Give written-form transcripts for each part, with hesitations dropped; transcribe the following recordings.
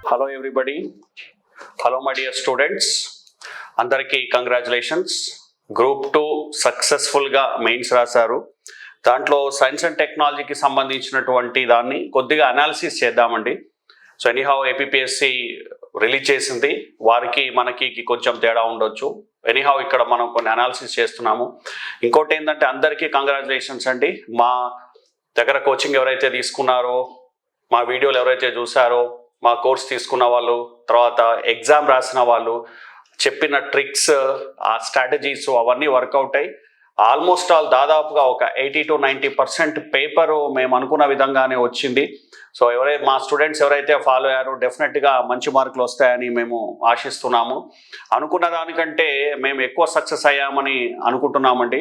Hello everybody. Hello my dear students. అందరికీ congratulations. Group 2 సక్సెస్ఫుల్గా mains రాశారు. దాంట్లో సైన్స్ అండ్ టెక్నాలజీకి సంబంధించినటువంటి దాన్ని కొద్దిగా అనాలిసిస్ చేద్దామండి. సో ఎనీహౌ ఏపీపీఎస్సి రిలీజ్ చేసింది, వారికి మనకి కొంచెం తేడా ఉండొచ్చు. ఎనీహౌ ఇక్కడ మనం కొన్ని అనాలిసిస్ చేస్తున్నాము. ఇంకోటి ఏంటంటే అందరికీ కంగ్రాచులేషన్స్ అండి. మా దగ్గర కోచింగ్ ఎవరైతే తీసుకున్నారో, మా వీడియోలు ఎవరైతే చూసారో, మా కోర్స్ తీసుకున్న వాళ్ళు, తర్వాత ఎగ్జామ్ రాసిన వాళ్ళు, చెప్పిన ట్రిక్స్, ఆ స్ట్రాటజీస్ అవన్నీ వర్కౌట్ అయ్యి ఆల్మోస్ట్ ఆల్ దాదాపుగా ఒక 80 to 90% పేపరు మేము అనుకున్న విధంగానే వచ్చింది. సో మా స్టూడెంట్స్ ఎవరైతే ఫాలో అయ్యారో డెఫినెట్గా మంచి మార్కులు వస్తాయని మేము ఆశిస్తున్నాము. అనుకున్న దానికంటే మేము ఎక్కువ సక్సెస్ అయ్యామని అనుకుంటున్నామండి.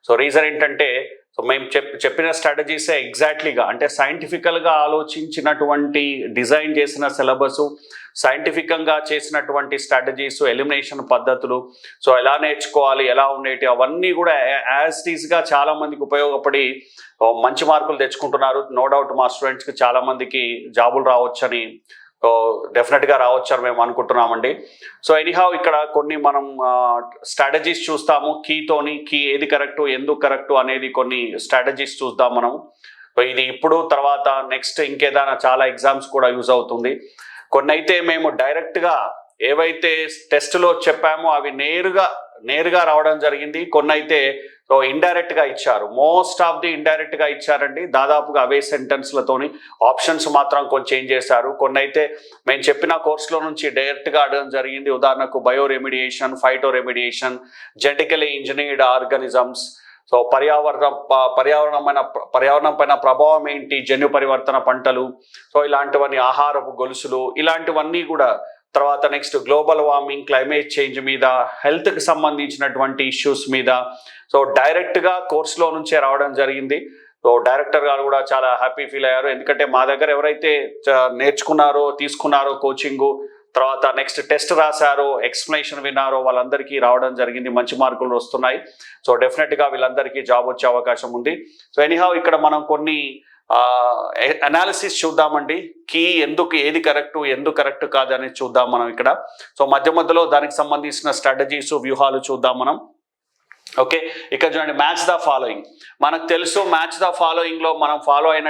సో రీజన్ ఏంటంటే, సో మేము చెప్పిన స్ట్రాటజీసే ఎగ్జాక్ట్లీగా, అంటే సైంటిఫికల్గా ఆలోచించినటువంటి డిజైన్ చేసిన సిలబస్, సైంటిఫికంగా చేసినటువంటి స్ట్రాటజీస్, ఎలిమినేషన్ పద్ధతులు, సో ఎలా నేర్చుకోవాలి, ఎలా ఉండేటి, అవన్నీ కూడా యాజ్ టీజ్గా చాలా మందికి ఉపయోగపడి మంచి మార్కులు తెచ్చుకుంటున్నారు. నో డౌట్ మా స్టూడెంట్స్కి చాలా మందికి జాబులు రావచ్చని, డెఫినెట్గా రావచ్చని మేము అనుకుంటున్నామండి. సో ఎనీహౌ ఇక్కడ కొన్ని మనం స్ట్రాటజీస్ చూస్తాము. కీ ఏది కరెక్టు, ఎందుకు కరెక్టు అనేది కొన్ని స్ట్రాటజీస్ చూద్దాం మనం. ఇది ఇప్పుడు తర్వాత నెక్స్ట్ ఇంకేదైనా చాలా ఎగ్జామ్స్ కూడా యూజ్ అవుతుంది. కొన్ని అయితే మేము డైరెక్ట్గా ఏవైతే టెస్ట్లో చెప్పామో అవి నేరుగా రావడం జరిగింది. కొన్ని అయితే సో ఇండైరెక్ట్గా ఇచ్చారు. మోస్ట్ ఆఫ్ ది ఇండైరెక్ట్గా ఇచ్చారండి. దాదాపుగా అవే సెంటెన్స్లతోని ఆప్షన్స్ మాత్రం కొంచెం చేంజ్ చేశారు. కొన్ని అయితే మేము చెప్పిన కోర్సులో నుంచి డైరెక్ట్గా అడగడం జరిగింది. ఉదాహరణకు bio remediation, phyto remediation, genetically engineered organisms, so పర్యావరణం పైన ప్రభావం ఏంటి, జన్యు పరివర్తన పంటలు, సో ఇలాంటివన్నీ, ఆహారపు గొలుసులు, ఇలాంటివన్నీ కూడా. తర్వాత next global warming, climate change మీద, హెల్త్కి సంబంధించినటువంటి ఇష్యూస్ మీద సో డైరెక్ట్గా కోర్సులో నుంచే రావడం జరిగింది. సో డైరెక్టర్ గారు కూడా చాలా హ్యాపీ ఫీల్ అయ్యారు. ఎందుకంటే మా దగ్గర ఎవరైతే తీసుకున్నారో కోచింగు, తర్వాత నెక్స్ట్ టెస్ట్ రాశారో, ఎక్స్ప్లెనేషన్ విన్నారో, వాళ్ళందరికీ రావడం జరిగింది. మంచి మార్కులు వస్తున్నాయి. సో డెఫినెట్గా వీళ్ళందరికీ జాబ్ వచ్చే అవకాశం ఉంది. సో ఎనీహౌ ఇక్కడ మనం కొన్ని అనాలిసిస్ చూద్దామండి. ఏది కరెక్టు, ఎందుకు కరెక్ట్ కాదని చూద్దాం మనం ఇక్కడ. సో మధ్యలో దానికి సంబంధించిన స్ట్రాటజీస్, వ్యూహాలు చూద్దాం మనం. ఓకే, ఇక్కడ చూడండి, మ్యాచ్ ద ఫాలోయింగ్. మనకు తెలుసు మ్యాచ్ ద ఫాలోయింగ్లో మనం ఫాలో అయిన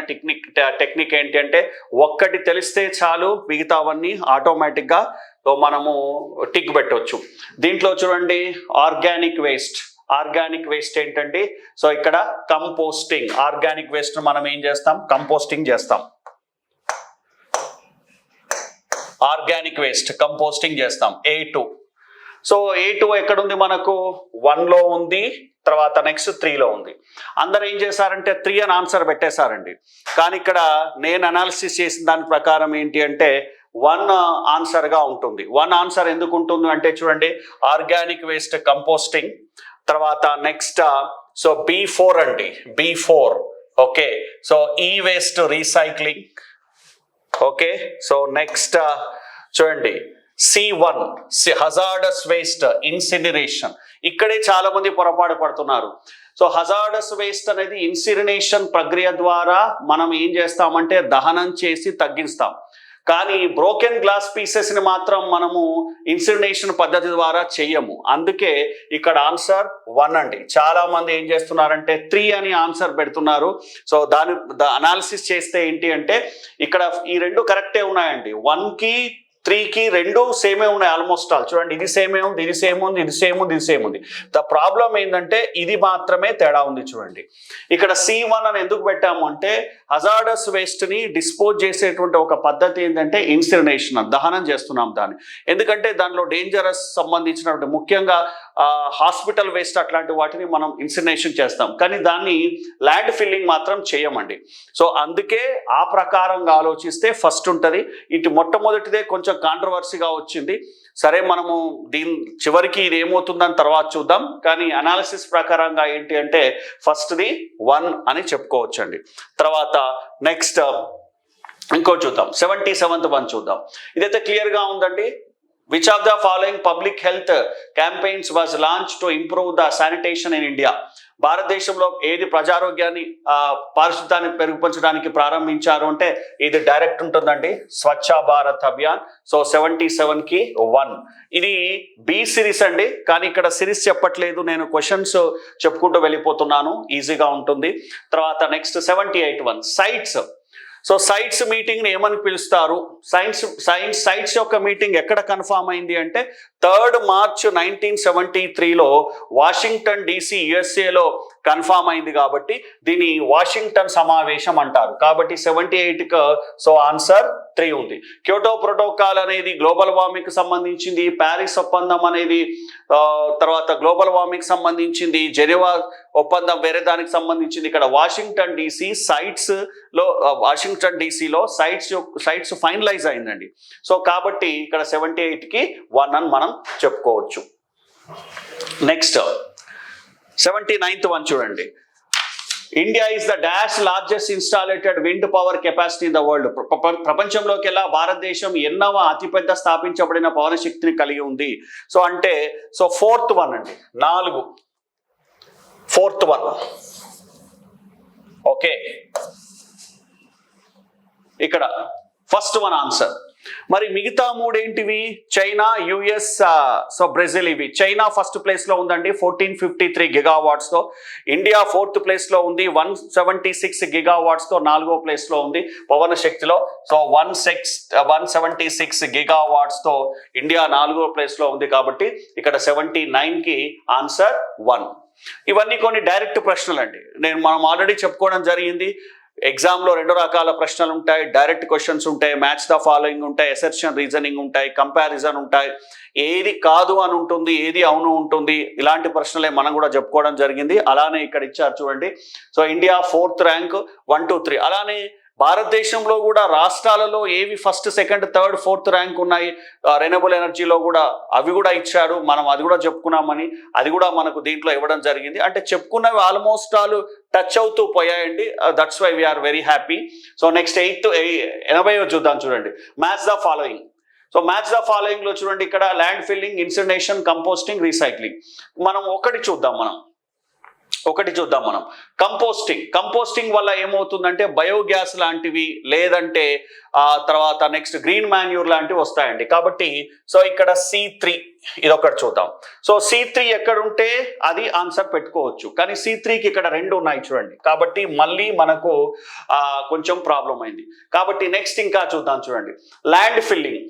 టెక్నిక్ ఏంటి అంటే, ఒక్కటి తెలిస్తే చాలు, మిగతావన్నీ ఆటోమేటిక్గా మనము టిక్ పెట్టవచ్చు. దీంట్లో చూడండి, ఆర్గానిక్ వేస్ట్ ఏంటండి, సో ఇక్కడ కంపోస్టింగ్. ఆర్గానిక్ వేస్ట్ మనం ఏం చేస్తాం, కంపోస్టింగ్ చేస్తాం. ఆర్గానిక్ వేస్ట్ కంపోస్టింగ్ చేస్తాం. A2. సో A2 ఎక్కడుంది మనకు, 1లో ఉంది, తర్వాత నెక్స్ట్ 3లో ఉంది. అందరు ఏం చేశారంటే 3 అని ఆన్సర్ పెట్టేశారండి. కానీ ఇక్కడ నేను అనాలిసిస్ చేసిన దాని ప్రకారం ఏంటి అంటే 1 ఆన్సర్గా ఉంటుంది. 1 ఆన్సర్ ఎందుకు ఉంటుంది అంటే, చూడండి, ఆర్గానిక్ వేస్ట్ కంపోస్టింగ్, తర్వాత నెక్స్ట్ సో B4 అండి, B4. ఓకే, సో ఈ waste recycling. Okay, so next చూడండి, C1 హజార్డస్ వేస్ట్ ఇన్సినరేషన్. ఇక్కడే చాలా మంది పొరపాటు పడుతున్నారు. సో హజార్డస్ వేస్ట్ అనేది ఇన్సినరేషన్ ప్రక్రియ ద్వారా మనం ఏం చేస్తామంటే దహనం చేసి తగ్గిస్తాం. కానీ బ్రోకెన్ గ్లాస్ పీసెస్ని మాత్రం మనము ఇన్సినరేషన్ పద్ధతి ద్వారా చెయ్యము. అందుకే ఇక్కడ ఆన్సర్ 1 అండి. చాలా మంది ఏం చేస్తున్నారంటే 3 అని ఆన్సర్ పెడుతున్నారు. సో దాని అనాలిసిస్ చేస్తే ఏంటి అంటే, ఇక్కడ ఈ రెండు కరెక్టే ఉన్నాయండి. 1కి 3కి రెండు సేమే ఉన్నాయి ఆల్మోస్ట్ ఆల్. చూడండి, ఇది సేమే ఉంది, ఇది సేమ్ ఉంది, ఇది సేమ్ ఉంది, ఇది సేమ్ ఉంది. ద ప్రాబ్లం ఏంటంటే ఇది మాత్రమే తేడా ఉంది. చూడండి, ఇక్కడ C1 అని ఎందుకు పెట్టాము అంటే, హజార్డస్ వేస్ట్ని డిస్పోజ్ చేసేటువంటి ఒక పద్ధతి ఏంటంటే ఇన్సినరేషన్, దహనం చేస్తున్నాం దాన్ని. ఎందుకంటే దానిలో డేంజరస్ సంబంధించినటువంటి ముఖ్యంగా హాస్పిటల్ వేస్ట్ అట్లాంటి వాటిని మనం ఇన్సినరేషన్ చేస్తాం, కానీ దాన్ని ల్యాండ్ ఫిల్లింగ్ మాత్రం చేయమండి. సో అందుకే ఆ ప్రకారంగా ఆలోచిస్తే ఫస్ట్ ఉంటుంది. ఇటు మొట్టమొదటిదే కొంచెం కాంట్రవర్సీగా వచ్చింది. సరే, మనము దీని చివరికి ఇది ఏమవుతుందని తర్వాత చూద్దాం. కానీ అనాలిసిస్ ప్రకారంగా ఏంటి అంటే ఫస్ట్ది 1 అని చెప్పుకోవచ్చండి. తర్వాత నెక్స్ట్ ఇంకో చూద్దాం, 77th వన్ చూద్దాం. ఇదైతే క్లియర్గా ఉందండి. Which of the following public health campaigns was launched to improve the sanitation in India? భారతదేశంలో ఏది ప్రజారోగ్యాన్ని పారిశుద్ధ్యాన్ని పెరుగుపరచడానికి ప్రారంభించారు అంటే ఇది డైరెక్ట్ ఉంటుందండి, స్వచ్ఛ భారత్ అభియాన్. సో 77కి 1. ఇది బి సిరీస్ అండి, కానీ ఇక్కడ సిరీస్ చెప్పట్లేదు, నేను క్వశ్చన్స్ చెప్పుకుంటూ వెళ్ళిపోతున్నాను, ఈజీగా ఉంటుంది. తర్వాత నెక్స్ట్ 78 సైట్స్. సో సైట్స్ మీటింగ్ని ఏమని పిలుస్తారు? సైట్స్ యొక్క మీటింగ్ ఎక్కడ కన్ఫామ్ అయింది అంటే 3 మార్చ్ 1973లో వాషింగ్టన్ DC USA కన్ఫామ్ అయింది, కాబట్టి దీన్ని వాషింగ్టన్ సమావేశం అంటారు. కాబట్టి 78కి సో ఆన్సర్ 3 ఉంది. క్యోటో ప్రోటోకాల్ అనేది గ్లోబల్ వార్మింగ్ సంబంధించింది, ప్యారిస్ ఒప్పందం అనేది తర్వాత గ్లోబల్ వార్మింగ్ సంబంధించింది, జెనీవా ఒప్పందం వేరే దానికి సంబంధించింది. ఇక్కడ వాషింగ్టన్ DCలో సైట్స్ ఫైనలైజ్ అయిందండి. సో కాబట్టి ఇక్కడ 78కి 1 అని మనం చెప్పుకోవచ్చు. నెక్స్ట్ 79th చూడండి. India is the dash largest installed wind power capacity in the world. ప్రపంచంలోకెల్లా భారతదేశం ఎన్నవ అతిపెద్ద స్థాపించబడిన పవన శక్తిని కలిగి ఉంది. సో అంటే 4th అండి, 4th ఓకే. ఇక్కడ ఫస్ట్ ఆన్సర్. మరి మిగతా 3 ఏంటివి? China, US, so Brazil. ఇవి చైనా ఫస్ట్ ప్లేస్ లో ఉందండి 1453 GW తో. ఇండియా 4th ప్లేస్ లో ఉంది 176 GW తో 4వ ప్లేస్ లో ఉంది పవన శక్తిలో. సో 176 GW తో ఇండియా 4వ ప్లేస్ లో ఉంది, కాబట్టి ఇక్కడ 79కి ఆన్సర్ 1. ఇవన్నీ కొన్ని డైరెక్ట్ ప్రశ్నలు అండి, మనం ఆల్రెడీ చెప్పుకోవడం జరిగింది. ఎగ్జామ్లో 2 రకాల ప్రశ్నలు ఉంటాయి, డైరెక్ట్ క్వశ్చన్స్ ఉంటాయి, మ్యాచ్ ద ఫాలోయింగ్ ఉంటాయి, అసెర్షన్ రీజనింగ్ ఉంటాయి, కంపారిజన్ ఉంటాయి. ఏది కాదు అని ఉంటుంది, ఏది అవును ఉంటుంది. ఇలాంటి ప్రశ్నలే మనం కూడా చెప్పుకోవడం జరిగింది. అలానే ఇక్కడ ఇచ్చారు చూడండి. So India 4th rank 1, 2, 3. అలానే భారతదేశంలో కూడా రాష్ట్రాలలో ఏవి first, second, third, 4th rank ఉన్నాయి, రెన్యూబుల్ ఎనర్జీలో కూడా అవి కూడా ఇచ్చాడు. మనం అది కూడా చెప్పుకున్నామని, అది కూడా మనకు దీంట్లో ఇవ్వడం జరిగింది. అంటే చెప్పుకున్నవి ఆల్మోస్ట్ ఆల్ టచ్ అవుతూ పోయాయండి. That's why we're very happy. So next 80 చూద్దాం చూడండి. Match the following. So match the following లో చూడండి, ఇక్కడ land filling, incineration, composting, recycling. మనం ఒకటి చూద్దాం. కంపోస్టింగ్ వల్ల ఏమవుతుందంటే బయోగ్యాస్ లాంటివి, లేదంటే తర్వాత నెక్స్ట్ గ్రీన్ మాన్యూర్ లాంటివి వస్తాయండి. కాబట్టి సో ఇక్కడ C3 ఇదొకటి చూద్దాం. సో C3 ఎక్కడుంటే అది ఆన్సర్ పెట్టుకోవచ్చు, కానీ C3కి ఇక్కడ 2 ఉన్నాయి చూడండి. కాబట్టి మళ్ళీ మనకు కొంచెం ప్రాబ్లం అయింది. కాబట్టి నెక్స్ట్ ఇంకా చూద్దాం చూడండి, land filling.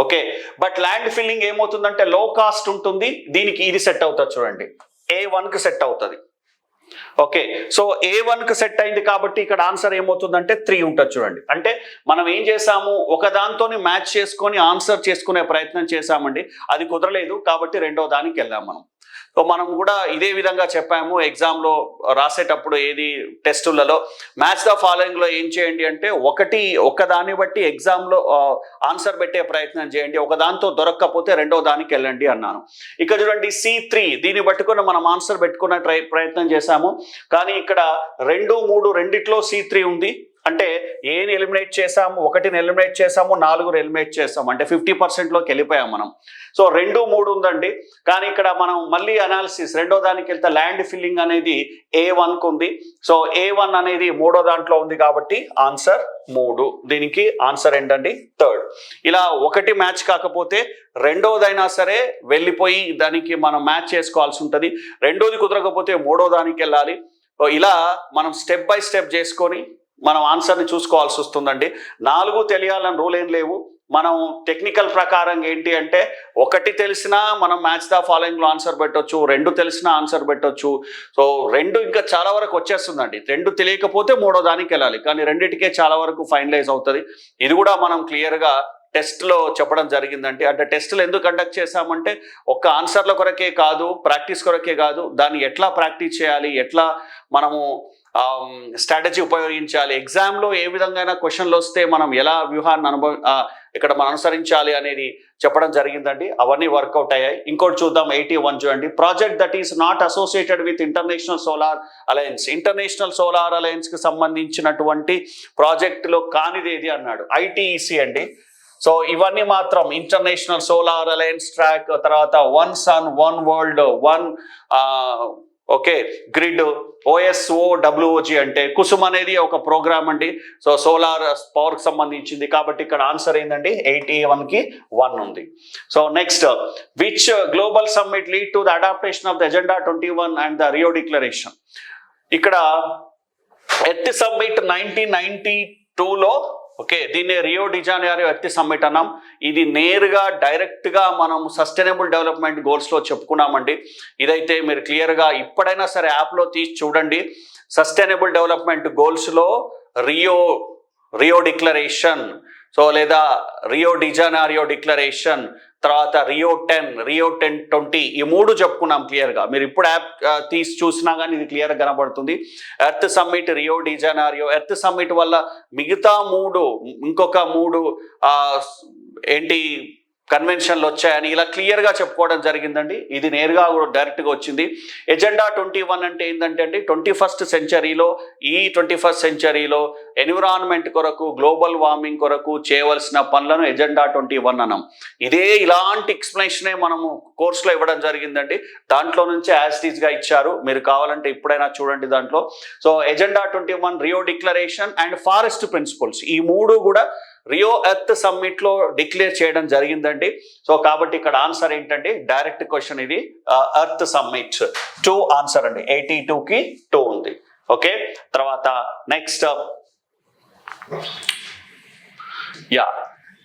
Okay, but land filling ఏమవుతుందంటే లో కాస్ట్ ఉంటుంది, దీనికి ఇది సెట్ అవుతుంది చూడండి, A1కి సెట్ అవుతుంది. ఓకే, సో A1కి సెట్ అయింది, కాబట్టి ఇక్కడ ఆన్సర్ ఏమవుతుందంటే 3 ఉంటుంది చూడండి. అంటే మనం ఏం చేసాము, ఒక దాంతోని మ్యాచ్ చేసుకొని ఆన్సర్ చేసుకునే ప్రయత్నం చేసామండి, అది కుదరలేదు, కాబట్టి 2వ దానికి వెళ్ళాం మనం. సో మనం కూడా ఇదే విధంగా చెప్పాము ఎగ్జామ్లో రాసేటప్పుడు, ఏది టెస్టులలో మ్యాచ్ ద ఫాలోయింగ్లో ఏం చేయండి అంటే ఒక దాన్ని బట్టి ఎగ్జామ్లో ఆన్సర్ పెట్టే ప్రయత్నం చేయండి, ఒక దాంతో దొరక్కపోతే 2వ దానికి వెళ్ళండి అన్నాను. ఇక్కడ చూడండి C3, దీన్ని పట్టుకొని మనం ఆన్సర్ పెట్టుకునే ప్రయత్నం చేశాము, కానీ ఇక్కడ 2, 3 రెండిట్లో C3 ఉంది. అంటే ఏని ఎలిమినేట్ చేసాము, 1ని ఎలిమినేట్ చేసాము, 4 ఎలిమినేట్ చేసాము, అంటే 50%లోకి వెళ్ళిపోయాం మనం. సో 2, 3 ఉందండి, కానీ ఇక్కడ మనం మళ్ళీ అనాలిసిస్ 2వ దానికి వెళ్తే ల్యాండ్ ఫిల్లింగ్ అనేది A1కు ఉంది. సో A1 అనేది 3వ దాంట్లో ఉంది, కాబట్టి ఆన్సర్ 3. దీనికి ఆన్సర్ ఏంటండి 3rd. ఇలా 1 మ్యాచ్ కాకపోతే 2వదైనా సరే వెళ్ళిపోయి దానికి మనం మ్యాచ్ చేసుకోవాల్సి ఉంటుంది. 2వది కుదరకపోతే 3వ దానికి వెళ్ళాలి. ఇలా మనం స్టెప్ బై స్టెప్ చేసుకొని మనం ఆన్సర్ని చూసుకోవాల్సి వస్తుందండి. 4 తెలియాలని రూల్ ఏం లేవు. మనం టెక్నికల్ ప్రకారం ఏంటి అంటే, 1 తెలిసినా మనం మ్యాచ్ ద ఫాలోయింగ్లో ఆన్సర్ పెట్టవచ్చు, 2 తెలిసినా ఆన్సర్ పెట్టవచ్చు. సో 2 ఇంకా చాలా వరకు వచ్చేస్తుందండి. 2 తెలియకపోతే 3వ దానికి వెళ్ళాలి, కానీ 2టికే చాలా వరకు ఫైనలైజ్ అవుతుంది. ఇది కూడా మనం క్లియర్గా టెస్ట్లో చెప్పడం జరిగిందండి. అంటే టెస్టులు ఎందుకు కండక్ట్ చేశామంటే ఒక్క ఆన్సర్ల కొరకే కాదు, ప్రాక్టీస్ కొరకే కాదు, దాన్ని ఎట్లా ప్రాక్టీస్ చేయాలి, ఎట్లా మనము స్ట్రాటజీ ఉపయోగించాలి, ఎగ్జామ్లో ఏ విధంగా క్వశ్చన్లు వస్తే మనం ఎలా వ్యూహాన్ని ఇక్కడ మనం అనుసరించాలి అనేది చెప్పడం జరిగిందండి. అవన్నీ వర్కౌట్ అయ్యాయి. ఇంకోటి చూద్దాం, 81 చూడండి. Project that is not associated with international solar alliance. International solar అలయన్స్కి సంబంధించినటువంటి ప్రాజెక్టులో కానిది ఏది అన్నాడు, ITEC అండి. సో ఇవన్నీ మాత్రం ఇంటర్నేషనల్ సోలార్ అలయన్స్ ట్రాక్, తర్వాత 1 sun 1 world 1 okay, grid OSOWOG అంటే కుసుమ్ అనేది ఒక ప్రోగ్రామ్ అండి. సో సోలార్ పవర్కి సంబంధించింది కాబట్టి ఇక్కడ ఆన్సర్ ఏంటండి 81కి 1 ఉంది. So next, which global summit lead to the adaptation of the agenda 21 and the Rio declaration. ఇక్కడ ఎర్త్ సమ్మిట్ 1992లో, ఓకే, దీన్ని రియో డిజానైరో ఎర్త్ సమ్మిట్ అన్నాం. ఇది నేరుగా డైరెక్ట్గా మనం సస్టైనబుల్ డెవలప్మెంట్ గోల్స్లో చెప్పుకున్నామండి. ఇదైతే మీరు క్లియర్గా ఇప్పుడైనా సరే యాప్లో తీసి చూడండి. సస్టైనబుల్ డెవలప్మెంట్ గోల్స్లో రియో డిక్లరేషన్, సో లేదా రియో డిజానైరో డిక్లరేషన్, తర్వాత రియో 10 ఈ 3 చెప్పుకున్నాం క్లియర్గా. మీరు ఇప్పుడు యాప్ తీసి చూసినా కానీ ఇది క్లియర్గా కనబడుతుంది. Earth summit, Rio de Janeiro. Earth summit వల్ల మిగతా ఇంకొక 3 ఏంటి కన్వెన్షన్లు వచ్చాయని ఇలా క్లియర్గా చెప్పుకోవడం జరిగిందండి. ఇది నేరుగా డైరెక్ట్గా వచ్చింది. ఎజెండా 21 అంటే ఏంటంటే అండి, 21st సెంచరీలో, ఈ 21st సెంచరీలో ఎన్విరాన్మెంట్ కొరకు, గ్లోబల్ వార్మింగ్ కొరకు చేయవలసిన పనులను ఎజెండా 21 అన్నాం. ఇలాంటి ఎక్స్ప్లెనేషనే మనము కోర్సులో ఇవ్వడం జరిగిందండి. దాంట్లో నుంచి యాజ్ ఇట్ ఈస్గా ఇచ్చారు. మీరు కావాలంటే ఇప్పుడైనా చూడండి దాంట్లో. So agenda 21, Rio declaration and forest principles, ఈ 3 కూడా రియో ఎర్త్ సమ్మిట్ లో డిక్లేర్ చేయడం జరిగిందండి. సో కాబట్టి ఇక్కడ ఆన్సర్ ఏంటంటే డైరెక్ట్ క్వశ్చన్ ఇది, ఎర్త్ సమ్మిట్ 2 ఆన్సర్ అండి. 82కి 2 ఉంది. ఓకే, తర్వాత నెక్స్ట్,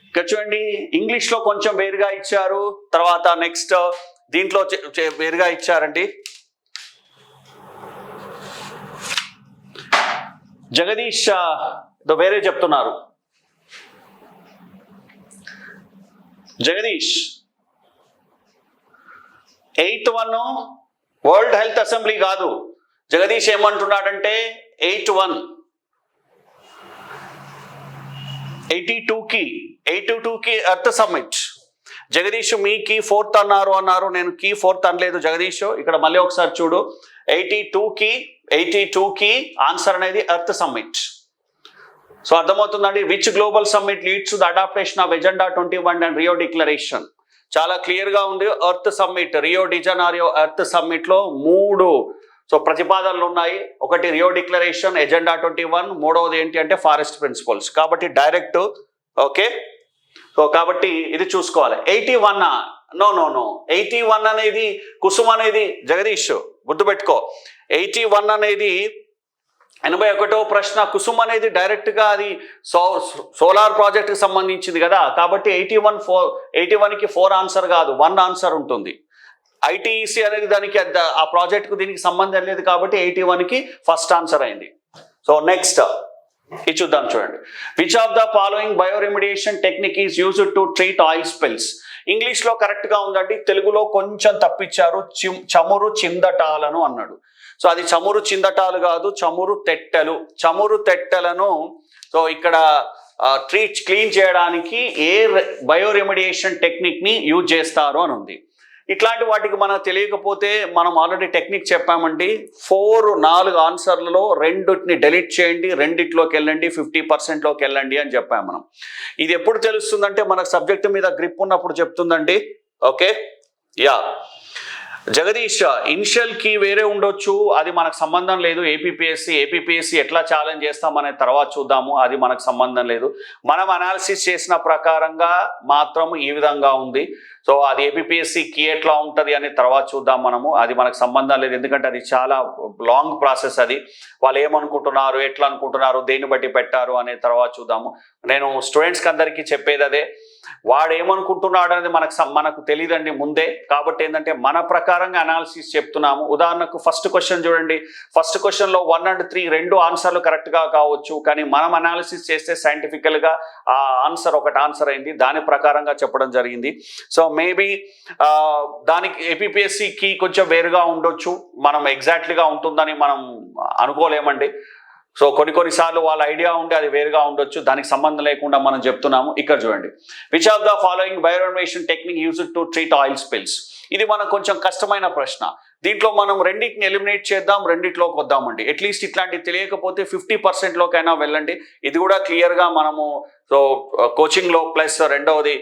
ఇక్కడ చూడండి, ఇంగ్లీష్ లో కొంచెం వేరుగా ఇచ్చారు. తర్వాత నెక్స్ట్ దీంట్లో వేరుగా ఇచ్చారండి. జగదీష్ వేరే చెప్తున్నారు. జగదీష్ 8-1 వరల్డ్ హెల్త్ అసెంబ్లీ కాదు. జగదీష్ ఏమంటున్నాడంటే 81, 82కి ఎర్త్ సమ్మిట్. జగదీష్ మీ కీ 4th అన్నారు. నేను కీ 4th అనలేదు జగదీష్. ఇక్కడ మళ్ళీ ఒకసారి చూడు, 82కి ఆన్సర్ అనేది ఎర్త్ సమ్మిట్. సో అర్థమవుతుందండి. Which global summit leads to the adaptation of agenda 21 and Rio declaration. చాలా క్లియర్గా ఉంది. Earth summit, Rio de Janeiro earth సమ్మిట్లో 3 ప్రతిపాదనలు ఉన్నాయి. ఒకటి రియో డిక్లరేషన్, ఎజెండా 21, మూడవది ఏంటి అంటే ఫారెస్ట్ ప్రిన్సిపల్స్. కాబట్టి డైరెక్ట్, ఓకే. సో కాబట్టి ఇది చూసుకోవాలి. 81 నో 81 అనేది కుసుమ్ అనేది, జగదీష్ గుర్తుపెట్టుకో, 81 అనేది 81వ ప్రశ్న. కుసుమ్ అనేది డైరెక్ట్గా అది సోలార్ ప్రాజెక్ట్కి సంబంధించింది కదా. కాబట్టి 81కి 4 ఆన్సర్ కాదు, 1 ఆన్సర్ ఉంటుంది. ITEC అనేది దానికి ఆ ప్రాజెక్ట్కు దీనికి సంబంధం లేదు కాబట్టి 81కి ఫస్ట్ ఆన్సర్ అయింది. సో నెక్స్ట్ ఇది చూద్దాం, చూడండి. Which of the following bioremediation technique is used to treat oil spills. ఇంగ్లీష్లో కరెక్ట్గా ఉందండి, తెలుగులో కొంచెం తప్పించారు. చమురు చిందటాలను అన్నాడు. సో అది చమురు చిందటాలు కాదు, చమురు తెట్టెలను సో ఇక్కడ క్లీన్ చేయడానికి ఏ బయోరెమిడియేషన్ టెక్నిక్ని యూజ్ చేస్తారు అని ఉంది. ఇట్లాంటి వాటికి మనకు తెలియకపోతే మనం ఆల్రెడీ టెక్నిక్ చెప్పామండి. 4 ఆన్సర్లలో 2ని డెలీట్ చేయండి, 2లోకి వెళ్ళండి, 50%లోకి వెళ్ళండి అని చెప్పాము మనం. ఇది ఎప్పుడు తెలుస్తుందంటే మనకు సబ్జెక్ట్ మీద గ్రిప్ ఉన్నప్పుడు చెప్తుందండి. ఓకే, జగదీష్ ఇనిషియల్ కీ వేరే ఉండొచ్చు, అది మనకు సంబంధం లేదు. ఏపీపీఎస్సీ ఎట్లా ఛాలెంజ్ చేస్తామనే తర్వాత చూద్దాము, అది మనకు సంబంధం లేదు. మనం అనాలిసిస్ చేసిన ప్రకారంగా మాత్రం ఈ విధంగా ఉంది. సో అది ఏపీపీఎస్సీ కీ ఎట్లా ఉంటుంది అని తర్వాత చూద్దాం మనము, అది మనకు సంబంధం లేదు. ఎందుకంటే అది చాలా లాంగ్ ప్రాసెస్. అది వాళ్ళు ఏమనుకుంటున్నారు, ఎట్లా అనుకుంటున్నారు, దేన్ని బట్టి పెట్టారు అనే తర్వాత చూద్దాము. నేను స్టూడెంట్స్కి అందరికీ చెప్పేది అదే, వాడు ఏమనుకుంటున్నాడు అనేది మనకు తెలియదండి ముందే. కాబట్టి ఏంటంటే మన ప్రకారంగా అనాలిసిస్ చెప్తున్నాము. ఉదాహరణకు ఫస్ట్ క్వశ్చన్ చూడండి. ఫస్ట్ క్వశ్చన్లో 1 and 3 2 ఆన్సర్లు కరెక్ట్గా కావచ్చు, కానీ మనం అనాలిసిస్ చేస్తే సైంటిఫికల్గా ఆ ఒకటి ఆన్సర్ అయింది, దాని ప్రకారంగా చెప్పడం జరిగింది. సో మేబీ దానికి ఏపీపీఎస్సీకి కొంచెం వేరుగా ఉండొచ్చు, మనం ఎగ్జాక్ట్లీగా ఉంటుందని మనం అనుకోలేమండి. సో కొన్నిసార్లు వాళ్ళ ఐడియా ఉంటే అది వేరుగా ఉండొచ్చు, దానికి సంబంధం లేకుండా మనం చెప్తున్నాము. ఇక్కడ చూడండి, which of the following bioremediation technique used to treat oil spills. ఇది మనకు కొంచెం కష్టమైన ప్రశ్న. దీంట్లో మనం 2ని ఎలిమినేట్ చేద్దాం, 2లోకి వద్దామండి. అట్లీస్ట్ ఇట్లాంటివి తెలియకపోతే 50%లోకైనా వెళ్ళండి. ఇది కూడా క్లియర్గా మనము సో కోచింగ్లో ప్లస్ రెండవది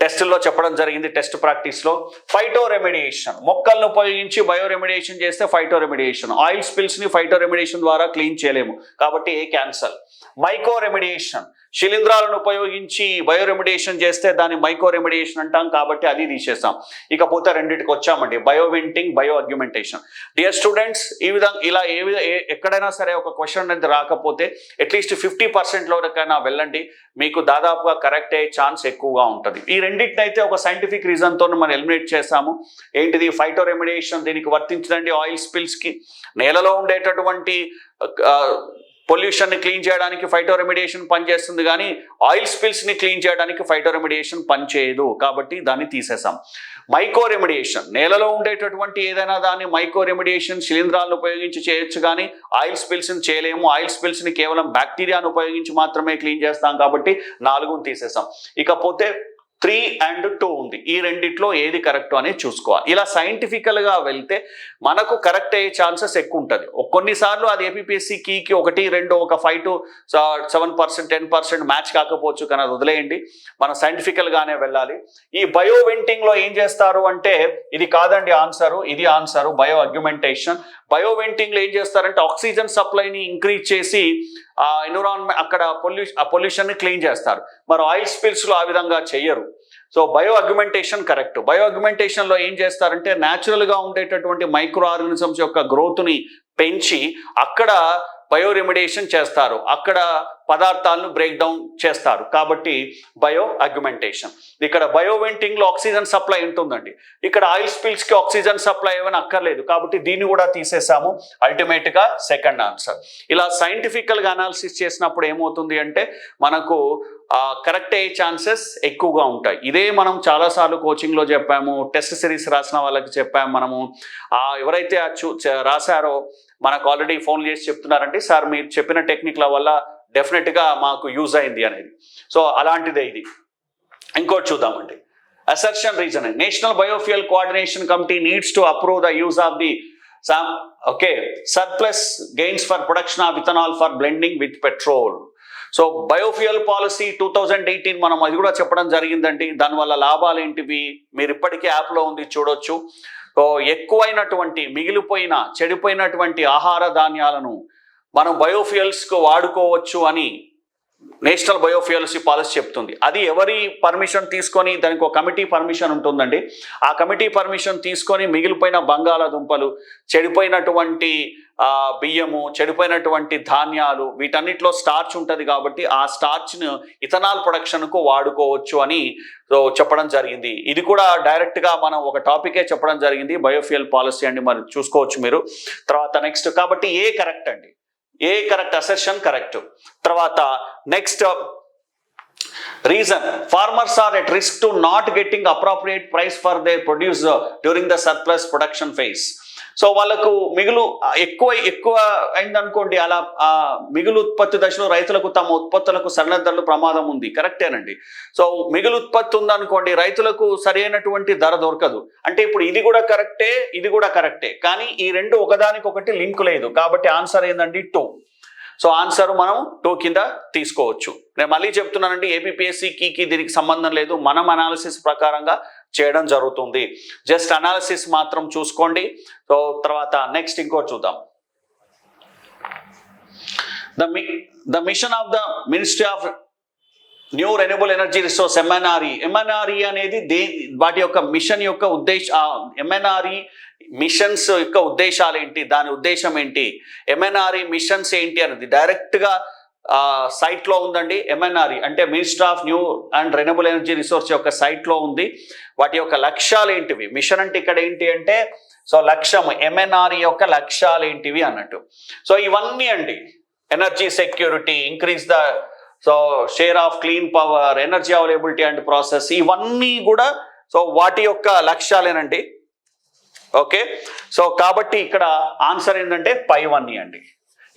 టెస్టుల్లో చెప్పడం జరిగింది, టెస్ట్ ప్రాక్టీస్లో. ఫైటో రెమెడియేషన్, మొక్కలను ఉపయోగించి బయో రెమెడియేషన్ చేస్తే ఫైటో రెమెడియేషన్. ఆయిల్ స్పిల్స్ని ఫైటో రెమెడియేషన్ ద్వారా క్లీన్ చేయలేము కాబట్టి ఏ క్యాన్సల్. మైకో రెమెడియేషన్, శిలీంధ్రాలను ఉపయోగించి బయో రెమెడియేషన్ చేస్తే దాన్ని మైకో రెమెడియేషన్ అంటాం కాబట్టి అది తీసేస్తాం. ఇకపోతే రెండింటికి వచ్చామండి, bioventing, bioaugmentation. Dear students, ఈ విధంగా ఇలా ఎక్కడైనా సరే ఒక క్వశ్చన్ అనేది రాకపోతే అట్లీస్ట్ 50%లోకైనా వెళ్ళండి, మీకు దాదాపుగా కరెక్ట్ అయ్యే ఛాన్స్ ఎక్కువగా ఉంటుంది. ఈ రెండింటిని అయితే ఒక సైంటిఫిక్ రీజన్తో మనం ఎలిమినేట్ చేసాము. ఏంటిది? ఫైటో రెమెడియేషన్ దీనికి వర్తించదండి. ఆయిల్ స్పిల్స్కి, నేలలో ఉండేటటువంటి పొల్యూషన్ని క్లీన్ చేయడానికి ఫైటో రెమెడియేషన్ పనిచేస్తుంది, కానీ ఆయిల్ స్పిల్స్ని క్లీన్ చేయడానికి ఫైటో రెమెడియేషన్ పనిచేయదు కాబట్టి దాన్ని తీసేసాం. మైకో రెమెడియేషన్, నేలలో ఉండేటటువంటి ఏదైనా దాన్ని మైకో రెమెడియేషన్ శిలీంధ్రాలను ఉపయోగించి చేయొచ్చు, కానీ ఆయిల్ స్పిల్స్ని చేయలేము. ఆయిల్ స్పిల్స్ని కేవలం బ్యాక్టీరియాను ఉపయోగించి మాత్రమే క్లీన్ చేస్తాం కాబట్టి 4ని తీసేసాం. ఇకపోతే 3 and 2 ఉంది. ఈ రెండిట్లో ఏది కరెక్ట్ అనేది చూసుకోవాలి. ఇలా సైంటిఫికల్గా వెళ్తే మనకు కరెక్ట్ అయ్యే ఛాన్సెస్ ఎక్కువ ఉంటుంది. కొన్నిసార్లు అది ఏపీపీఎస్సీ కీకి 1, 2, ఒక 5 to 7%, 10% మ్యాచ్ కాకపోవచ్చు, కానీ అది వదిలేయండి, మనం సైంటిఫికల్గానే వెళ్ళాలి. ఈ బయో వెంటింగ్లో ఏం చేస్తారు అంటే, ఇది కాదండి ఆన్సరు, ఇది ఆన్సరు, బయో అగ్యుమెంటేషన్. బయో వెంటింగ్లో ఏం చేస్తారంటే ఆక్సిజన్ సప్లైని ఇంక్రీజ్ చేసి ఎన్విరాన్మెంట్ అక్కడ పొల్యూషన్ని క్లీన్ చేస్తారు. మరి ఆయిల్ స్పిల్స్లో ఆ విధంగా చెయ్యరు. So bioaugmentation correct. బయో అగ్యుమెంటేషన్లో ఏం చేస్తారంటే న్యాచురల్గా ఉండేటటువంటి మైక్రో ఆర్గానిజమ్స్ యొక్క గ్రోత్ని పెంచి అక్కడ బయో రెమెడియేషన్ చేస్తారు, అక్కడ పదార్థాలను బ్రేక్ డౌన్ చేస్తారు కాబట్టి బయో అగ్యుమెంటేషన్. ఇక్కడ బయో వెంటింగ్లో ఆక్సిజన్ సప్లై ఉంటుందండి, ఇక్కడ ఆయిల్ స్పిల్స్కి ఆక్సిజన్ సప్లై ఏమైనా అక్కర్లేదు కాబట్టి దీన్ని కూడా తీసేసాము. అల్టిమేట్గా సెకండ్ ఆన్సర్. ఇలా సైంటిఫికల్గా అనాలిసిస్ చేసినప్పుడు ఏమవుతుంది అంటే మనకు కరెక్ట్ అయ్యే ఛాన్సెస్ ఎక్కువగా ఉంటాయి. ఇదే మనం చాలాసార్లు కోచింగ్లో చెప్పాము, టెస్ట్ సిరీస్ రాసిన వాళ్ళకి చెప్పాము. మనము ఎవరైతే రాశారో మనకు ఆల్రెడీ ఫోన్ చేసి చెప్తున్నారంటే, సార్ మీరు చెప్పిన టెక్నిక్ల వల్ల డెఫినెట్గా మాకు యూజ్ అయింది అనేది. సో అలాంటిదే ఇది. ఇంకోటి చూద్దామండి, assertion reasoning. National biofuel coordination committee needs to approve the use of the surplus gains for production of ethanol for blending with petrol. So biofuel policy 2018 మనం అది కూడా చెప్పడం జరిగిందండి. దానివల్ల లాభాలు ఏంటివి మీరు ఇప్పటికీ యాప్లో ఉంది, చూడొచ్చు. సో ఎక్కువైనటువంటి మిగిలిపోయిన చెడిపోయినటువంటి ఆహార ధాన్యాలను మనం బయోఫ్యూయల్స్కు వాడుకోవచ్చు అని నేషనల్ బయోఫ్యూయల్స్ పాలసీ చెప్తుంది. అది ఎవరి పర్మిషన్ తీసుకొని, దానికి ఒక కమిటీ పర్మిషన్ ఉంటుందండి. ఆ కమిటీ పర్మిషన్ తీసుకొని మిగిలిపోయిన బంగాళాదుంపలు, చెడిపోయినటువంటి బియ్యము, చెడిపోయినటువంటి ధాన్యాలు, వీటన్నిటిలో స్టార్చ్ ఉంటుంది కాబట్టి ఆ స్టార్చ్ను ఇథనాల్ ప్రొడక్షన్కు వాడుకోవచ్చు అని చెప్పడం జరిగింది. ఇది కూడా డైరెక్ట్గా మనం ఒక టాపికే చెప్పడం జరిగింది, బయోఫ్యూయల్ పాలసీ అండి, మరి చూసుకోవచ్చు మీరు. తర్వాత నెక్స్ట్, కాబట్టి ఏ కరెక్ట్ అండి, ఏ కరెక్ట్, అసెర్షన్ కరెక్ట్. తర్వాత next reason, farmers are at risk to not getting appropriate price for their produce during the surplus production phase. So వాళ్ళకు మిగులు ఎక్కువ అయిందనుకోండి, అలా మిగులు ఉత్పత్తి దశలో రైతులకు తమ ఉత్పత్తులకు సరైన ధరలు ప్రమాదం ఉంది, కరెక్టేనండి. సో మిగులు ఉత్పత్తి ఉందనుకోండి, రైతులకు సరైనటువంటి ధర దొరకదు. అంటే ఇప్పుడు ఇది కూడా కరెక్టే, ఇది కూడా కరెక్టే, కానీ ఈ రెండు ఒకదానికొకటి లింక్ లేదు కాబట్టి ఆన్సర్ ఏందండి 2. సో ఆన్సర్ మనం 2 కింద తీసుకోవచ్చు. నేను మళ్ళీ చెప్తున్నానండి, ఏపీపీఎస్సీకి దీనికి సంబంధం లేదు, మనం అనాలిసిస్ ప్రకారంగా చేయడం జరుగుతుంది. జస్ట్ అనాలిసిస్ మాత్రం చూసుకోండి. సో తర్వాత నెక్స్ట్ ఇంకోటి చూద్దాం, the machine of the ministry of new renewable energy resource, MNRE అనేది వాటి యొక్క మిషన్ యొక్క ఎంఎన్ఆర్ఈ మిషన్స్ యొక్క ఉద్దేశాలు ఏంటి, దాని ఉద్దేశం ఏంటి, ఎంఎన్ఆర్ఈ మిషన్స్ ఏంటి అనేది డైరెక్ట్గా సైట్లో ఉందండి. ఎంఎన్ఆర్ఈ అంటే ministry of new and renewable energy resource యొక్క సైట్లో ఉంది. వాటి యొక్క లక్ష్యాలు ఏంటివి, మిషన్ అంటే ఇక్కడ ఏంటి అంటే సో లక్ష్యం, ఎంఎన్ఆర్ఈ యొక్క లక్ష్యాలు ఏంటివి అన్నట్టు. సో ఇవన్నీ అండి, energy security, increase the share of clean power, energy availability and process, ఇవన్నీ కూడా సో వాటి యొక్క లక్ష్యాలేనండి. ఓకే, సో కాబట్టి ఇక్కడ ఆన్సర్ ఏంటంటే పైవన్నీ అండి.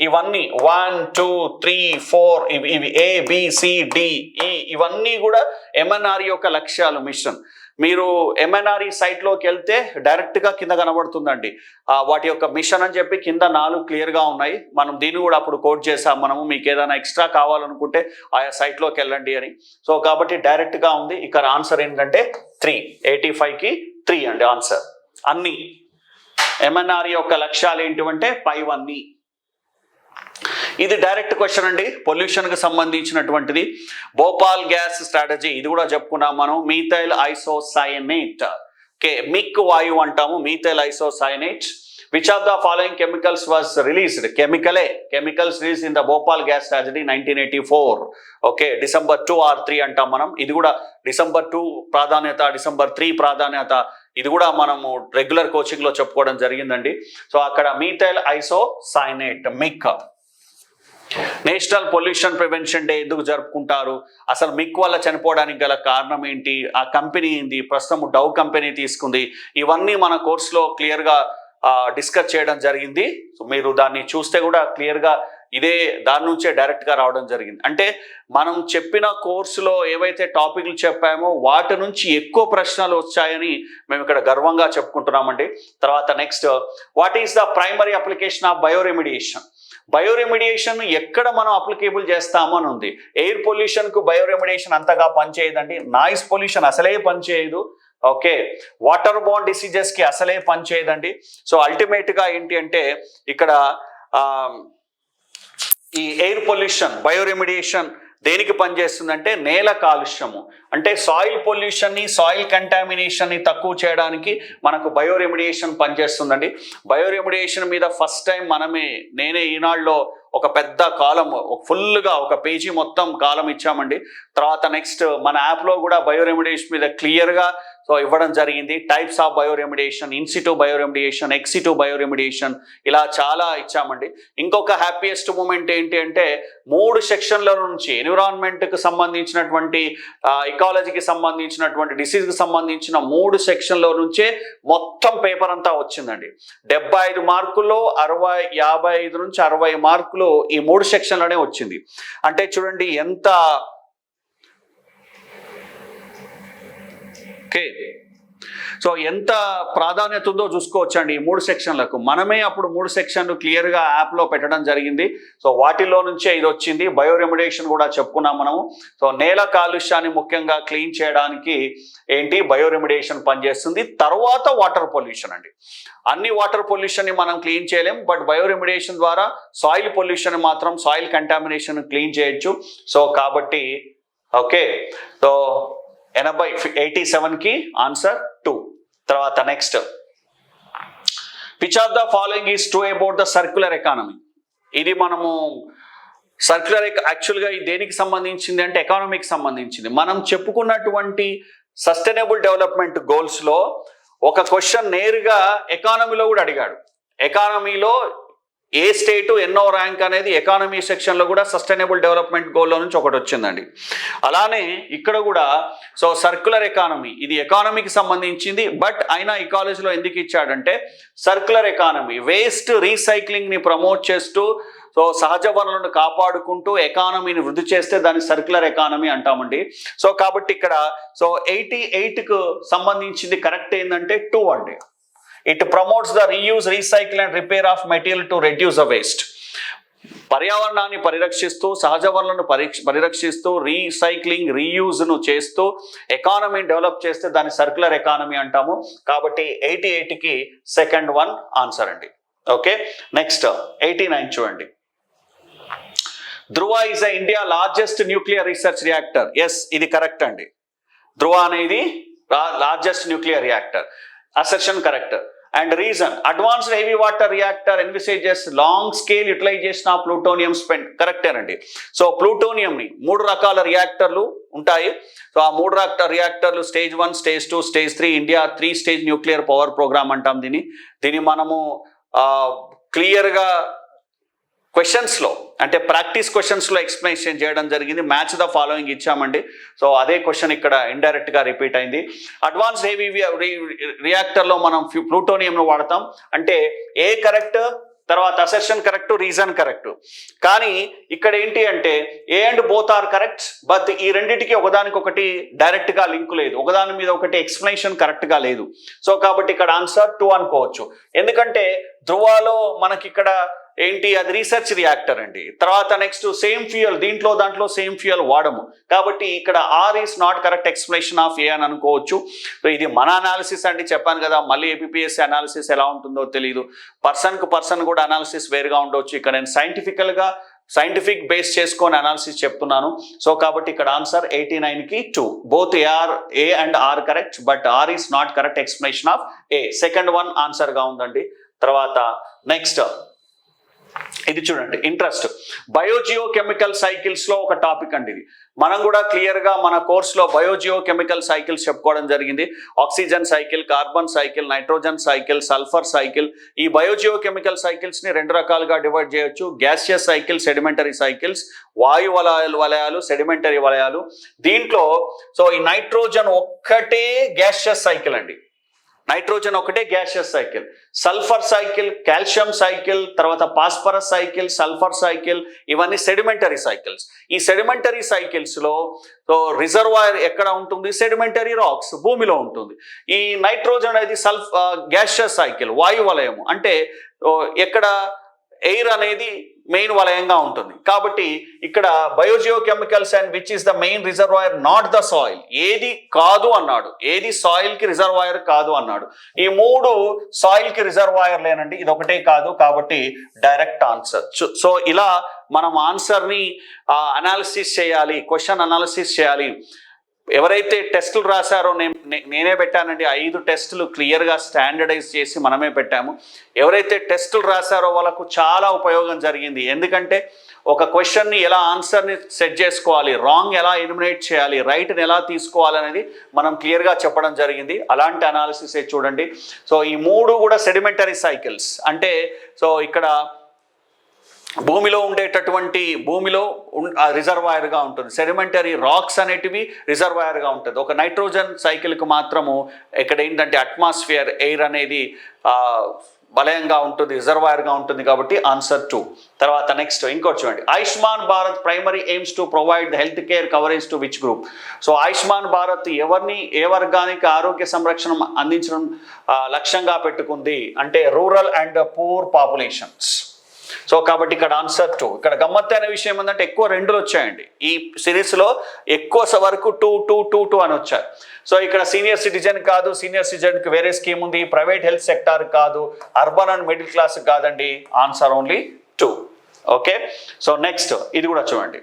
ఇవన్నీ 1, 2, 3, 4 ఇవి ABCDE ఇవన్నీ కూడా ఎంఎన్ఆర్ఈ యొక్క లక్ష్యాలు, మిషన్. మీరు ఎంఎన్ఆర్ఈ సైట్లోకి వెళ్తే డైరెక్ట్గా కింద కనబడుతుందండి వాటి యొక్క మిషన్ అని చెప్పి కింద 4 క్లియర్గా ఉన్నాయి. మనం దీన్ని కూడా అప్పుడు కోట్ చేసాం మనము, మీకు ఏదైనా ఎక్స్ట్రా కావాలనుకుంటే ఆయా సైట్లోకి వెళ్ళండి అని. సో కాబట్టి డైరెక్ట్గా ఉంది. ఇక్కడ ఆన్సర్ ఏంటంటే 3, 85కి 3 అండి ఆన్సర్. అన్ని ఎంఎన్ఆర్ఈ యొక్క లక్ష్యాలు ఏంటివంటే పైవన్నీ. ఇది డైరెక్ట్ క్వశ్చన్ అండి, పొల్యూషన్కి సంబంధించినటువంటిది. భోపాల్ గ్యాస్ స్ట్రాటజీ ఇది కూడా చెప్పుకున్నాం మనం. మీథైల్ ఐసోసైనేట్, ఓకే, మిక్ వాయువు అంటాము, methyl isocyanate. Which of the following chemicals was released? Chemicals release in the Bhopal gas tragedy 1984. Okay, December 2 or 3 అంటాం మనం. ఇది కూడా December 2 ప్రాధాన్యత, December 3 ప్రాధాన్యత, ఇది కూడా మనము రెగ్యులర్ కోచింగ్లో చెప్పుకోవడం జరిగిందండి. సో అక్కడ మీథైల్ ఐసోసైనేట్, మిక్. నేషనల్ పొల్యూషన్ ప్రివెన్షన్ డే ఎందుకు జరుపుకుంటారు? అసలు మిక్ వల్ల చనిపోవడానికి గల కారణం ఏంటి? ఆ కంపెనీ ఏంటి? ప్రస్తుతం డవ్ కంపెనీ తీసుకుంది. ఇవన్నీ మన కోర్సులో క్లియర్గా డిస్కస్ చేయడం జరిగింది. సో మీరు దాన్ని చూస్తే కూడా క్లియర్గా ఇదే దాని నుంచే డైరెక్ట్గా రావడం జరిగింది. అంటే మనం చెప్పిన కోర్సులో ఏవైతే టాపిక్లు చెప్పామో వాటి నుంచి ఎక్కువ ప్రశ్నలు వచ్చాయని మేము ఇక్కడ గర్వంగా చెప్పుకుంటున్నామండి. తర్వాత next, what is the primary application of bioremediation? Bioremediation ఎక్కడ మనం అప్లికేబుల్ చేస్తాము అని ఉంది. ఎయిర్ పొల్యూషన్కు బయోరెమిడియేషన్ అంతగా పనిచేయదండి. నాయిస్ పొల్యూషన్ అసలే పనిచేయదు. ఓకే, వాటర్ బోర్న్ డిసీజెస్కి అసలే పనిచేయదండి. సో అల్టిమేట్గా ఏంటి అంటే ఇక్కడ ఈ ఎయిర్ పొల్యూషన్ బయోరెమిడియేషన్ దేనికి పనిచేస్తుందంటే నేల కాలుష్యము, అంటే సాయిల్ పొల్యూషన్ని, సాయిల్ కంటామినేషన్ని తక్కువ చేయడానికి మనకు బయోరెమిడియేషన్ పనిచేస్తుందండి. బయోరెమిడియేషన్ మీద ఫస్ట్ టైం నేనే ఈనాడులో ఒక పెద్ద కాలం ఫుల్గా ఒక పేజీ మొత్తం కాలం ఇచ్చామండి. తర్వాత నెక్స్ట్ మన యాప్లో కూడా బయోరెమిడియేషన్ మీద క్లియర్గా సో ఇవ్వడం జరిగింది. Types of bioremediation, in situ bioremediation, ex situ bioremediation, ఇలా చాలా ఇచ్చామండి. ఇంకొక హ్యాపీయెస్ట్ మూమెంట్ ఏంటి అంటే 3 సెక్షన్ల నుంచి ఎన్విరాన్మెంట్కి సంబంధించినటువంటి, ఇకాలజీకి సంబంధించినటువంటి, డిసీజ్కి సంబంధించిన 3 సెక్షన్ల నుంచే మొత్తం పేపర్ అంతా వచ్చిందండి. 75 మార్కుల్లో 55 నుంచి 60 మార్కులు ఈ 3 సెక్షన్లోనే వచ్చింది. అంటే చూడండి ఎంత ఓకే, సో ఎంత ప్రాధాన్యత ఉందో చూసుకోవచ్చండి ఈ 3 సెక్షన్లకు. మనమే అప్పుడు 3 సెక్షన్లు క్లియర్గా యాప్లో పెట్టడం జరిగింది. సో వాటిలో నుంచే ఇది వచ్చింది. బయోరెమిడియేషన్ కూడా చెప్పుకున్నాం మనము. సో నేల కాలుష్యాన్ని ముఖ్యంగా క్లీన్ చేయడానికి ఏంటి బయోరెమిడియేషన్ పనిచేస్తుంది. తర్వాత వాటర్ పొల్యూషన్ అండి. అన్ని వాటర్ పొల్యూషన్ని మనం క్లీన్ చేయలేం, బట్ బయోరెమిడియేషన్ ద్వారా సాయిల్ పొల్యూషన్ మాత్రం, సాయిల్ కంటామినేషన్ క్లీన్ చేయొచ్చు. సో కాబట్టి ఓకే, సో 87కి ఆన్సర్ 2. తర్వాత next, which of the following is true about the circular economy? ఇది మనము సర్క్యులర్ యాక్చువల్గా ఇది దేనికి సంబంధించింది అంటే ఎకానమీకి సంబంధించింది. మనం చెప్పుకున్నటువంటి సస్టైనబుల్ డెవలప్మెంట్ గోల్స్లో ఒక క్వశ్చన్ నేరుగా ఎకానమీలో కూడా అడిగాడు. ఎకానమీలో ఏ స్టేటు ఎన్నో ర్యాంక్ అనేది ఎకానమీ సెక్షన్లో కూడా సస్టైనబుల్ డెవలప్మెంట్ గోల్లో నుంచి ఒకటి వచ్చిందండి. అలానే ఇక్కడ కూడా సో సర్క్యులర్ ఎకానమీ ఇది ఎకానమీకి సంబంధించింది, బట్ అయినా ఇకాలజీలో ఎందుకు ఇచ్చాడంటే సర్క్యులర్ ఎకానమీ వేస్ట్ రీసైక్లింగ్ని ప్రమోట్ చేస్తూ సో సహజ వనరులను కాపాడుకుంటూ ఎకానమీని వృద్ధి చేస్తే దాన్ని సర్క్యులర్ ఎకానమీ అంటామండి. సో కాబట్టి ఇక్కడ సో 88కు సంబంధించింది కరెక్ట్ ఏంటంటే 2 అండి. It promotes the reuse, recycle and repair of material to reduce the waste. పర్యావరణాన్ని పరిరక్షిస్తూ, సహజ వనరులను పరిరక్షిస్తూ, రీసైక్లింగ్, రీయూజ్ను చేస్తూ ఎకానమీని డెవలప్ చేస్తే దాన్ని సర్క్యులర్ ఎకానమీ అంటాము. కాబట్టి 88కి సెకండ్ వన్ ఆన్సర్ అండి. ఓకే, నెక్స్ట్ 89 చూడండి. Dhruva is India largest nuclear research reactor. Yes, ఇది కరెక్ట్ అండి. ధ్రువ అనేది largest nuclear reactor. Assertion correct. And reason, advanced heavy water reactor envisages long scale utilisation of plutonium spent. కరెక్టేనండి. So ప్లూటోనియంని 3 రకాల రియాక్టర్లు ఉంటాయి. సో ఆ 3 రియాక్టర్లు stage 1, stage 2, stage 3. India 3 stage nuclear power programme అంటాం దీన్ని మనము క్లియర్గా క్వశ్చన్స్లో అంటే ప్రాక్టీస్ క్వశ్చన్స్లో ఎక్స్ప్లెనేషన్ చేయడం జరిగింది. మ్యాచ్ ద ఫాలోయింగ్ ఇచ్చామండి. సో అదే క్వశ్చన్ ఇక్కడ ఇండైరెక్ట్గా రిపీట్ అయింది. అడ్వాన్స్ హెవీ రియాక్టర్లో మనం ప్లూటోనియంను వాడతాం. అంటే ఏ కరెక్ట్, తర్వాత అసెర్షన్ కరెక్ట్, రీజన్ కరెక్ట్. కానీ ఇక్కడ ఏంటి అంటే A and both are correct, but ఈ రెండింటికి ఒకదానికొకటి డైరెక్ట్ గా లింక్ లేదు, ఒకదాని మీద ఒకటి ఎక్స్ప్లెనేషన్ కరెక్ట్ గా లేదు. సో కాబట్టి ఇక్కడ ఆన్సర్ 2 అనుకోవచ్చు. ఎందుకంటే ధృవాలో మనకి ఇక్కడ ఏంటి, అది రీసెర్చ్ రియాక్టర్ అండి. తర్వాత నెక్స్ట్ సేమ్ ఫ్యూయల్, దాంట్లో సేమ్ ఫ్యూయల్ వాడము, కాబట్టి ఇక్కడ R is not correct explanation of A అని అనుకోవచ్చు. సో ఇది మన అనాలిసిస్ అండి, చెప్పాను కదా. మళ్ళీ ఏపీఎస్సీ అనాలిసిస్ ఎలా ఉంటుందో తెలియదు, పర్సన్ కూడా అనాలిసిస్ వేరుగా ఉండవచ్చు. ఇక్కడ నేను సైంటిఫిక్ బేస్ చేసుకొని అనాలిసిస్ చెప్తున్నాను. సో కాబట్టి ఇక్కడ ఆన్సర్ 89కి 2. Both A and R correct, but R is not correct explanation of A. Second one answer గా ఉందండి. తర్వాత నెక్స్ట్ ఇది చూడండి, ఇంట్రెస్ట్ బయోజియో కెమికల్ సైకిల్స్ లో ఒక టాపిక్ అండి. ఇది మనం కూడా క్లియర్ గా మన కోర్సులో బయోజియో కెమికల్ సైకిల్స్ చెప్పుకోవడం జరిగింది. Oxygen cycle, carbon cycle, nitrogen cycle, sulphur cycle. ఈ బయోజియో కెమికల్ సైకిల్స్ ని 2 రకాలుగా డివైడ్ చేయొచ్చు. Gaseous cycle, sedimentary cycles. వాయు వలయాలు, సెడిమెంటరీ వలయాలు. దీంట్లో సో ఈ నైట్రోజన్ ఒక్కటే గ్యాసియస్ సైకిల్ అండి, నైట్రోజన్ ఒకటే gaseous cycle. Sulphur cycle, calcium cycle, తర్వాత పాస్పరస్ సైకిల్, సల్ఫర్ సైకిల్, ఇవన్నీ సెడిమెంటరీ సైకిల్స్. ఈ సెడిమెంటరీ సైకిల్స్ లో రిజర్వాయర్ ఎక్కడ ఉంటుంది? సెడిమెంటరీ రాక్స్, భూమిలో ఉంటుంది. ఈ నైట్రోజన్ అనేది గ్యాసియస్ సైకిల్, వాయు వలయము, అంటే ఎక్కడ ఎయిర్ అనేది మెయిన్ వలయంగా ఉంటుంది. కాబట్టి ఇక్కడ biogeochemicals and which is the main reservoir, not the soil. ఏది కాదు అన్నాడు, ఏది సాయిల్ కి రిజర్వాయర్ కాదు అన్నాడు. ఈ 3 సాయిల్ కి రిజర్వాయర్ లేనండి, ఇది ఒకటే కాదు. కాబట్టి డైరెక్ట్ ఆన్సర్. సో ఇలా మనం ఆన్సర్ ని అనాలిసిస్ చేయాలి, క్వశ్చన్ అనాలిసిస్ చేయాలి. ఎవరైతే టెస్టులు రాశారో నేనే పెట్టానండి, 5 టెస్టులు క్లియర్గా స్టాండర్డైజ్ చేసి మనమే పెట్టాము. ఎవరైతే టెస్టులు రాశారో వాళ్ళకు చాలా ఉపయోగం జరిగింది. ఎందుకంటే ఒక క్వశ్చన్ని ఎలా ఆన్సర్ని సెట్ చేసుకోవాలి, రాంగ్ ఎలా ఎలిమినేట్ చేయాలి, రైట్ని ఎలా తీసుకోవాలి అనేది మనం క్లియర్గా చెప్పడం జరిగింది. అలాంటి అనాలిసిస్ చూడండి. సో ఈ 3 కూడా సెడిమెంటరీ సైకిల్స్, అంటే సో ఇక్కడ భూమిలో రిజర్వాయర్గా ఉంటుంది. సెడిమెంటరీ రాక్స్ అనేటివి రిజర్వాయర్గా ఉంటుంది. ఒక నైట్రోజన్ సైకిల్కి మాత్రము ఇక్కడ ఏంటంటే అట్మాస్ఫియర్, ఎయిర్ అనేది వలయంగా ఉంటుంది, రిజర్వాయర్గా ఉంటుంది. కాబట్టి ఆన్సర్ 2. తర్వాత నెక్స్ట్ ఇంకోటి చూడండి, Ayushman Bharat primary aims to provide health care coverage to which group. So Ayushman Bharat ఏ వర్గానికి ఆరోగ్య సంరక్షణ అందించడం లక్ష్యంగా పెట్టుకుంది అంటే rural and poor populations. So కాబట్టి ఇక్కడ ఆన్సర్ 2. ఇక్కడ గమ్మత్తైన విషయం ఏంటంటే ఎక్కువ 2లు వచ్చాయండి ఈ సిరీస్లో, ఎక్కువ వరకు 2 అని వచ్చాయి. సో ఇక్కడ సీనియర్ సిటిజన్ కాదు, సీనియర్ సిటిజన్కి వేరే స్కీమ్ ఉంది, ప్రైవేట్ హెల్త్ సెక్టార్ కాదు, అర్బన్ అండ్ మిడిల్ క్లాస్ కాదండి. Answer only 2. Okay, so next ఇది కూడా చూడండి,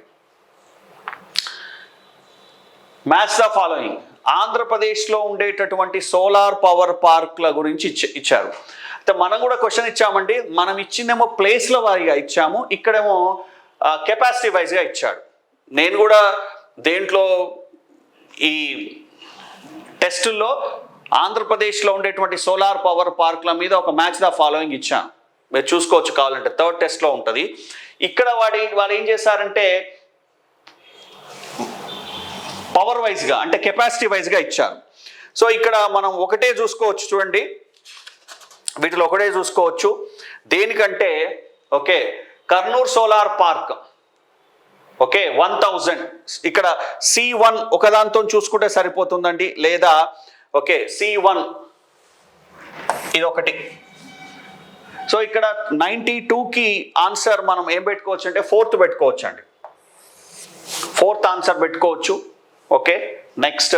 మ్యాచ్ ద ఫాలోయింగ్. ఆంధ్రప్రదేశ్లో ఉండేటటువంటి సోలార్ పవర్ పార్క్ల గురించి ఇచ్చారు. అయితే మనం కూడా క్వశ్చన్ ఇచ్చామండి, మనం ఇచ్చిందేమో ప్లేస్ల వారీగా ఇచ్చాము, ఇక్కడేమో కెపాసిటీ వైజ్గా ఇచ్చాడు. నేను కూడా దేంట్లో ఈ టెస్టుల్లో ఆంధ్రప్రదేశ్లో ఉండేటువంటి సోలార్ పవర్ పార్క్ల మీద ఒక మ్యాచ్ ద ఫాలోయింగ్ ఇచ్చాను, మీరు చూసుకోవచ్చు కావాలంటే, 3rd టెస్ట్లో ఉంటుంది. ఇక్కడ వాళ్ళు ఏం చేశారంటే పవర్ వైజ్గా అంటే కెపాసిటీ వైజ్గా ఇచ్చారు. సో ఇక్కడ మనం ఒకటే చూసుకోవచ్చు చూడండి, వీటిలో ఒకటే చూసుకోవచ్చు. దేనికంటే okay, Kurnool solar park okay 1000. ఇక్కడ C1 ఒకదాంతో చూసుకుంటే సరిపోతుందండి, లేదా ఓకే C1 ఇది ఒకటి. సో ఇక్కడ 92కి ఆన్సర్ మనం ఏం పెట్టుకోవచ్చు అంటే 4th పెట్టుకోవచ్చు అండి, 4th ఆన్సర్ పెట్టుకోవచ్చు. ఓకే, నెక్స్ట్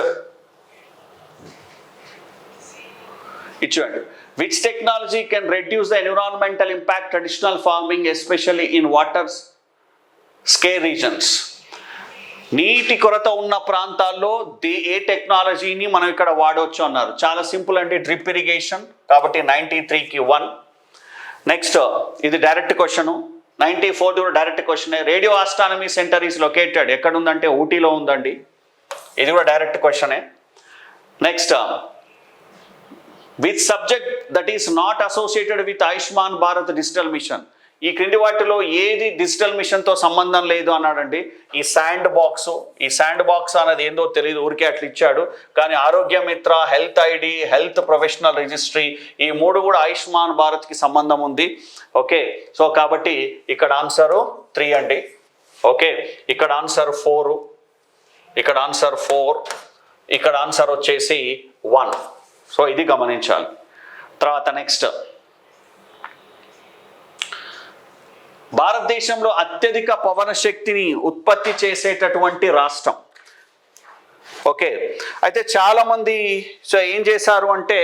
ఇచ్చేయండి. Which technology can reduce the environmental impact traditional farming, especially in water scarce regions? నీటి కొరత ఉన్న ప్రాంతాల్లో ఏ టెక్నాలజీని మనం ఇక్కడ వాడవచ్చు అన్నారు. చాలా సింపుల్ అండి, డ్రిప్ ఇరిగేషన్. కాబట్టి 93కి 1. నెక్స్ట్ ఇది డైరెక్ట్ క్వశ్చన్. 94 కూడా direct question. Radio astronomy centre is located ఎక్కడ ఉందంటే ఊటీలో ఉందండి, ఇది కూడా డైరెక్ట్ క్వశ్చనే. Next, which subject that is not associated with Ayushman Bharat digital mission? ఈ క్రింది వాటిలో ఏది డిజిటల్ మిషన్తో సంబంధం లేదు అన్నాడండి. ఈ శాండ్ బాక్స్ అనేది ఏందో తెలియదు, ఊరికే అట్లా ఇచ్చాడు. కానీ ఆరోగ్య మిత్ర, health ID, health professional registry, ఈ మూడు కూడా ఆయుష్మాన్ భారత్కి సంబంధం ఉంది. ఓకే, సో కాబట్టి ఇక్కడ ఆన్సరు 3 అండి. ఓకే, ఇక్కడ ఆన్సర్ 4, ఇక్కడ ఆన్సర్ 4, ఇక్కడ ఆన్సర్ వచ్చేసి 1. సో ఇది గమనించాలి. తర్వాత నెక్స్ట్, భారతదేశంలో అత్యధిక పవన శక్తిని ఉత్పత్తి చేసేటటువంటి రాష్ట్రం. ఓకే, అయితే చాలామంది సో ఏం చేశారు అంటే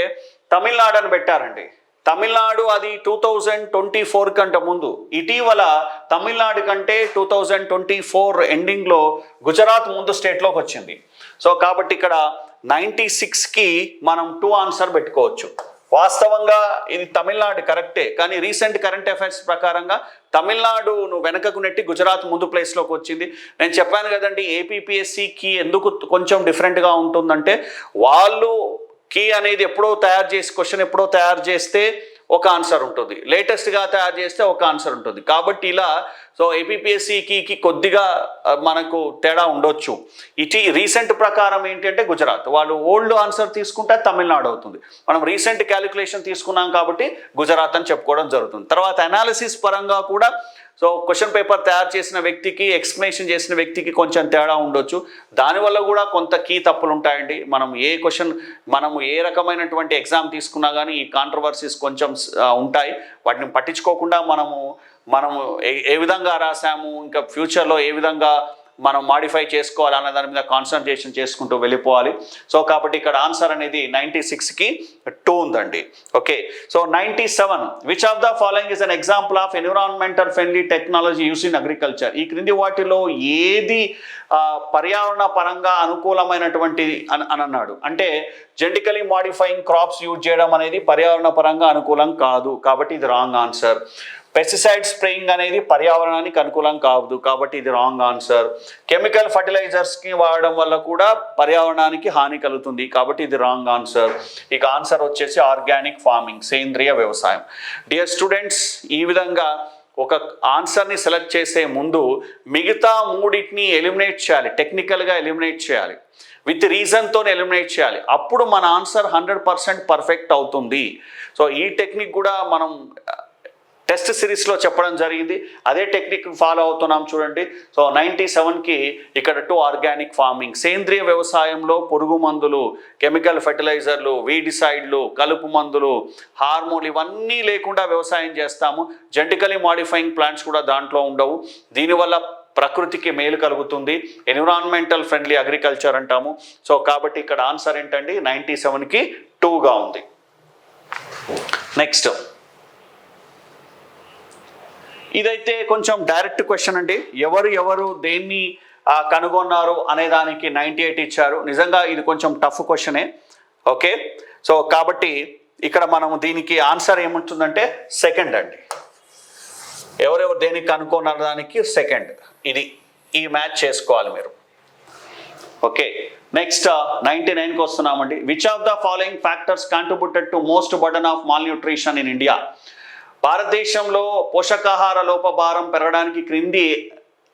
తమిళనాడు అని పెట్టారండి. తమిళనాడు అది 2024 కంటే ముందు. ఇటీవల తమిళనాడు కంటే 2024 ఎండింగ్లో గుజరాత్ ముందు స్టేట్లోకి వచ్చింది. సో కాబట్టి ఇక్కడ 96కి మనం 2 ఆన్సర్ పెట్టుకోవచ్చు. వాస్తవంగా ఇది తమిళనాడు కరెక్టే, కానీ రీసెంట్ కరెంట్ అఫైర్స్ ప్రకారంగా తమిళనాడు నువ్వు వెనకకు నెట్టి గుజరాత్ ముందు ప్లేస్లోకి వచ్చింది. నేను చెప్పాను కదండి, ఏపీపీఎస్సీకి ఎందుకు కొంచెం డిఫరెంట్గా ఉంటుందంటే వాళ్ళు కీ అనేది క్వశ్చన్ ఎప్పుడో తయారు చేస్తే ఒక ఆన్సర్ ఉంటుంది, లేటెస్ట్గా తయారు చేస్తే ఒక ఆన్సర్ ఉంటుంది. కాబట్టి ఇలా సో ఏపీపీఎస్సీకి కొద్దిగా మనకు తేడా ఉండొచ్చు. ఇటు రీసెంట్ ప్రకారం ఏంటంటే గుజరాత్, వాళ్ళు ఓల్డ్ ఆన్సర్ తీసుకుంటే తమిళనాడు అవుతుంది. మనం రీసెంట్ క్యాలిక్యులేషన్ తీసుకున్నాం కాబట్టి గుజరాత్ అని చెప్పుకోవడం జరుగుతుంది. తర్వాత అనాలిసిస్ పరంగా కూడా సో క్వశ్చన్ పేపర్ తయారు చేసిన వ్యక్తికి, ఎక్స్ప్లెనేషన్ చేసిన వ్యక్తికి కొంచెం తేడా ఉండొచ్చు. దానివల్ల కూడా కొంత కీ తప్పులు ఉంటాయండి. మనము ఏ రకమైనటువంటి ఎగ్జామ్ తీసుకున్నా కానీ ఈ కాంట్రవర్సీస్ కొంచెం ఉంటాయి. వాటిని పట్టించుకోకుండా మనము ఏ విధంగా రాసాము, ఇంకా ఫ్యూచర్లో ఏ విధంగా మనం మాడిఫై చేసుకోవాలి అన్న దాని మీద కాన్సన్ట్రేషన్ చేసుకుంటూ వెళ్ళిపోవాలి. సో కాబట్టి ఇక్కడ ఆన్సర్ అనేది 96కి 2 ఉందండి. Okay, so 97, which of the following is an example of environmental friendly technology use in agriculture? ఈ క్రింది వాటిలో ఏది పర్యావరణ పరంగా అనుకూలమైనటువంటిది అని అన్నాడు. అంటే జెనెటికలీ మాడిఫైయింగ్ క్రాప్స్ యూజ్ చేయడం అనేది పర్యావరణ పరంగా అనుకూలం కాదు, కాబట్టి ఇది రాంగ్ ఆన్సర్. పెస్టిసైడ్ స్ప్రేయింగ్ అనేది పర్యావరణానికి అనుకూలం కాదు, కాబట్టి ఇది రాంగ్ ఆన్సర్. కెమికల్ ఫర్టిలైజర్స్కి వాడడం వల్ల కూడా పర్యావరణానికి హాని కలుగుతుంది, కాబట్టి ఇది రాంగ్ ఆన్సర్. ఇక ఆన్సర్ వచ్చేసి ఆర్గానిక్ ఫార్మింగ్, సేంద్రియ వ్యవసాయం. డియర్ స్టూడెంట్స్, ఈ విధంగా ఒక ఆన్సర్ని సెలెక్ట్ చేసే ముందు మిగతా మూడింటిని ఎలిమినేట్ చేయాలి, టెక్నికల్గా ఎలిమినేట్ చేయాలి, విత్ రీజన్తో ఎలిమినేట్ చేయాలి. అప్పుడు మన ఆన్సర్ 100% పర్ఫెక్ట్ అవుతుంది. సో ఈ టెక్నిక్ కూడా మనం టెస్ట్ సిరీస్లో చెప్పడం జరిగింది, అదే టెక్నిక్ ఫాలో అవుతున్నాం చూడండి. సో 97కి ఇక్కడ 2 ఆర్గానిక్ ఫార్మింగ్, సేంద్రియ వ్యవసాయంలో పురుగు మందులు, కెమికల్ ఫెర్టిలైజర్లు, వీడిసైడ్లు, కలుపు మందులు, హార్మోన్లు ఇవన్నీ లేకుండా వ్యవసాయం చేస్తాము. జెనెటికలీ మాడిఫైయింగ్ ప్లాంట్స్ కూడా దాంట్లో ఉండవు. దీనివల్ల ప్రకృతికి మేలు కలుగుతుంది, ఎన్విరాన్మెంటల్ ఫ్రెండ్లీ అగ్రికల్చర్ అంటాము. సో కాబట్టి ఇక్కడ ఆన్సర్ ఏంటండి 97కి 2గా ఉంది. నెక్స్ట్, ఇదైతే కొంచెం డైరెక్ట్ క్వశ్చన్ అండి. ఎవరు దేన్ని కనుగొన్నారు అనే దానికి 98 ఇచ్చారు. నిజంగా ఇది కొంచెం టఫ్ క్వశ్చనే. ఓకే, సో కాబట్టి ఇక్కడ మనం దీనికి ఆన్సర్ ఏముంటుందంటే సెకండ్ అండి. ఎవరెవరు దేనికి కనుగొన్నారు దానికి సెకండ్. ఈ మ్యాచ్ చేసుకోవాలి మీరు. ఓకే, నెక్స్ట్ 99కి వస్తున్నామండి. Which of the following factors contributed to most burden of malnutrition in India? భారతదేశంలో పోషకాహార లోపభారం పెరగడానికి క్రింది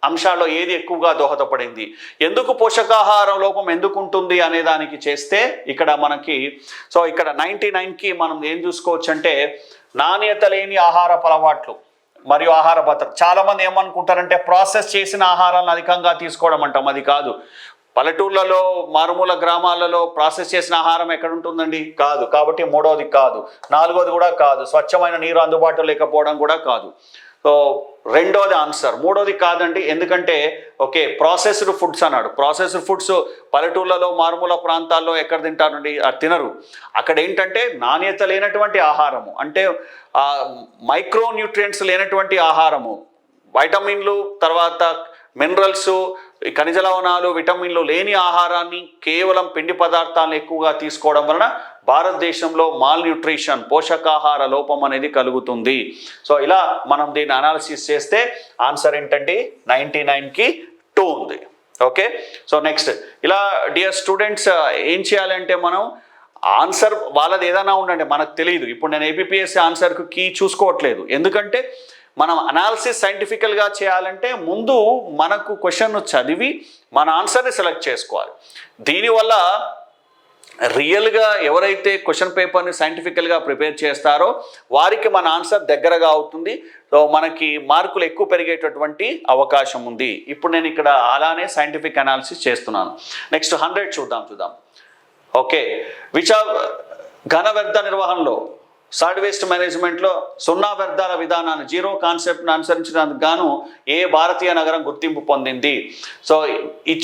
అంశాల్లో ఏది ఎక్కువగా దోహదపడింది? ఎందుకు పోషకాహార లోపం ఎందుకు ఉంటుంది అనే దానికి చేస్తే ఇక్కడ మనకి సో ఇక్కడ 99కి మనం ఏం చూసుకోవచ్చు అంటే నాణ్యత లేని ఆహారపు అలవాట్లు మరియు ఆహార భద్రత. చాలామంది ఏమనుకుంటారంటే ప్రాసెస్ చేసిన ఆహారాలను అధికంగా తీసుకోవడం అంటాం, అది కాదు. పల్లెటూళ్ళలో, మారుమూల గ్రామాలలో ప్రాసెస్ చేసిన ఆహారం ఎక్కడ ఉంటుందండి? కాదు. కాబట్టి 3వది కాదు, 4వది కూడా కాదు, స్వచ్ఛమైన నీరు అందుబాటులో లేకపోవడం కూడా కాదు. So 2వది answer. 3వది కాదండి, ఎందుకంటే ఓకే ప్రాసెస్డ్ ఫుడ్స్ అన్నాడు. ప్రాసెస్డ్ ఫుడ్స్ పల్లెటూళ్ళలో, మారుమూల ప్రాంతాల్లో ఎక్కడ తింటారండి? అది తినరు. అక్కడ ఏంటంటే నాణ్యత లేనటువంటి ఆహారము, అంటే మైక్రో న్యూట్రియంట్స్ లేనటువంటి ఆహారము, వైటమిన్లు, తర్వాత మినరల్స్, ఖనిజ లవణాలు, విటమిన్లు లేని ఆహారాన్ని, కేవలం పిండి పదార్థాలను ఎక్కువగా తీసుకోవడం వలన భారతదేశంలో మాల్ న్యూట్రిషన్, పోషకాహార లోపం అనేది కలుగుతుంది. సో ఇలా మనం దీన్ని అనాలిసిస్ చేస్తే ఆన్సర్ ఏంటండి 99కి 2 ఉంది. ఓకే, సో నెక్స్ట్, ఇలా డియర్ స్టూడెంట్స్ ఏం చేయాలంటే మనం ఆన్సర్ వాళ్ళది ఏదైనా ఉండండి, మనకు తెలియదు. ఇప్పుడు నేను ఏపీపీఎస్సీ ఆన్సర్కు కీ చూసుకోవట్లేదు, ఎందుకంటే మనం అనాలిసిస్ సైంటిఫికల్గా చేయాలంటే ముందు మనకు క్వశ్చన్ చదివి మన ఆన్సర్ని సెలెక్ట్ చేసుకోవాలి. దీనివల్ల రియల్గా ఎవరైతే క్వశ్చన్ పేపర్ని సైంటిఫికల్గా ప్రిపేర్ చేస్తారో వారికి మన ఆన్సర్ దగ్గరగా అవుతుంది. సో మనకి మార్కులు ఎక్కువ పెరిగేటటువంటి అవకాశం ఉంది. ఇప్పుడు నేను ఇక్కడ అలానే సైంటిఫిక్ అనాలిసిస్ చేస్తున్నాను. నెక్స్ట్ 100 చూద్దాం. ఓకే, విచ్ ఆఫ్ ఘన వ్యర్థ నిర్వహణలో సాలిడ్ వేస్ట్ మేనేజ్మెంట్లో సున్నా వ్యర్థాల విధానాన్ని జీరో కాన్సెప్ట్ను అనుసరించడానికి గాను ఏ భారతీయ నగరం గుర్తింపు పొందింది? So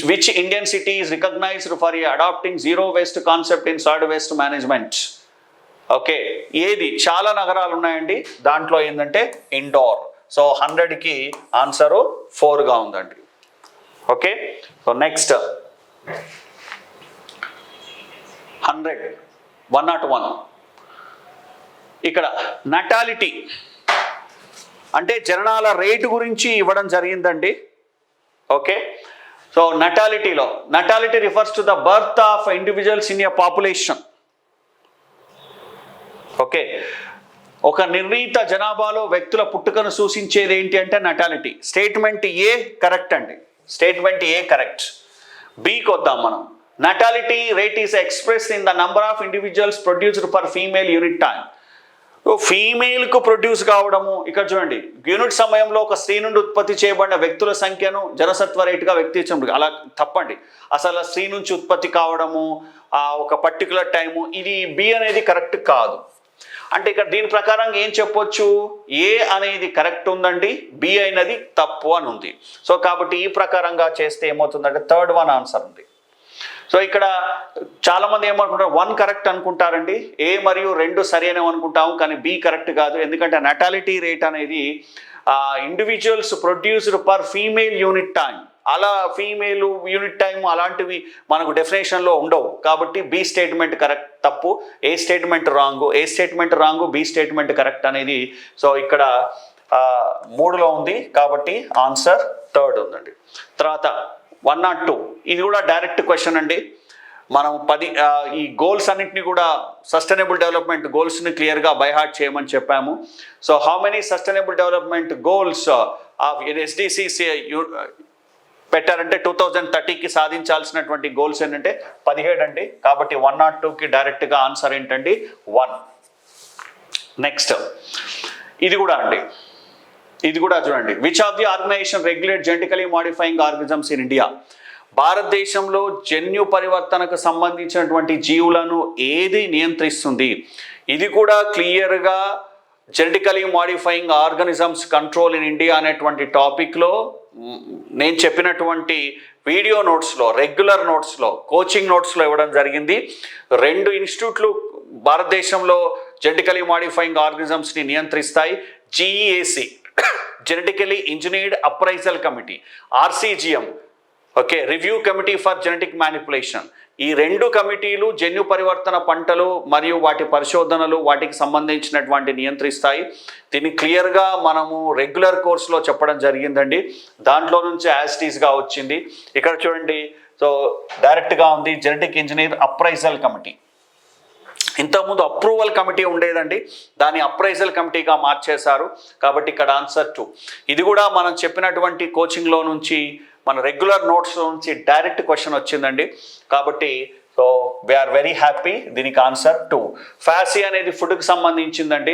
which Indian city is recognized for adapting zero waste concept in solid waste management? Okay, ఏది? చాలా నగరాలు ఉన్నాయండి. దాంట్లో ఏంటంటే ఇండోర్. సో 100కి ఆన్సరు 4గా ఉందండి. ఓకే, సో నెక్స్ట్ 101 ఇక్కడ నటాలిటీ అంటే జననాల రేటు గురించి ఇవ్వడం జరిగిందండి. Okay, so natality refers to the birth of individuals in a population. Okay, ఒక నిర్ణీత జనాభాలో వ్యక్తుల పుట్టుకను సూచించేది ఏంటి అంటే నటాలిటీ. స్టేట్మెంట్ ఏ కరెక్ట్ అండి. Statement A correct. బికి వద్దాం మనం. Natality rate is expressed in the number of individuals produced per female unit time. ఫీమేల్కు ప్రొడ్యూస్ కావడము, ఇక్కడ చూడండి యూనిట్ సమయంలో ఒక స్త్రీ నుండి ఉత్పత్తి చేయబడిన వ్యక్తుల సంఖ్యను జనసత్వ రేటుగా వ్యక్తీకరించడం. అలా తప్పండి. అసలు స్త్రీ నుంచి ఉత్పత్తి కావడము ఒక పర్టికులర్ టైము, ఇది బి అనేది కరెక్ట్ కాదు. అంటే ఇక్కడ దీని ప్రకారం ఏం చెప్పొచ్చు? ఏ అనేది కరెక్ట్ ఉందండి, బి అయినది తప్పు అని ఉంది. సో కాబట్టి ఈ ప్రకారంగా చేస్తే ఏమవుతుందంటే 3rd one ఆన్సర్ ఉంది. సో ఇక్కడ చాలామంది ఏమనుకుంటారు 1 కరెక్ట్ అనుకుంటారండి, ఏ మరియు 2 సరైనవి అనుకుంటాము, కానీ బి కరెక్ట్ కాదు. ఎందుకంటే నటాలిటీ రేట్ అనేది individuals produced per female unit time. అలా ఫీమేల్ యూనిట్ టైం అలాంటివి మనకు డెఫినేషన్లో ఉండవు. కాబట్టి బి స్టేట్మెంట్ కరెక్ట్ తప్పు, A statement wrong, B statement correct అనేది. సో ఇక్కడ 3లో ఉంది కాబట్టి ఆన్సర్ 3rd ఉందండి. తర్వాత 102 ఇది కూడా డైరెక్ట్ క్వశ్చన్ అండి. మనం ఈ గోల్స్ అన్నింటినీ కూడా సస్టైనబుల్ డెవలప్మెంట్ గోల్స్ని క్లియర్గా బై హార్ట్ చేయమని చెప్పాము. So how many sustainable development goals of SDGs పెట్టారంటే 2030కి సాధించాల్సినటువంటి గోల్స్ ఏంటంటే 17 అండి. కాబట్టి 102కి డైరెక్ట్గా ఆన్సర్ ఏంటండి 1. నెక్స్ట్ ఇది కూడా చూడండి. Which of the organization regulate genetically modifying organisms in India? భారతదేశంలో జన్యు పరివర్తనకు సంబంధించినటువంటి జీవులను ఏది నియంత్రిస్తుంది? ఇది కూడా క్లియర్గా genetically modifying organisms control in India అనేటువంటి టాపిక్లో నేను చెప్పినటువంటి వీడియో నోట్స్లో, రెగ్యులర్ నోట్స్లో, కోచింగ్ నోట్స్లో ఇవ్వడం జరిగింది. 2 ఇన్స్టిట్యూట్లు భారతదేశంలో జెనెటికలీ మాడిఫైయింగ్ ఆర్గానిజమ్స్ని నియంత్రిస్తాయి. GEAC genetically engineered appraisal committee, RCGM okay review committee for genetic manipulation. ఈ 2 కమిటీలు జన్యు పరివర్తన పంటలు మరియు వాటి పరిశోధనలు వాటికి సంబంధించినటువంటి నియంత్రిస్తాయి. దీన్ని క్లియర్గా మనము రెగ్యులర్ కోర్సులో చెప్పడం జరిగిందండి. దాంట్లో నుంచి యాజిటీస్గా వచ్చింది. ఇక్కడ చూడండి, సో డైరెక్ట్గా ఉంది జెనెటిక్ ఇంజనీర్ అప్రైజల్ కమిటీ. ఇంతకుముందు అప్రూవల్ కమిటీ ఉండేదండి, దాన్ని అప్రైజల్ కమిటీగా మార్చేశారు. కాబట్టి ఇక్కడ ఆన్సర్ 2. ఇది కూడా మనం చెప్పినటువంటి కోచింగ్లో నుంచి, మన రెగ్యులర్ నోట్స్లో నుంచి డైరెక్ట్ క్వశ్చన్ వచ్చిందండి. కాబట్టి సో వీఆర్ వెరీ హ్యాపీ. దీనికి ఆన్సర్ 2. FASI అనేది ఫుడ్కి సంబంధించిందండి.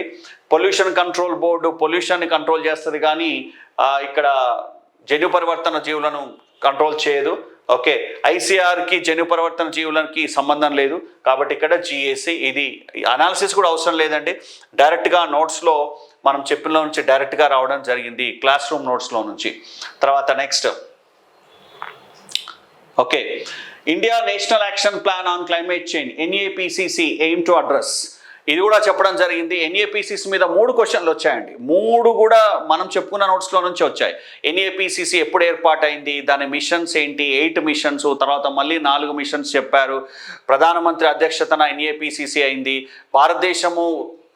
పొల్యూషన్ కంట్రోల్ బోర్డు పొల్యూషన్ని కంట్రోల్ చేస్తుంది, కానీ ఇక్కడ జన్యు పరివర్తన జీవులను కంట్రోల్ చేయదు. ఓకే, ICRకి జన్యు పరివర్తన జీవులకి సంబంధం లేదు. కాబట్టి ఇక్కడ GAC. ఇది అనాలిసిస్ కూడా అవసరం లేదండి, డైరెక్ట్గా నోట్స్లో మనం చెప్పిన నుంచి డైరెక్ట్గా రావడం జరిగింది, క్లాస్ రూమ్ నోట్స్లో నుంచి. తర్వాత next okay, India national action plan on climate change NAPCC aim to address. ఇది కూడా చెప్పడం జరిగింది. NAPCC మీద 3 క్వశ్చన్లు వచ్చాయండి. 3 కూడా మనం చెప్పుకున్న నోట్స్లో నుంచి వచ్చాయి. NAPCC ఎప్పుడు ఏర్పాటైంది, దాని మిషన్స్ ఏంటి, 8 మిషన్స్, తర్వాత మళ్ళీ 4 మిషన్స్ చెప్పారు. ప్రధానమంత్రి అధ్యక్షతన NAPCC అయింది. భారతదేశము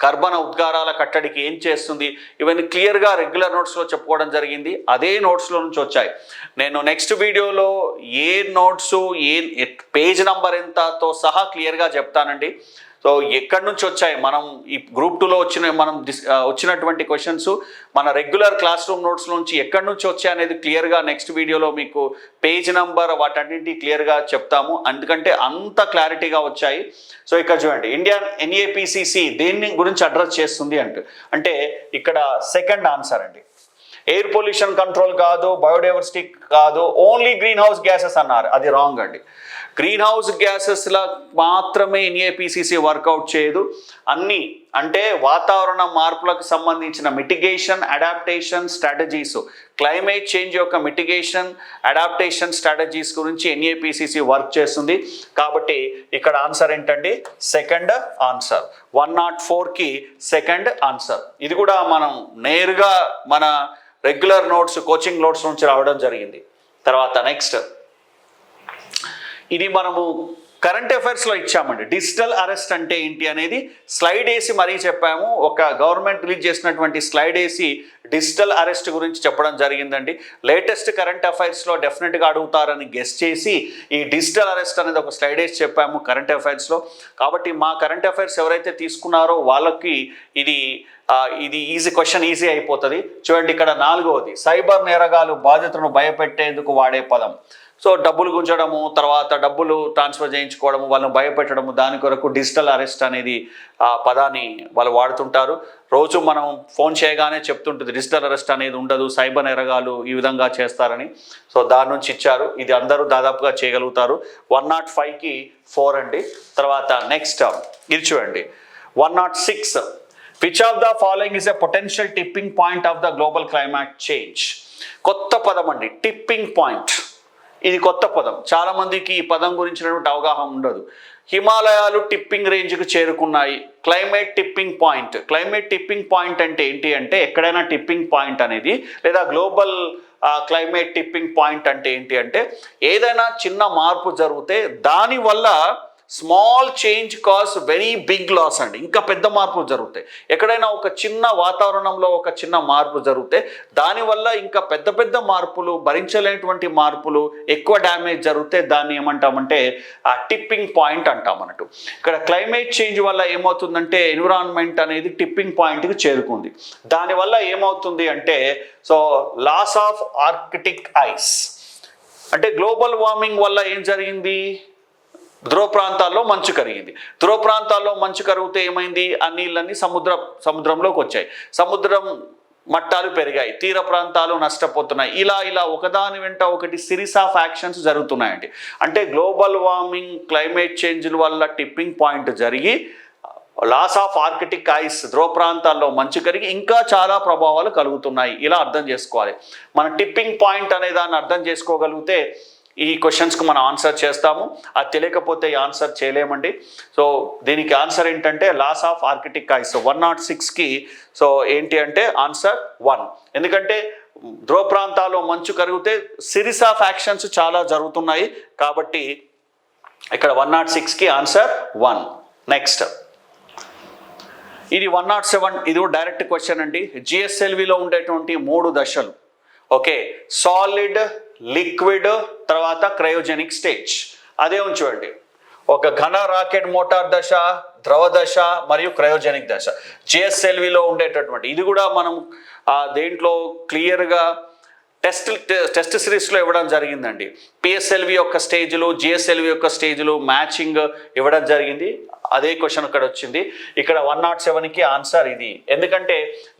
కర్బన ఉద్గారాల కట్టడికి ఏం చేస్తుంది, ఇవన్నీ క్లియర్గా రెగ్యులర్ నోట్స్లో చెప్పుకోవడం జరిగింది. అదే నోట్స్లో నుంచి వచ్చాయి. నేను నెక్స్ట్ వీడియోలో ఏ నోట్సు, ఏ పేజ్ నంబర్ ఎంతతో సహా క్లియర్గా చెప్తానండి. సో ఎక్కడి నుంచి వచ్చాయి, మనం ఈ గ్రూప్ 2లో వచ్చినటువంటి క్వశ్చన్స్ మన రెగ్యులర్ క్లాస్ రూమ్ నోట్స్ నుంచి ఎక్కడి నుంచి వచ్చాయి అనేది క్లియర్గా నెక్స్ట్ వీడియోలో మీకు పేజ్ నెంబర్ వాటన్నింటి క్లియర్గా చెప్తాము, ఎందుకంటే అంత క్లారిటీగా వచ్చాయి. సో ఇక్కడ చూడండి, ఇండియన్ NAPCC దేన్ని గురించి అడ్రస్ చేస్తుంది అంటే ఇక్కడ సెకండ్ ఆన్సర్ అండి. ఎయిర్ పొల్యూషన్ కంట్రోల్ కాదు, బయోడైవర్సిటీ కాదు, ఓన్లీ గ్రీన్ హౌస్ గ్యాసెస్ అన్నారు, అది రాంగ్ అండి. గ్రీన్ హౌస్ గ్యాసెస్లా మాత్రమే NAPCC వర్కౌట్ చేయదు. అన్నీ అంటే వాతావరణ మార్పులకు సంబంధించిన mitigation, adaptation strategies, climate change యొక్క మిటిగేషన్, అడాప్టేషన్ స్ట్రాటజీస్ గురించి NAPCC వర్క్ చేస్తుంది. కాబట్టి ఇక్కడ ఆన్సర్ ఏంటండి, సెకండ్ ఆన్సర్. 104కి సెకండ్ ఆన్సర్. ఇది కూడా మనం నేరుగా మన రెగ్యులర్ నోట్స్, కోచింగ్ నోట్స్ నుంచి రావడం జరిగింది. తర్వాత నెక్స్ట్, ఇది మనము కరెంట్ అఫైర్స్లో ఇచ్చామండి. డిజిటల్ అరెస్ట్ అంటే ఏంటి అనేది స్లైడ్ వేసి మరీ చెప్పాము. ఒక గవర్నమెంట్ రిలీజ్ చేసినటువంటి స్లైడ్ వేసి డిజిటల్ అరెస్ట్ గురించి చెప్పడం జరిగిందండి. లేటెస్ట్ కరెంట్ అఫైర్స్లో డెఫినెట్గా అడుగుతారని గెస్ చేసి ఈ డిజిటల్ అరెస్ట్ అనేది ఒక స్లైడ్ వేసి చెప్పాము కరెంట్ అఫైర్స్లో. కాబట్టి మా కరెంట్ అఫైర్స్ ఎవరైతే తీసుకున్నారో వాళ్ళకి ఇది క్వశ్చన్ ఈజీ అయిపోతుంది. చూడండి, ఇక్కడ 4వది, సైబర్ నేరగాలు బాధితులను భయపెట్టేందుకు వాడే పదం. సో డబ్బులు గుంజడము, తర్వాత డబ్బులు ట్రాన్స్ఫర్ చేయించుకోవడము, వాళ్ళని భయపెట్టడము, దాని కొరకు డిజిటల్ అరెస్ట్ అనేది పదాన్ని వాళ్ళు వాడుతుంటారు. రోజు మనం ఫోన్ చేయగానే చెప్తుంటుంది డిజిటల్ అరెస్ట్ అనేది ఉండదు, సైబర్ నేరగాలు ఈ విధంగా చేస్తారని. సో దాని నుంచి ఇచ్చారు, ఇది అందరూ దాదాపుగా చేయగలుగుతారు. 105కి 4 అండి. తర్వాత నెక్స్ట్ ఇది చూడండి, 106, which of the following is a potential tipping point of the global climate change. కొత్త పదం అండి, టిప్పింగ్ పాయింట్. ఇది కొత్త పదం, చాలా మందికి ఈ పదం గురించినటువంటి అవగాహన ఉండదు. హిమాలయాలు టిప్పింగ్ రేంజ్కి చేరుకున్నాయి. Climate tipping point. Climate tipping point అంటే ఏంటి అంటే, ఎక్కడైనా టిప్పింగ్ పాయింట్ అనేది లేదా గ్లోబల్ క్లైమేట్ టిప్పింగ్ పాయింట్ అంటే ఏంటి అంటే, ఏదైనా చిన్న మార్పు జరిగితే దానివల్ల small change cause very big loss అండి. ఇంకా పెద్ద మార్పులు జరుగుతాయి. ఎక్కడైనా ఒక చిన్న వాతావరణంలో ఒక చిన్న మార్పు జరిగితే దానివల్ల ఇంకా పెద్ద పెద్ద మార్పులు, భరించలేనటువంటి మార్పులు, ఎక్కువ డ్యామేజ్ జరిగితే దాన్ని ఏమంటామంటే ఆ టిప్పింగ్ పాయింట్ అంటాం అన్నట్టు. ఇక్కడ క్లైమేట్ చేంజ్ వల్ల ఏమవుతుందంటే ఎన్విరాన్మెంట్ అనేది టిప్పింగ్ పాయింట్కి చేరుకుంది. దానివల్ల ఏమవుతుంది అంటే, so loss of Arctic ice అంటే గ్లోబల్ వార్మింగ్ వల్ల ఏం జరిగింది, ధ్రువ ప్రాంతాల్లో మంచు కరిగింది. ధ్రువ ప్రాంతాల్లో మంచు కరిగితే ఏమైంది, ఆ నీళ్ళన్నీ సముద్రంలోకి వచ్చాయి, సముద్రం మట్టాలు పెరిగాయి, తీర ప్రాంతాలు నష్టపోతున్నాయి. ఇలా ఒకదాని వెంట ఒకటి సిరీస్ ఆఫ్ యాక్షన్స్ జరుగుతున్నాయండి. అంటే గ్లోబల్ వార్మింగ్, క్లైమేట్ చేంజ్ వల్ల టిప్పింగ్ పాయింట్ జరిగి లాస్ ఆఫ్ ఆర్కిటిక్ ఐస్, ధ్రువ ప్రాంతాల్లో మంచు కరిగి ఇంకా చాలా ప్రభావాలు కలుగుతున్నాయి. ఇలా అర్థం చేసుకోవాలి. మన టిప్పింగ్ పాయింట్ అనే దాన్ని అర్థం చేసుకోగలిగితే ఈ క్వశ్చన్స్కి మనం ఆన్సర్ చేస్తాము. అది తెలియకపోతే ఈ ఆన్సర్ చేయలేమండి. సో దీనికి ఆన్సర్ ఏంటంటే లాస్ ఆఫ్ ఆర్కిటిక్ ఐస్. 106కి సో ఏంటి అంటే ఆన్సర్ 1. ఎందుకంటే ధ్రువ ప్రాంతాల్లో మంచు కరిగితే సిరీస్ ఆఫ్ యాక్షన్స్ చాలా జరుగుతున్నాయి కాబట్టి ఇక్కడ 106కి ఆన్సర్ 1. నెక్స్ట్ ఇది 107. ఇది డైరెక్ట్ క్వశ్చన్ అండి. GSLVలో ఉండేటువంటి 3 దశలు. ఓకే, సాలిడ్, లిక్విడ్, తర్వాత క్రయోజెనిక్ స్టేజ్. అదే ఉంచండి, ఒక ఘన రాకెట్ మోటార్ దశ, ద్రవ దశ మరియు క్రయోజెనిక్ దశ. GSLVలో ఉండేటటువంటి ఇది కూడా మనం దేంట్లో క్లియర్గా టెస్ట్ సిరీస్లో ఇవ్వడం జరిగిందండి. PSLV యొక్క స్టేజ్లు, GSLV యొక్క స్టేజ్లు మ్యాచింగ్ ఇవ్వడం జరిగింది. అదే క్వశ్చన్ ఇక్కడ వచ్చింది. ఇక్కడ 107కి ఆన్సర్ ఇది. ఎందుకంటే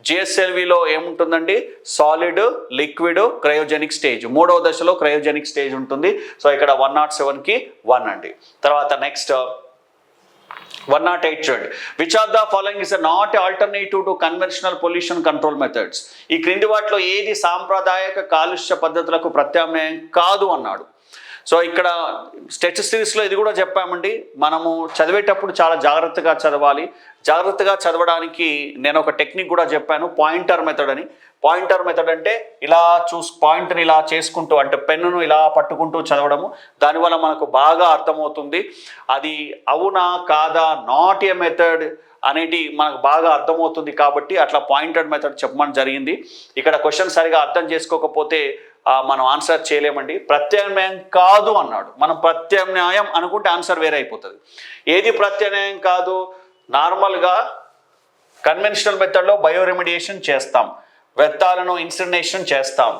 GSLVలో ఏముంటుందండి, సాలిడ్, లిక్విడ్, క్రయోజెనిక్ స్టేజ్. 3వ దశలో క్రయోజెనిక్ స్టేజ్ ఉంటుంది. సో ఇక్కడ 107కి 1 అండి. తర్వాత నెక్స్ట్ 108 చూడండి, which of the following is not alternative to conventional pollution control methods. ఈ క్రింది వాటిలో ఏది సాంప్రదాయక కాలుష్య పద్ధతులకు ప్రత్యామ్నాయం కాదు అన్నాడు. సో ఇక్కడ టెస్ట్ సిరీస్లో ఇది కూడా చెప్పామండి, మనము చదివేటప్పుడు చాలా జాగ్రత్తగా చదవాలి. జాగ్రత్తగా చదవడానికి నేను ఒక టెక్నిక్ కూడా చెప్పాను, పాయింటర్ మెథడ్ అని. పాయింటర్ మెథడ్ అంటే ఇలా పాయింట్ని ఇలా చేసుకుంటూ, అంటే పెన్నును ఇలా పట్టుకుంటూ చదవడము. దానివల్ల మనకు బాగా అర్థమవుతుంది అది అవునా కాదా, నాట్ ఏ మెథడ్ అనేది మనకు బాగా అర్థమవుతుంది. కాబట్టి అట్లా పాయింటెడ్ మెథడ్ చెప్పమని జరిగింది. ఇక్కడ క్వశ్చన్ సరిగా అర్థం చేసుకోకపోతే మనం ఆన్సర్ చేయలేమండి. ప్రత్యామ్నాయం కాదు అన్నాడు. మనం ప్రత్యామ్నాయం అనుకుంటే ఆన్సర్ వేరే అయిపోతుంది. ఏది ప్రత్యామ్నాయం కాదు? నార్మల్గా కన్వెన్షనల్ మెథడ్లో బయోరెమిడియేషన్ చేస్తాం, వ్యర్థాలను ఇన్సినరేషన్ చేస్తాం,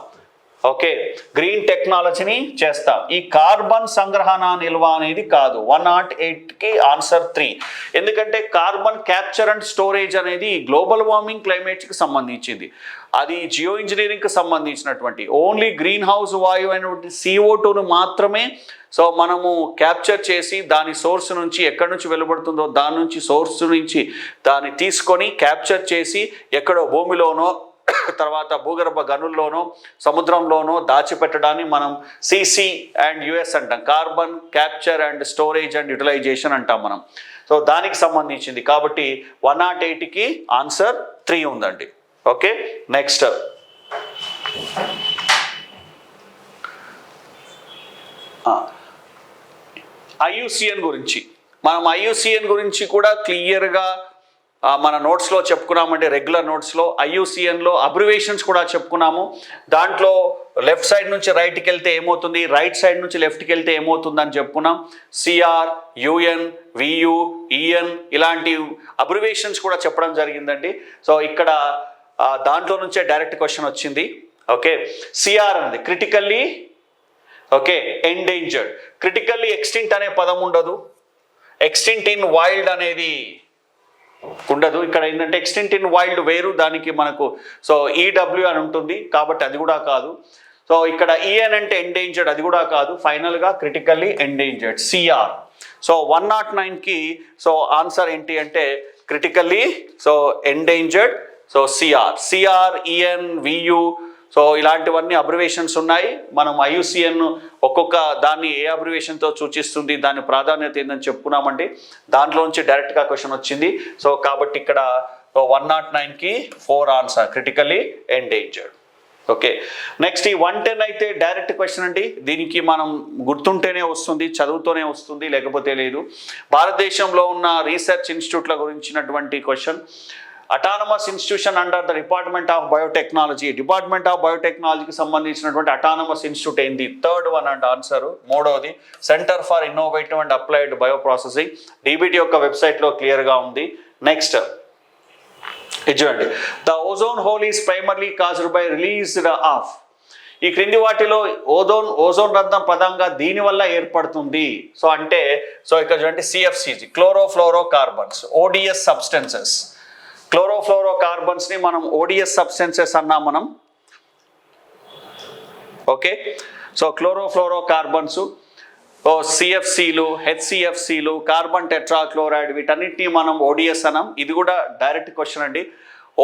ఓకే, గ్రీన్ టెక్నాలజీని చేస్తాం. ఈ కార్బన్ సంగ్రహణ నిల్వ అనేది కాదు. 108కి ఆన్సర్ 3. ఎందుకంటే కార్బన్ క్యాప్చర్ అండ్ స్టోరేజ్ అనేది గ్లోబల్ వార్మింగ్ క్లైమేట్కి సంబంధించింది. అది జియో ఇంజనీరింగ్కి సంబంధించినటువంటి ఓన్లీ గ్రీన్ హౌస్ వాయువు అయినటువంటి CO2ను మాత్రమే సో మనము క్యాప్చర్ చేసి దాని సోర్స్ నుంచి ఎక్కడి నుంచి వెలువడుతుందో దాని నుంచి సోర్స్ నుంచి దాన్ని తీసుకొని క్యాప్చర్ చేసి ఎక్కడో భూమిలోనో తర్వాత భూగర్భ గనుల్లోనో సముద్రంలోనో దాచిపెట్టడాన్ని మనం CC అండ్ US అంటాం, carbon capture and storage and utilization అంటాం మనం. సో దానికి సంబంధించింది కాబట్టి 108కి ఆన్సర్ 3 ఉందండి. ఓకే, నెక్స్ట్ IUCN గురించి. మనం IUCN గురించి కూడా క్లియర్గా మన నోట్స్లో చెప్పుకున్నామంటే రెగ్యులర్ నోట్స్లో IUCNలో అబ్రివేషన్స్ కూడా చెప్పుకున్నాము. దాంట్లో లెఫ్ట్ సైడ్ నుంచి రైట్కి వెళ్తే ఏమవుతుంది, రైట్ సైడ్ నుంచి లెఫ్ట్కి వెళ్తే ఏమవుతుంది అని చెప్పుకున్నాం. CR, UN, VU, EN ఇలాంటి అబ్రివేషన్స్ కూడా చెప్పడం జరిగిందండి. సో ఇక్కడ దాంట్లో నుంచే డైరెక్ట్ క్వశ్చన్ వచ్చింది. ఓకే, CR అనేది critically okay endangered. Critically extinct అనే పదం ఉండదు, ఎక్స్టింక్ట్ ఇన్ వైల్డ్ అనేది ఉండదు. ఇక్కడ ఏంటంటే ఎక్స్టింక్ట్ ఇన్ వైల్డ్ వేరు, దానికి మనకు సో EW అని ఉంటుంది కాబట్టి అది కూడా కాదు. సో ఇక్కడ EN అంటే ఎండేంజర్డ్, అది కూడా కాదు. ఫైనల్గా క్రిటికల్లీ ఎండేంజర్డ్ CR. సో 109కి సో ఆన్సర్ ఏంటి అంటే critically so endangered so CR, EN, VU so ఇలాంటివన్నీ అబ్రివేషన్స్ ఉన్నాయి. మనం IUCN ఒక్కొక్క దాన్ని ఏ అబ్రివేషన్తో సూచిస్తుంది, దాని ప్రాధాన్యత ఏందని చెప్పుకున్నామండి. దాంట్లోంచి డైరెక్ట్గా క్వశ్చన్ వచ్చింది. సో కాబట్టి ఇక్కడ 109కి 4 answer critically endangered. Okay, next ఈ 110 అయితే డైరెక్ట్ క్వశ్చన్ అండి. దీనికి మనం గుర్తుంటేనే వస్తుంది, చదువుతూనే వస్తుంది, లేకపోతే లేదు. భారతదేశంలో ఉన్న రీసెర్చ్ ఇన్స్టిట్యూట్ల గురించినటువంటి question. Autonomous institution under the Department of Biotechnology. Department of బయోటెక్నాలజీకి సంబంధించినటువంటి అటానమస్ ఇన్స్టిట్యూట్ ఏంది? 3rd one and answer. 3వది Centre for Innovative and Applied Bioprocessing. DBT యొక్క వెబ్సైట్లో క్లియర్గా ఉంది. నెక్స్ట్ ఇది చూడండి. The ozone hole is primarily caused by released of. ఈ క్రింది వాటిలో ఓజోన్ రంధ్రం ప్రధానంగా దీనివల్ల ఏర్పడుతుంది. సో అంటే సో ఇక్కడ చూడండి CFCs chlorofluorocarbons, ODS substances. క్లోరోఫ్లోరోకార్బన్స్ని మనం ODS సబ్స్టెన్సెస్ అన్నాం మనం. ఓకే, సో క్లోరోఫ్లోరోకార్బన్స్, CFCలు, HCFCలు, కార్బన్ టెట్రాక్లోరైడ్, వీటన్నిటిని మనం ODS అన్నాం. ఇది కూడా డైరెక్ట్ క్వశ్చన్ అండి.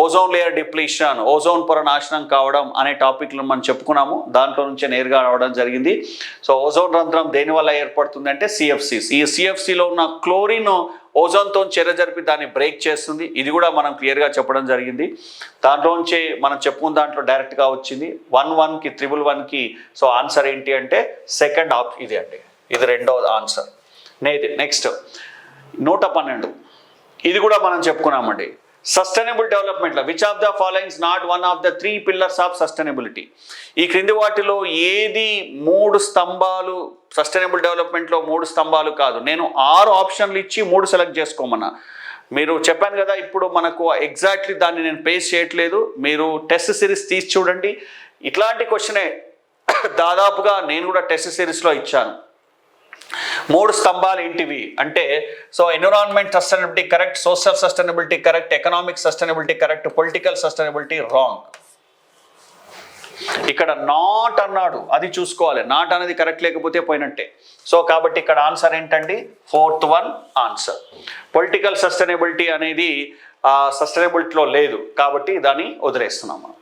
ఓజోన్ లేయర్ డిప్లీషన్, ఓజోన్ పొర నాశనం కావడం అనే టాపిక్లు మనం చెప్పుకున్నాము. దాంట్లో నుంచే నేరుగా రావడం జరిగింది. సో ఓజోన్ రంధ్రం దేనివల్ల ఏర్పడుతుంది అంటే CFCs. ఈ CFCలో ఉన్న క్లోరిన్ ఓజోన్తో చర్య జరిపి దాన్ని బ్రేక్ చేస్తుంది. ఇది కూడా మనం క్లియర్గా చెప్పడం జరిగింది. దాంట్లోంచి మనం చెప్పుకున్న దాంట్లో డైరెక్ట్గా వచ్చింది. 1-1కి 111కి సో ఆన్సర్ ఏంటి అంటే సెకండ్ ఆప్షన్ ఇది అండి. ఇది 2వ ఆన్సర్. నెక్స్ట్ 112. ఇది కూడా మనం చెప్పుకున్నామండి. సస్టైనబుల్ డెవలప్మెంట్లో which of the followings not one of the 3 pillars of sustainability. ఈ క్రింది వాటిలో ఏది 3 స్తంభాలు, సస్టైనబుల్ డెవలప్మెంట్లో 3 స్తంభాలు కాదు. నేను 6 ఆప్షన్లు ఇచ్చి 3 సెలెక్ట్ చేసుకోమన్నా. మీరు చెప్పాను కదా, ఇప్పుడు మనకు ఎగ్జాక్ట్లీ దాన్ని నేను పేస్ చేయట్లేదు. మీరు టెస్ట్ సిరీస్ తీసి చూడండి. ఇట్లాంటి క్వశ్చనే దాదాపుగా నేను కూడా టెస్ట్ సిరీస్లో ఇచ్చాను. 3 స్తంభాలు ఏంటివి అంటే so environment sustainability correct, social sustainability correct, economic sustainability correct, political sustainability wrong. ఇక్కడ నాట్ అన్నాడు, అది చూసుకోవాలి. నాట్ అనేది కరెక్ట్ లేకపోతే పోయినట్టే. సో కాబట్టి ఇక్కడ ఆన్సర్ ఏంటండి 4th one answer. Political sustainability అనేది సస్టైనబిలిటీలో లేదు కాబట్టి దాన్ని వదిలేస్తున్నాం మనం.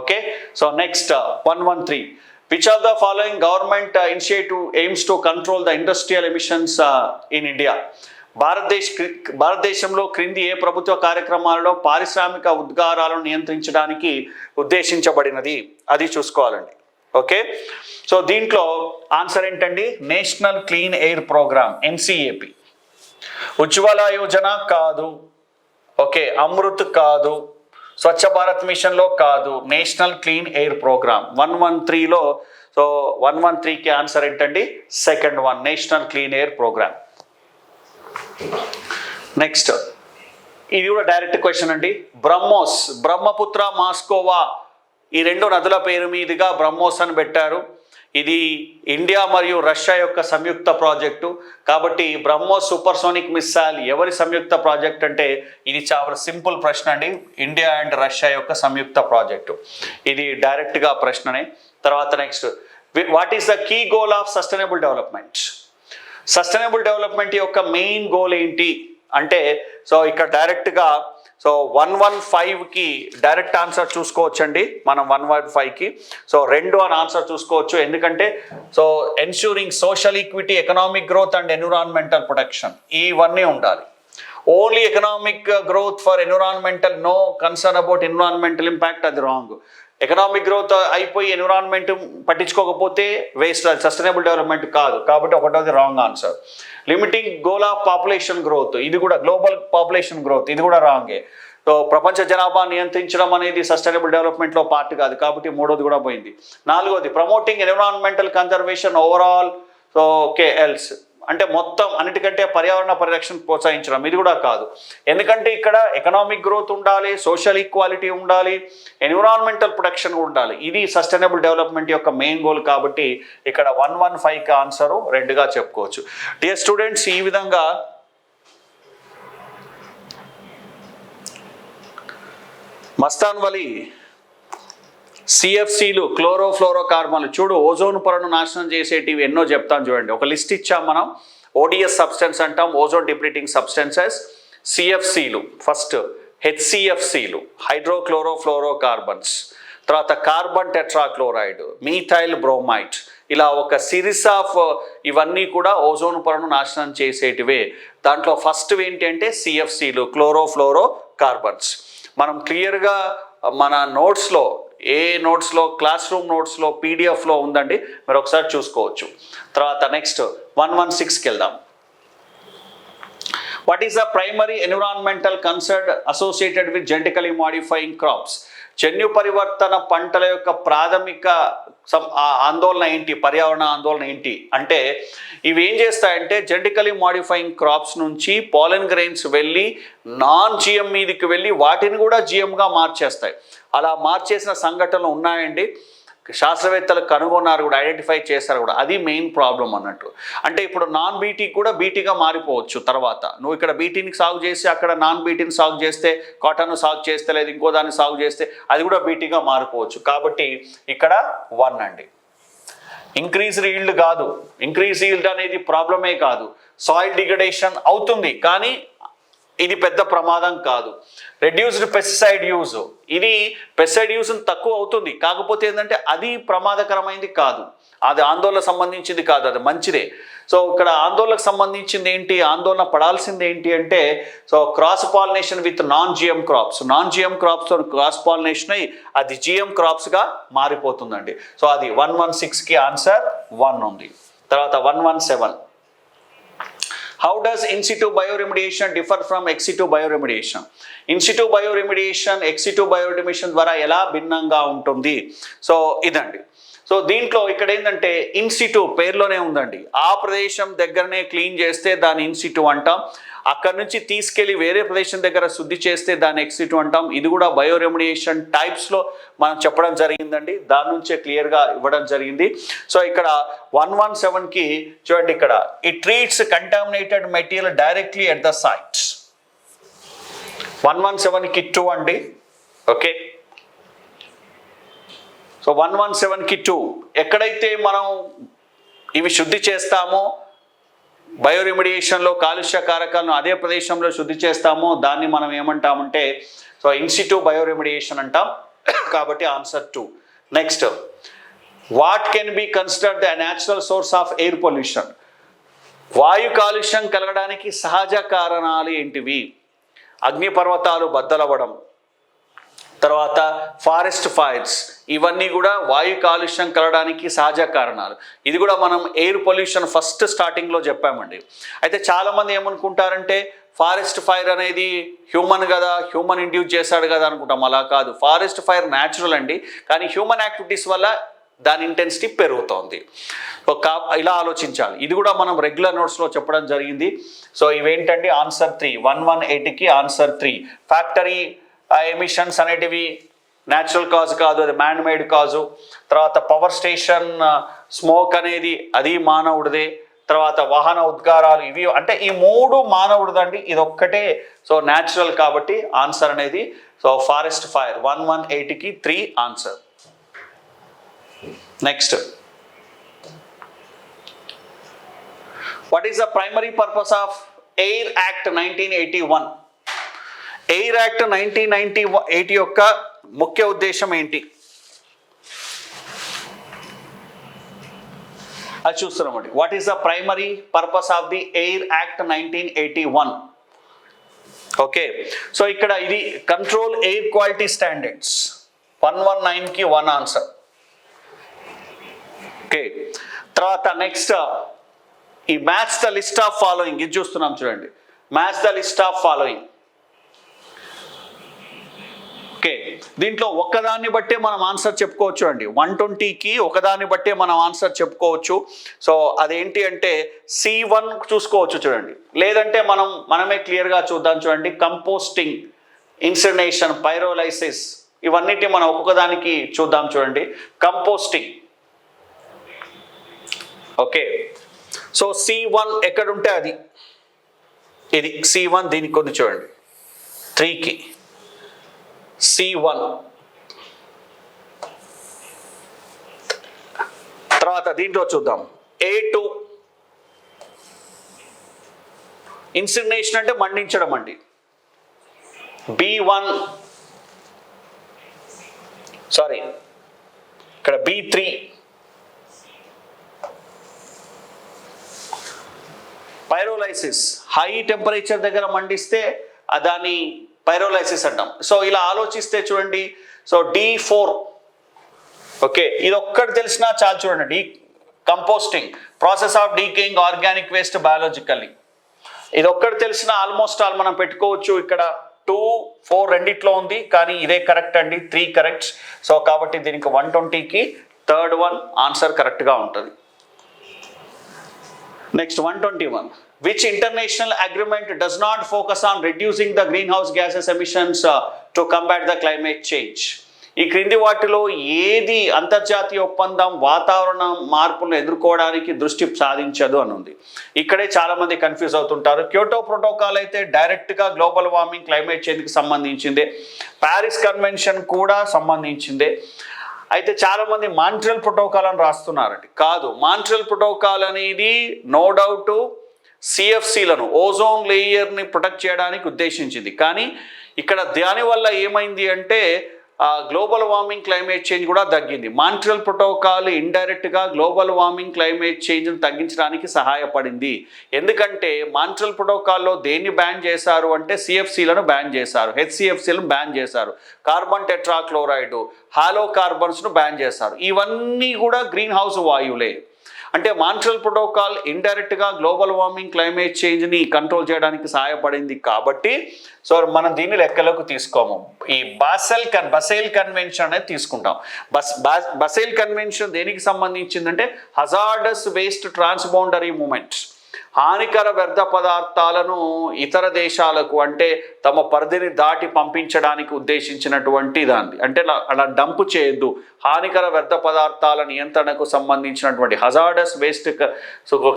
Okay, so next 113. Which of the following government initiative aims to control the industrial emissions in India? భారతదేశంలో క్రింది ఏ ప్రభుత్వ కార్యక్రమాలలో పారిశ్రామిక ఉద్గారాలను నియంత్రించడానికి ఉద్దేశించబడినది? అది చూసుకోవాలండి. ఓకే, సో దీంట్లో ఆన్సర్ ఏంటండి National Clean Air Programme NCAP. Ujjwala Yojana కాదు, ఓకే, అమృత్ కాదు, స్వచ్ఛ భారత్ మిషన్లో కాదు, నేషనల్ క్లీన్ ఎయిర్ ప్రోగ్రామ్ 113లో. సో 113కి ఆన్సర్ ఏంటండి? Second one, National Clean Air Programme. Next ఇది కూడా డైరెక్ట్ క్వశ్చన్ అండి. బ్రహ్మోస్, బ్రహ్మపుత్ర, మాస్కోవా ఈ రెండు నదుల పేరు మీదుగా బ్రహ్మోస్ అని పెట్టారు. ఇది ఇండియా మరియు రష్యా యొక్క సంయుక్త ప్రాజెక్టు. కాబట్టి బ్రహ్మోస్ సూపర్సోనిక్ మిస్సైల్ ఎవరి సంయుక్త ప్రాజెక్ట్ అంటే ఇది చాలా సింపుల్ ప్రశ్న అండి. ఇండియా అండ్ రష్యా యొక్క సంయుక్త ప్రాజెక్టు. ఇది డైరెక్ట్గా ప్రశ్ననే. తర్వాత next, what is the key goal of sustainable development? Sustainable development యొక్క మెయిన్ గోల్ ఏంటి అంటే, సో ఇక్కడ డైరెక్ట్గా సో 115కి డైరెక్ట్ ఆన్సర్ చూసుకోవచ్చండి మనం. 115కి సో 2 అని ఆన్సర్ చూసుకోవచ్చు. ఎందుకంటే so ensuring social equity, economic growth and environmental protection ఇవన్నీ ఉండాలి. Only economic growth for environmental, no concern about environmental impact, అది రాంగ్. ఎకనామిక్ గ్రోత్ అయిపోయి ఎన్విరాన్మెంట్ పట్టించుకోకపోతే వేస్ట్, అది సస్టైనబుల్ డెవలప్మెంట్ కాదు. కాబట్టి ఒకటోది wrong answer. Limiting goal of population growth, ఇది కూడా గ్లోబల్ పాపులేషన్ గ్రోత్, ఇది కూడా రాంగే. సో ప్రపంచ జనాభా నియంత్రించడం అనేది సస్టైనబుల్ డెవలప్మెంట్లో పార్ట్ కాదు. కాబట్టి మూడోది కూడా పోయింది. 4వది promoting environmental conservation overall. So okay, else అంటే మొత్తం అన్నిటికంటే పర్యావరణ పరిరక్షణ ప్రోత్సహించడం, ఇది కూడా కాదు. ఎందుకంటే ఇక్కడ ఎకనామిక్ గ్రోత్ ఉండాలి, సోషల్ ఈక్వాలిటీ ఉండాలి, ఎన్విరాన్మెంటల్ ప్రొటెక్షన్ ఉండాలి. ఇది సస్టైనబుల్ డెవలప్మెంట్ యొక్క మెయిన్ గోల్. కాబట్టి ఇక్కడ 115కి ఆన్సరు 2గా చెప్పుకోవచ్చు. డియర్ స్టూడెంట్స్, ఈ విధంగా మస్తాన్ వలి సిఎఫ్సిలు, క్లోరోఫ్లోరోకార్బన్లు, చూడు ఓజోన్ పొరను నాశనం చేసేటివి ఎన్నో చెప్తాను చూడండి. ఒక లిస్ట్ ఇచ్చాం మనం. ఓడిఎస్ సబ్స్టెన్స్ అంటాం, ఓజోన్ డిప్లీటింగ్ సబ్స్టెన్సెస్. సిఎఫ్సిలు ఫస్ట్, హెచ్సిఎఫ్సిలు హైడ్రోక్లోరోఫ్లోరోకార్బన్స్, తర్వాత కార్బన్ టెట్రాక్లోరైడ్, మీథైల్ బ్రోమైడ్, ఇలా ఒక సిరీస్ ఆఫ్ ఇవన్నీ కూడా ఓజోన్ పొరను నాశనం చేసేటివే. దాంట్లో ఫస్ట్ ఏంటి అంటే సిఎఫ్సిలు, క్లోరోఫ్లోరోకార్బన్స్. మనం క్లియర్గా మన నోట్స్లో, ఏ నోట్స్లో, క్లాస్ రూమ్ నోట్స్లో, పీడిఎఫ్లో ఉందండి, మీరు ఒకసారి చూసుకోవచ్చు. తర్వాత నెక్స్ట్ 116కి వెళ్దాం. What is the primary environmental concern associated with genetically modifying crops? జన్యు పరివర్తన పంటల యొక్క ప్రాథమిక ఆందోళన ఏంటి, పర్యావరణ ఆందోళన ఏంటి అంటే, ఇవి ఏం చేస్తాయంటే జెనెటికలీ మాడిఫైయింగ్ క్రాప్స్ నుంచి పాలెన్ గ్రెయిన్స్ వెళ్ళి నాన్ జిఎం మీదకి వెళ్ళి వాటిని కూడా జిఎంగా మార్చేస్తాయి. అలా మార్చేసిన సంఘటనలు ఉన్నాయండి. శాస్త్రవేత్తలు కనుగొన్నారు కూడా, ఐడెంటిఫై చేశారు కూడా. అది మెయిన్ ప్రాబ్లం అన్నట్టు. అంటే ఇప్పుడు నాన్ బీటీ కూడా బీటీగా మారిపోవచ్చు. తర్వాత నువ్వు ఇక్కడ బీటీని సాగు చేసి అక్కడ నాన్ బీటీని సాగు చేస్తే, కాటన్ సాగు చేస్తే, లేదు ఇంకో దాన్ని సాగు చేస్తే అది కూడా బీటీగా మారిపోవచ్చు. కాబట్టి ఇక్కడ 1 అండి. ఇంక్రీజ్ ఈల్డ్ కాదు, ఇంక్రీజ్ ఈల్డ్ అనేది ప్రాబ్లమే కాదు. సాయిల్ డిగ్రేడేషన్ అవుతుంది కానీ ఇది పెద్ద ప్రమాదం కాదు. రెడ్యూస్డ్ పెస్టిసైడ్ యూజ్, ఇది పెస్టిసైడ్ యూజ్ తక్కువ అవుతుంది, కాకపోతే ఏంటంటే అది ప్రమాదకరమైనది కాదు, అది ఆందోళన సంబంధించింది కాదు, అది మంచిదే. సో ఇక్కడ ఆందోళనకు సంబంధించింది ఏంటి, ఆందోళన పడాల్సింది ఏంటి అంటే, so cross pollination with non GM crops. Non GM క్రాప్స్తో క్రాస్ పాలినేషన్ అయ్యి అది జిఎం క్రాప్స్గా మారిపోతుందండి. సో అది 116కి ఆన్సర్ 1 ఉంది. తర్వాత 117, how does in situ bioremediation differ from ex situ bioremediation? In situ bioremediation ex situ bioremediation ద్వారా ఎలా భిన్నంగా ఉంటుంది? సో ఇదండి. సో దీంట్లో ఇక్కడ ఏంటంటే ఇన్సిటు పేరులోనే ఉందండి. ఆ ప్రదేశం దగ్గరనే క్లీన్ చేస్తే దాన్ని ఇన్సిటు అంటాం. అక్కడి నుంచి తీసుకెళ్ళి వేరే ప్రదేశం దగ్గర శుద్ధి చేస్తే దాన్ని ఎక్సిటు అంటాం. ఇది కూడా బయోరెమిడియేషన్ టైప్స్లో మనం చెప్పడం జరిగిందండి. దాని నుంచే క్లియర్గా ఇవ్వడం జరిగింది. సో ఇక్కడ 117కి చూడండి, ఇక్కడ it treats contaminated material directly at the sites. 117కి 2 అండి. ఓకే, సో 117కి 2, ఎక్కడైతే మనం ఇవి శుద్ధి చేస్తామో బయోరెమిడియేషన్లో కాలుష్య కారకాలను అదే ప్రదేశంలో శుద్ధి చేస్తామో దాన్ని మనం ఏమంటామంటే సో ఇన్సిటు బయోరెమిడియేషన్ అంటాం. కాబట్టి answer 2. Next, what can be considered the natural source of air pollution? వాయు కాలుష్యం కలగడానికి సహజ కారణాలు ఏంటివి? అగ్నిపర్వతాలు బద్దలవ్వడం, తర్వాత ఫారెస్ట్ ఫైర్స్, ఇవన్నీ కూడా వాయు కాలుష్యం కలగడానికి సహజ కారణాలు. ఇది కూడా మనం ఎయిర్ పొల్యూషన్ ఫస్ట్ స్టార్టింగ్లో చెప్పామండి. అయితే చాలామంది ఏమనుకుంటారంటే ఫారెస్ట్ ఫైర్ అనేది హ్యూమన్ కదా, హ్యూమన్ ఇండ్యూస్ చేశాడు కదా అనుకుంటాం. అలా కాదు. ఫారెస్ట్ ఫైర్ న్యాచురల్ అండి, కానీ హ్యూమన్ యాక్టివిటీస్ వల్ల దాని ఇంటెన్సిటీ పెరుగుతోంది. ఇలా ఆలోచించాలి. ఇది కూడా మనం రెగ్యులర్ నోట్స్లో చెప్పడం జరిగింది. సో ఇవేంటండి ఆన్సర్ 3, 118కి ఆన్సర్ 3. ఫ్యాక్టరీ ఎమిషన్స్ అనేటివి న్యాచురల్ కాజ్ కాదు, అది మ్యాన్ మేడ్ కాజు. తర్వాత పవర్ స్టేషన్ స్మోక్ అనేది అది మానవుడిదే. తర్వాత వాహన ఉద్గారాలు, ఇవి అంటే ఈ 3 మానవుడిదండి, ఇది ఒక్కటే సో న్యాచురల్. కాబట్టి ఆన్సర్ అనేది సో ఫారెస్ట్ ఫైర్ 118కి 3 answer. Next, what is the primary purpose of Air Act 1981? Air Act 1980 యొక్క ముఖ్య ఉద్దేశం ఏంటి అది చూస్తున్నామండి. What is the primary purpose of the Air Act 1981? Okay, so ఇక్కడ ఇది కంట్రోల్ ఎయిర్ క్వాలిటీ స్టాండర్డ్స్. 119కి 1 ఆన్సర్. ఓకే, తర్వాత నెక్స్ట్ ఈ match the list of following, ఇది చూస్తున్నాం చూడండి. Match the list of following. Okay, దీంట్లో ఒక్కదాన్ని బట్టే మనం ఆన్సర్ చెప్పుకోవచ్చు అండి. 120కి ఒకదాన్ని బట్టే మనం ఆన్సర్ చెప్పుకోవచ్చు. సో అదేంటి అంటే C1 చూసుకోవచ్చు చూడండి, లేదంటే మనమే క్లియర్గా చూద్దాం చూడండి. కంపోస్టింగ్, ఇన్సినరేషన్, పైరోలైసిస్, ఇవన్నిటి మనం ఒక్కొక్కదానికి చూద్దాం చూడండి. కంపోస్టింగ్. ఓకే, సో C1 ఎక్కడుంటే అది, ఇది C1. దీనికి కొన్ని చూడండి 3కి C1. తర్వాత దీంట్లో చూద్దాం A2. ఇన్సినరేషన్ అంటే మండించడం అండి. B1, సారీ ఇక్కడ B3. పైరోలైసిస్, హై టెంపరేచర్ దగ్గర మండిస్తే దాన్ని పైరోలైసిస్ అంటాం. సో ఇలా ఆలోచిస్తే చూడండి, సో D4. ఓకే, ఇది ఒక్కటి తెలిసినా చాలు చూడండి. Composting, process of decaying organic waste biologically, ఇది ఒక్కటి తెలిసినా ఆల్మోస్ట్ ఆల్ మనం పెట్టుకోవచ్చు. ఇక్కడ 2, 4 రెండిట్లో ఉంది, కానీ ఇదే కరెక్ట్ అండి. 3 కరెక్ట్. సో కాబట్టి దీనికి 120కి 3rd వన్ ఆన్సర్ కరెక్ట్గా ఉంటుంది. Next, 121. Which international agreement does not focus on reducing the greenhouse gases emissions to combat the climate change? ఈ క్రింది వాటిలో ఏది అంతర్జాతీయ ఒప్పందం వాతావరణ మార్పులను ఎదుర్కోవడానికి దృష్టి సాధించదు అని ఉంది. ఇక్కడే చాలామంది కన్ఫ్యూజ్ అవుతుంటారు. క్యోటో ప్రోటోకాల్ అయితే డైరెక్ట్గా గ్లోబల్ వార్మింగ్, క్లైమేట్ చేంజ్కి సంబంధించిందే. ప్యారిస్ కన్వెన్షన్ కూడా సంబంధించిందే. అయితే చాలామంది మాంట్రియల్ ప్రోటోకాల్ అని రాస్తున్నారండి. కాదు, మాంట్రియల్ ప్రోటోకాల్ అనేది నో డౌట్ CFCలను, ఓజోన్ లేయర్ని ప్రొటెక్ట్ చేయడానికి ఉద్దేశించింది. కానీ ఇక్కడ దానివల్ల ఏమైంది అంటే గ్లోబల్ వార్మింగ్, క్లైమేట్ చేంజ్ కూడా తగ్గింది. మాంట్రియల్ ప్రోటోకాల్ ఇండైరెక్ట్గా గ్లోబల్ వార్మింగ్, క్లైమేట్ చేంజ్ని తగ్గించడానికి సహాయపడింది. ఎందుకంటే మాంట్రియల్ ప్రోటోకాల్లో దేన్ని బ్యాన్ చేశారు అంటే CFCలను బ్యాన్ చేశారు, HCFCలను బ్యాన్ చేశారు, కార్బన్ టెట్రాక్లోరైడ్, హాలో కార్బన్స్ను బ్యాన్ చేశారు. ఇవన్నీ కూడా గ్రీన్ హౌస్ వాయువులే. అంటే మాంట్రియల్ ప్రోటోకాల్ ఇండైరెక్ట్గా గ్లోబల్ వార్మింగ్, క్లైమేట్ చేంజ్ని కంట్రోల్ చేయడానికి సహాయపడింది. కాబట్టి సో మనం దీన్ని లెక్కలోకి తీసుకోము. ఈ బసైల్ కన్వెన్షన్ అనేది తీసుకుంటాం. బసైల్ కన్వెన్షన్ దేనికి సంబంధించిందంటే హజార్డస్ వేస్ట్ ట్రాన్స్బౌండరీ మూమెంట్స్, హానికర వ్యర్థ పదార్థాలను ఇతర దేశాలకు అంటే తమ పరిధిని దాటి పంపించడానికి ఉద్దేశించినటువంటి దాన్ని, అంటే అలా డంప్ చేయొద్దు. హానికర వ్యర్థ పదార్థాల నియంత్రణకు సంబంధించినటువంటి హజార్డస్ వేస్ట్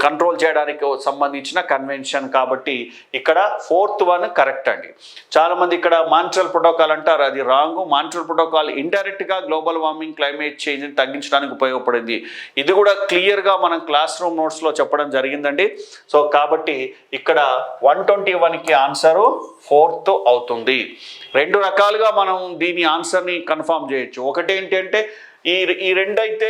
కంట్రోల్ చేయడానికి సంబంధించిన కన్వెన్షన్. కాబట్టి ఇక్కడ 4th వన్ కరెక్ట్ అండి. చాలామంది ఇక్కడ మాంట్రియల్ ప్రోటోకాల్ అంటారు, అది రాంగ్. మాంట్రియల్ ప్రోటోకాల్ ఇండైరెక్ట్గా గ్లోబల్ వార్మింగ్, క్లైమేట్ చేంజ్ని తగ్గించడానికి ఉపయోగపడింది. ఇది కూడా క్లియర్గా మనం క్లాస్ రూమ్ నోట్స్లో చెప్పడం జరిగిందండి. సో కాబట్టి ఇక్కడ 121కి ఆన్సరు 4th అవుతుంది. 2 రకాలుగా మనం దీని ఆన్సర్ని కన్ఫర్మ్ చేయొచ్చు. ఒకటి ఏంటంటే ఈ రెండు అయితే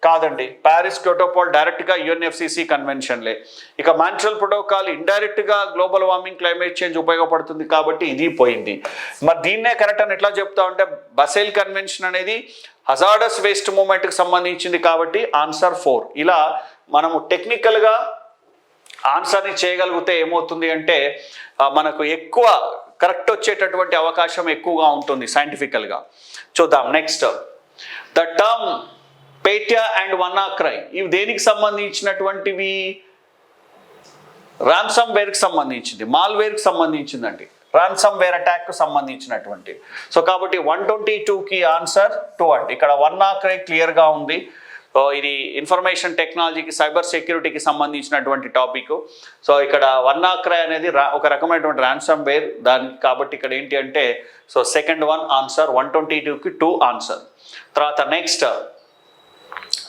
కాదండి. ప్యారిస్ ప్రోటోకాల్ డైరెక్ట్గా యుఎన్ఎఫ్సిసి కన్వెన్షన్లే. ఇక మాంట్రియల్ ప్రోటోకాల్ ఇండైరెక్ట్గా గ్లోబల్ వార్మింగ్ క్లైమేట్ చేంజ్ ఉపయోగపడుతుంది కాబట్టి ఇది పోయింది. మరి దీన్నే కరెక్ట్ అని ఎట్లా చెప్తా ఉంటే బసెల్ కన్వెన్షన్ అనేది హజార్డస్ వేస్ట్ మూవ్మెంట్కి సంబంధించింది కాబట్టి ఆన్సర్ 4. ఇలా మనము టెక్నికల్గా ఆన్సర్ని చేయగలిగితే ఏమవుతుంది అంటే మనకు ఎక్కువ కరెక్ట్ వచ్చేటటువంటి అవకాశం ఎక్కువగా ఉంటుంది సైంటిఫికల్గా. చూద్దాం నెక్స్ట్. ద టర్మ్ పేటియా అండ్ వన్నాక్రై ఇవి దేనికి సంబంధించినటువంటివి? రాన్సమ్ వేర్కి సంబంధించింది, మాల్వేర్కి సంబంధించిందండి. రాన్సమ్ వేర్ అటాక్కు సంబంధించినటువంటి. సో కాబట్టి 122కి ఆన్సర్ 2 అండి. ఇక్కడ వన్నాక్రై క్లియర్గా ఉంది. ఇది ఇన్ఫర్మేషన్ టెక్నాలజీకి సైబర్ సెక్యూరిటీకి సంబంధించినటువంటి టాపిక్. సో ఇక్కడ వన్నాక్రై అనేది ఒక రకమైనటువంటి రాన్సమ్ వేర్ కాబట్టి ఇక్కడ ఏంటి అంటే సో సెకండ్ వన్ ఆన్సర్. 122కి 2 ఆన్సర్. తర్వాత next.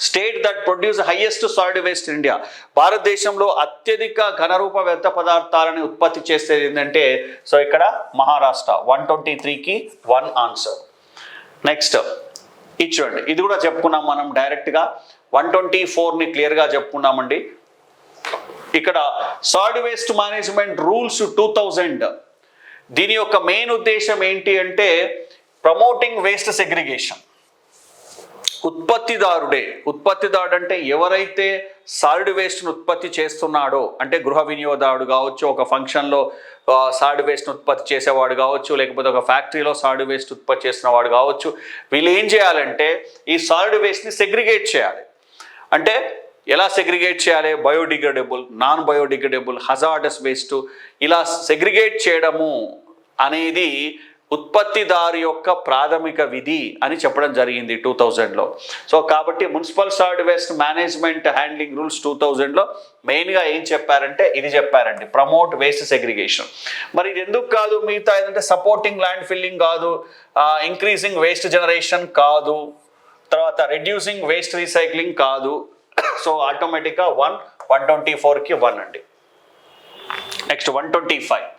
State that produce highest solid waste in India. భారతదేశంలో అత్యధిక ఘనరూప వ్యర్థ పదార్థాలని ఉత్పత్తి చేసేది ఏంటంటే సో ఇక్కడ మహారాష్ట్ర. 123కి 1 ఆన్సర్. నెక్స్ట్ ఇది చూడండి, ఇది కూడా చెప్పుకున్నాం మనం డైరెక్ట్గా. 124ని క్లియర్గా చెప్పుకున్నామండి. ఇక్కడ సాలిడ్ వేస్ట్ మేనేజ్మెంట్ రూల్స్ 2000 దీని యొక్క మెయిన్ ఉద్దేశం ఏంటి అంటే ప్రమోటింగ్ వేస్ట్ సెగ్రిగేషన్. ఉత్పత్తిదారుడు అంటే ఎవరైతే సాలిడ్ వేస్ట్ను ఉత్పత్తి చేస్తున్నాడో అంటే గృహ వినియోగదారుడు కావచ్చు, ఒక ఫంక్షన్లో సాలిడ్ వేస్ట్ను ఉత్పత్తి చేసేవాడు కావచ్చు, లేకపోతే ఒక ఫ్యాక్టరీలో సాలిడ్ వేస్ట్ ఉత్పత్తి చేసిన వాడు కావచ్చు. వీళ్ళు ఏం చేయాలంటే ఈ సాలిడ్ వేస్ట్ని సెగ్రిగేట్ చేయాలి. అంటే ఎలా సెగ్రిగేట్ చేయాలి? Biodegradable, non biodegradable, hazardous waste ఇలా సెగ్రిగేట్ చేయడము అనేది ఉత్పత్తిదారు యొక్క ప్రాథమిక విధి అని చెప్పడం జరిగింది 2000లో. సో కాబట్టి municipal solid waste management handling rules 2000లో మెయిన్గా ఏం చెప్పారంటే ఇది చెప్పారండి, ప్రమోట్ వేస్ట్ సెగ్రిగేషన్. మరి ఇది ఎందుకు కాదు? మిగతా ఏంటంటే సపోర్టింగ్ ల్యాండ్ ఫిల్లింగ్ కాదు, ఇంక్రీజింగ్ వేస్ట్ జనరేషన్ కాదు, తర్వాత రెడ్యూసింగ్ వేస్ట్ రీసైక్లింగ్ కాదు. సో ఆటోమేటిక్గా 124కి 1 అండి. Next 125.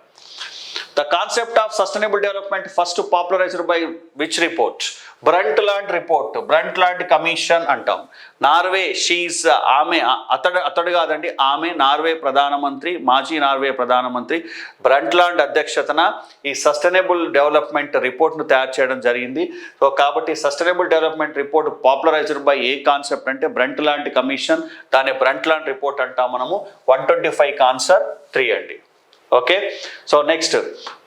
The concept of sustainable development first popularized by which report? Brundtland report, Brundtland commission అంటాం. నార్వే షీస్ ఆమె అతడు కాదండి, ఆమె నార్వే ప్రధానమంత్రి, మాజీ నార్వే ప్రధానమంత్రి బ్రంట్లాండ్ అధ్యక్షతన ఈ సస్టైనబుల్ డెవలప్మెంట్ రిపోర్ట్ను తయారు చేయడం జరిగింది. సో కాబట్టి sustainable development report popularised by A concept అంటే బ్రంట్లాండ్ కమిషన్, దాన్ని బ్రంట్లాండ్ రిపోర్ట్ అంటాం మనము. 125కి ఆన్సర్ 3 అండి. Okay. So next.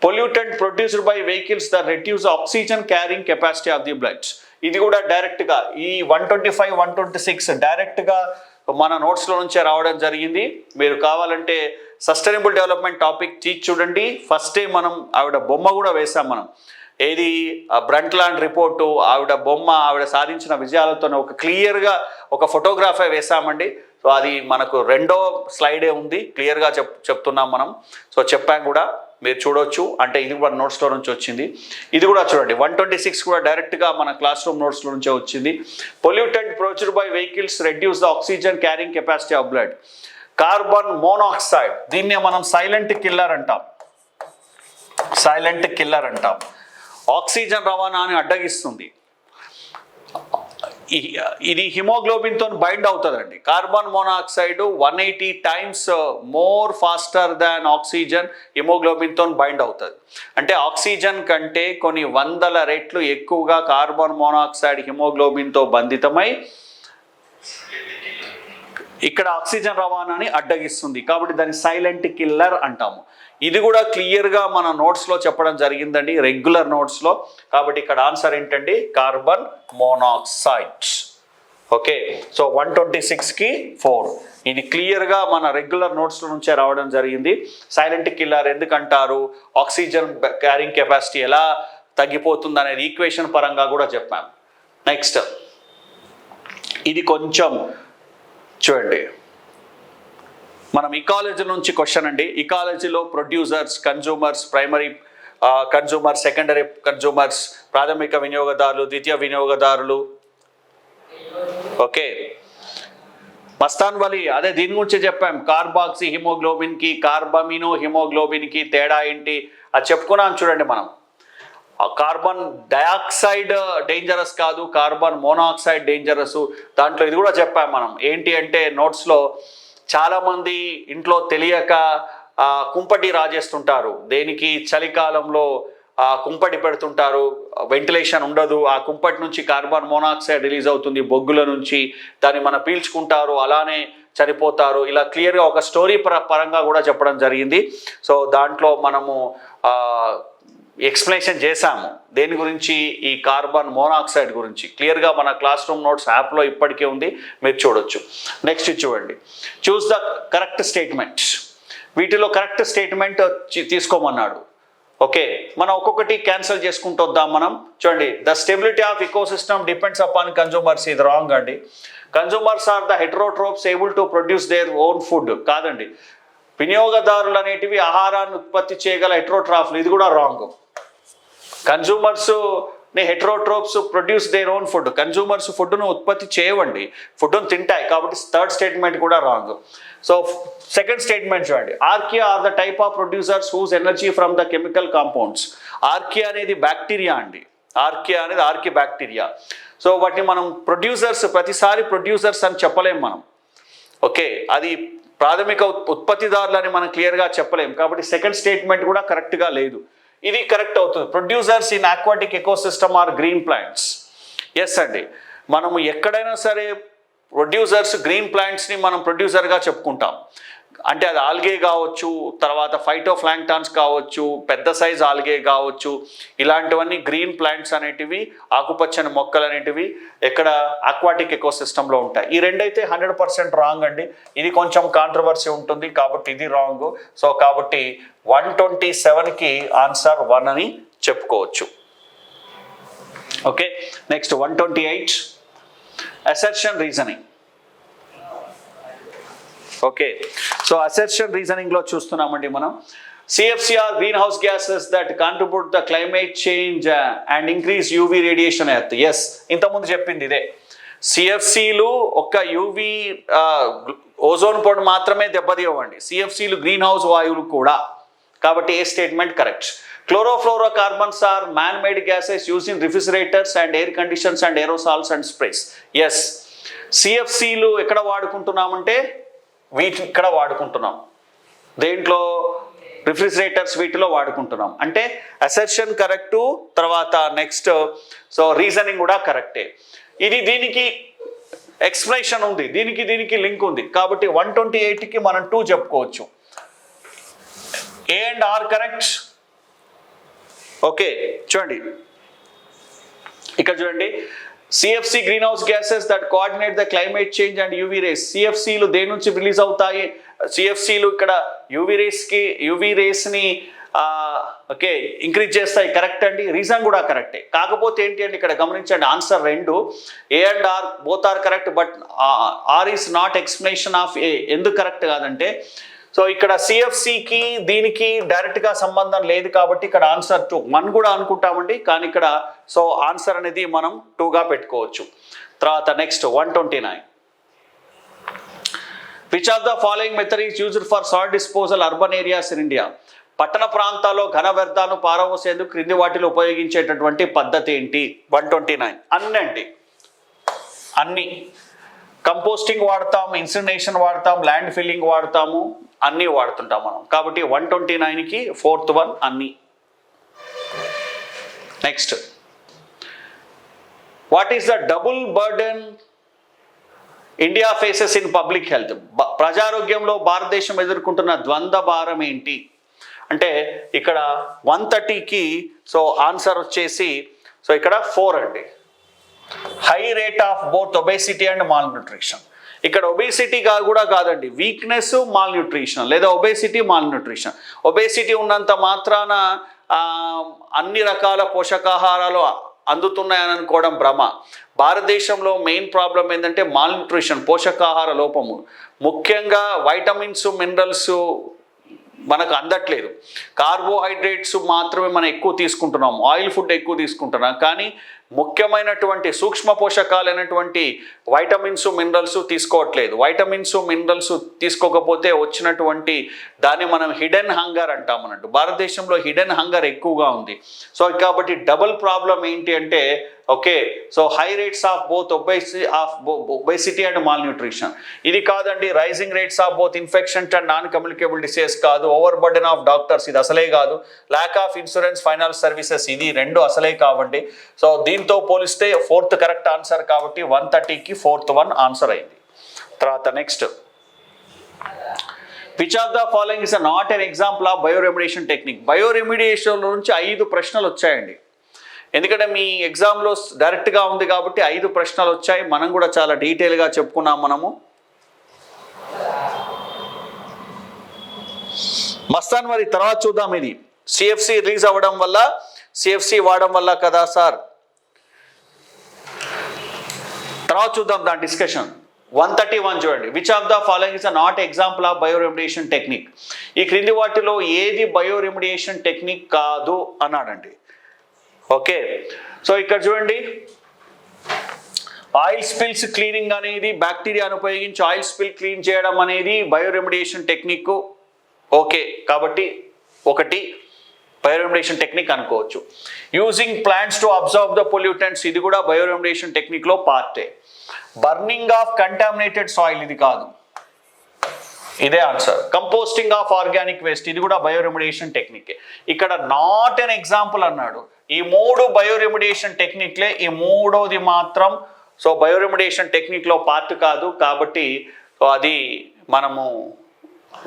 Pollutant produced by vehicles that reduce oxygen carrying capacity of the blood. ఇది కూడా డైరెక్ట్గా ఈ 125, 126 డైరెక్ట్గా మన నోట్స్లో నుంచే రావడం జరిగింది. మీరు కావాలంటే సస్టైనబుల్ డెవలప్మెంట్ టాపిక్ తీసి చూడండి. ఫస్టే మనం ఆవిడ బొమ్మ కూడా వేసాం మనం. ఏది బ్రంట్లాండ్ రిపోర్టు, ఆవిడ బొమ్మ, ఆవిడ సాధించిన విజయాలతో ఒక క్లియర్గా ఒక ఫోటోగ్రాఫే వేసామండి. సో అది మనకు 2వ స్లైడే ఉంది, క్లియర్గా చెప్తున్నాం మనం. సో చెప్పాం కూడా, మీరు చూడొచ్చు. అంటే ఇది కూడా నోట్స్లో నుంచి వచ్చింది. ఇది కూడా చూడండి 126 కూడా డైరెక్ట్గా మన క్లాస్ రూమ్ నోట్స్లో నుంచే వచ్చింది. Pollutant produced by vehicles reduce the oxygen carrying capacity of blood. Carbon monoxide, దీన్నే మనం సైలెంట్ కిల్లర్ అంటాం. ఆక్సిజన్ రవాణాని అడ్డగిస్తుంది. ఇది హిమోగ్లోబిన్తో బైండ్ అవుతుందండి. Carbon monoxide 180 times more faster than oxygen హిమోగ్లోబిన్తో బైండ్ అవుతుంది. అంటే ఆక్సిజన్ కంటే కొన్ని 100 రెట్లు ఎక్కువగా కార్బన్ మోనాక్సైడ్ హిమోగ్లోబిన్తో బంధితమై ఇక్కడ ఆక్సిజన్ రవాణాని అడ్డగిస్తుంది. కాబట్టి దాన్ని సైలెంట్ కిల్లర్ అంటాము. ఇది కూడా క్లియర్గా మన నోట్స్లో చెప్పడం జరిగిందండి, రెగ్యులర్ నోట్స్లో. కాబట్టి ఇక్కడ ఆన్సర్ ఏంటండి? Carbon monoxide. ఓకే. సో 126కి 4. ఇది క్లియర్గా మన రెగ్యులర్ నోట్స్లో నుంచే రావడం జరిగింది. సైలెంట్ కిల్లర్ ఎందుకంటారు, ఆక్సిజన్ క్యారింగ్ కెపాసిటీ ఎలా తగ్గిపోతుంది అనేది ఈక్వేషన్ పరంగా కూడా చెప్పాం. నెక్స్ట్. ఇది కొంచెం చూడండి, మనం ఇకాలజీ నుంచి క్వశ్చన్ అండి. ఇకాలజీలో producers, consumers, primary consumer, secondary consumers, ప్రాథమిక వినియోగదారులు, ద్వితీయ వినియోగదారులు. ఓకే. మస్తాన్ వలి అదే దీని గురించి చెప్పాం. కార్బాక్సీ హిమోగ్లోబిన్కి కార్బమినో హిమోగ్లోబిన్కి తేడా ఏంటి అది చెప్పుకున్నాం చూడండి మనం. కార్బన్ డయాక్సైడ్ డేంజరస్ కాదు, కార్బన్ మోనాక్సైడ్ డేంజరస్. దాంట్లో ఇది కూడా చెప్పాం మనం, ఏంటి అంటే నోట్స్లో చాలామంది ఇంట్లో తెలియక కుంపటి రాజేస్తుంటారు. దేనికి? చలికాలంలో కుంపటి పెడుతుంటారు, వెంటిలేషన్ ఉండదు, ఆ కుంపటి నుంచి కార్బన్ మోనాక్సైడ్ రిలీజ్ అవుతుంది బొగ్గుల నుంచి, దాన్ని మనం పీల్చుకుంటారు, అలానే చనిపోతారు. ఇలా క్లియర్గా ఒక స్టోరీ పరంగా కూడా చెప్పడం జరిగింది. సో దాంట్లో మనము ఎక్స్ప్లెనేషన్ చేశాము దేని గురించి, ఈ కార్బన్ మోనాక్సైడ్ గురించి క్లియర్గా మన క్లాస్ రూమ్ నోట్స్ యాప్లో ఇప్పటికే ఉంది, మీరు చూడొచ్చు. నెక్స్ట్ చూడండి, చూస్ ద కరెక్ట్ స్టేట్మెంట్. వీటిలో కరెక్ట్ స్టేట్మెంట్ తీసుకోమన్నాడు. ఓకే, మనం ఒక్కొక్కటి క్యాన్సిల్ చేసుకుంటూ వద్దాం మనం. చూడండి, the stability of ecosystem depends upon consumers. ఇది రాంగ్ అండి. Consumers are the heterotrophs able to produce their own food. కాదండి, వినియోగదారులు అనేటివి ఆహారాన్ని ఉత్పత్తి చేయగల హెటరోట్రాఫ్లు. ఇది కూడా wrong. Consumers heterotrophs produce their own food. Consumers ఫుడ్ను ఉత్పత్తి చేయవండి, ఫుడ్ను తింటాయి. కాబట్టి థర్డ్ స్టేట్మెంట్ కూడా రాంగ్. సో సెకండ్ స్టేట్మెంట్ చూడండి, archaea are the type of producers whose energy from the chemical compounds. Archaea అనేది బ్యాక్టీరియా అండి, ఆర్కియా అనేది ఆర్కి బ్యాక్టీరియా. సో వాటిని మనం ప్రొడ్యూసర్స్, ప్రతిసారి ప్రొడ్యూసర్స్ అని చెప్పలేం మనం. ఓకే, అది ప్రాథమిక ఉత్పత్తిదారులని మనం క్లియర్గా చెప్పలేం. కాబట్టి సెకండ్ స్టేట్మెంట్ కూడా కరెక్ట్గా లేదు. ఇది కరెక్ట్ అవుతుంది. Producers in aquatic ecosystem are green plants. Yes అండి, మనము ఎక్కడైనా సరే ప్రొడ్యూసర్స్, గ్రీన్ ప్లాంట్స్ని మనం ప్రొడ్యూసర్గా చెప్పుకుంటాం. అంటే అది ఆల్గే కావచ్చు, తర్వాత ఫైటోప్లాంక్టాన్స్ కావచ్చు, పెద్ద సైజ్ ఆల్గే కావచ్చు, ఇలాంటివన్నీ గ్రీన్ ప్లాంట్స్ అనేటివి, ఆకుపచ్చని మొక్కలు అనేటివి ఎక్కడ ఆక్వాటిక్ ఎకోసిస్టంలో ఉంటాయి. ఈ రెండైతే 100% రాంగ్ అండి. ఇది కొంచెం కాంట్రవర్సీ ఉంటుంది కాబట్టి ఇది రాంగ్. సో కాబట్టి 127కి ఆన్సర్ 1 అని చెప్పుకోవచ్చు. Okay, next 128 assertion reasoning. Okay, so assertion reasoning లో చూస్తున్నామండి మనం. CFC are greenhouse gases that contribute the climate change and increase UV radiation earth. Yes, ఇంతకుముందు చెప్పింది ఇదే. సిఎఫ్సిలు ఒక్క యూవీ ఓజోన్ పొడి మాత్రమే దెబ్బతీయవండి, సిఎఫ్సిలు గ్రీన్ హౌస్ వాయువులు కూడా. కాబట్టి A statement correct. Chlorofluorocarbons are man made gases use in refrigerators and air conditions and aerosols and sprays. Yes, సిఎఫ్సిలు ఎక్కడ వాడుకుంటున్నామంటే వీటిని ఇక్కడ వాడుకుంటున్నాం. దేంట్లో? రిఫ్రిజిరేటర్స్ వీటిలో వాడుకుంటున్నాం. అంటే అసర్షన్ కరెక్టు, తర్వాత నెక్స్ట్ సో రీజనింగ్ కూడా కరెక్టే. ఇది దీనికి ఎక్స్ప్లెనేషన్ ఉంది, దీనికి లింక్ ఉంది. కాబట్టి 128కి మనం 2 చెప్పుకోవచ్చు. A and R correct. Okay, చూడండి ఇక్కడ చూడండి, CFC greenhouse gases that coordinate the climate change and UV rays. సిఎఫ్సిలు దేని నుంచి రిలీజ్ అవుతాయి? సిఎఫ్సిలు ఇక్కడ యూవీ రేస్ని ఓకే ఇంక్రీజ్ చేస్తాయి. కరెక్ట్ అండి, రీజన్ కూడా కరెక్టే. కాకపోతే ఏంటి అంటే ఇక్కడ గమనించండి, answer 2 A and R both are correct, but R is not explanation of A. ఎందుకు కరెక్ట్ కాదంటే, సో ఇక్కడ సిఎఫ్సికి దీనికి డైరెక్ట్గా సంబంధం లేదు కాబట్టి ఇక్కడ ఆన్సర్ 2. 1 కూడా అనుకుంటామండి, కానీ ఇక్కడ సో ఆన్సర్ అనేది మనం 2గా పెట్టుకోవచ్చు. తర్వాత next 129, which of the following method is used for soil disposal urban areas in India. పట్టణ ప్రాంతాల్లో ఘన వ్యర్థాలను పారవోసేందుకు క్రింది వాటిలో ఉపయోగించేటటువంటి పద్ధతి ఏంటి? 129 అన్ని కంపోస్టింగ్ వాడతాం, ఇన్సినరేషన్ వాడతాం, ల్యాండ్ ఫిల్లింగ్ వాడతాము, అన్నీ వాడుతుంటాం మనం. కాబట్టి 129కి 4th 1 అన్ని. Next, what is the double burden India faces in public health. ప్రజారోగ్యంలో భారతదేశం ఎదుర్కొంటున్న ద్వంద్వ భారం ఏంటి అంటే ఇక్కడ 130కి సో ఆన్సర్ వచ్చేసి సో ఇక్కడ 4 అండి. High rate of both obesity and malnutrition. ఇక్కడ ఒబేసిటీ కూడా కాదండి, వీక్నెస్ మాల్ న్యూట్రిషన్ లేదా ఒబేసిటీ మాల్ న్యూట్రిషన్. ఒబేసిటీ ఉన్నంత మాత్రాన అన్ని రకాల పోషకాహారాలు అందుతున్నాయని అనుకోవడం భ్రమ. భారతదేశంలో మెయిన్ ప్రాబ్లం ఏంటంటే మాల్ న్యూట్రిషన్, పోషకాహార లోపము. ముఖ్యంగా వైటమిన్స్, మినరల్స్ మనకు అందట్లేదు. కార్బోహైడ్రేట్స్ మాత్రమే మనం ఎక్కువ తీసుకుంటున్నాం, ఆయిల్ ఫుడ్ ఎక్కువ తీసుకుంటున్నాం, కానీ ముఖ్యమైనటువంటి సూక్ష్మ పోషకాలైనటువంటి వైటమిన్స్ మినరల్స్ తీసుకోవట్లేదు. వైటమిన్స్ మినరల్స్ తీసుకోకపోతే వచ్చినటువంటి దాన్ని మనం హిడెన్ హంగర్ అంటాం అన్నట్టు. భారతదేశంలో హిడెన్ హంగర్ ఎక్కువగా ఉంది. సో కాబట్టి డబుల్ ప్రాబ్లం ఏంటి అంటే okay, so high rates of both obesity and malnutrition. ఇది కాదండి, rising rates of both infection and non communicable disease కాదు, ఓవర్ బర్డెన్ ఆఫ్ డాక్టర్స్ ఇది అసలే కాదు, lack of insurance finance services ఇది రెండు అసలే కావండి. సో దీంతో పోలిస్తే ఫోర్త్ కరెక్ట్ ఆన్సర్ కాబట్టి 130కి ఫోర్త్ వన్ ఆన్సర్ అయింది. తర్వాత next, which of the following is not an example of bioremediation technique. Bioremediation నుంచి 5 ప్రశ్నలు వచ్చాయండి. ఎందుకంటే మీ ఎగ్జామ్లో డైరెక్ట్గా ఉంది కాబట్టి 5 ప్రశ్నలు వచ్చాయి. మనం కూడా చాలా డీటెయిల్గా చెప్పుకున్నాం మనము. మస్తాన్ మరి తర్వాత చూద్దాం. ఇది సిఎఫ్సి రిలీజ్ అవ్వడం వల్ల, సిఎఫ్సి వాడడం వల్ల కదా సార్, తర్వాత చూద్దాం దాని డిస్కషన్. 131 చూడండి, which of the following is not example of bioremediation technique. ఈ క్రింది వాటిలో ఏది బయోరెమిడియేషన్ టెక్నిక్ కాదు అన్నాడండి. ఓకే, సో ఇక్కడ చూడండి, ఆయిల్ స్పిల్స్ క్లీనింగ్ అనేది బ్యాక్టీరియాను ఉపయోగించి ఆయిల్ స్పిల్ క్లీన్ చేయడం అనేది బయోరెమిడియేషన్ టెక్నిక్. ఓకే, కాబట్టి ఒకటి బయోరెమిడియేషన్ టెక్నిక్ అనుకోవచ్చు. Using plants to observe the pollutants ఇది కూడా బయోరెమిడియేషన్ టెక్నిక్లో పార్టే. బర్నింగ్ ఆఫ్ కంటామినేటెడ్ సాయిల్ ఇది కాదు, ఇదే answer. Composting of organic waste ఇది కూడా బయోరెమిడియేషన్ టెక్నిక్. ఇక్కడ నాట్ ఎన్ ఎగ్జాంపుల్ అన్నాడు. ఈ 3 బయోరెమిడియేషన్ టెక్నిక్లే, ఈ మూడోది మాత్రం సో బయోరెమిడియేషన్ టెక్నిక్లో పార్ట్ కాదు. కాబట్టి అది మనము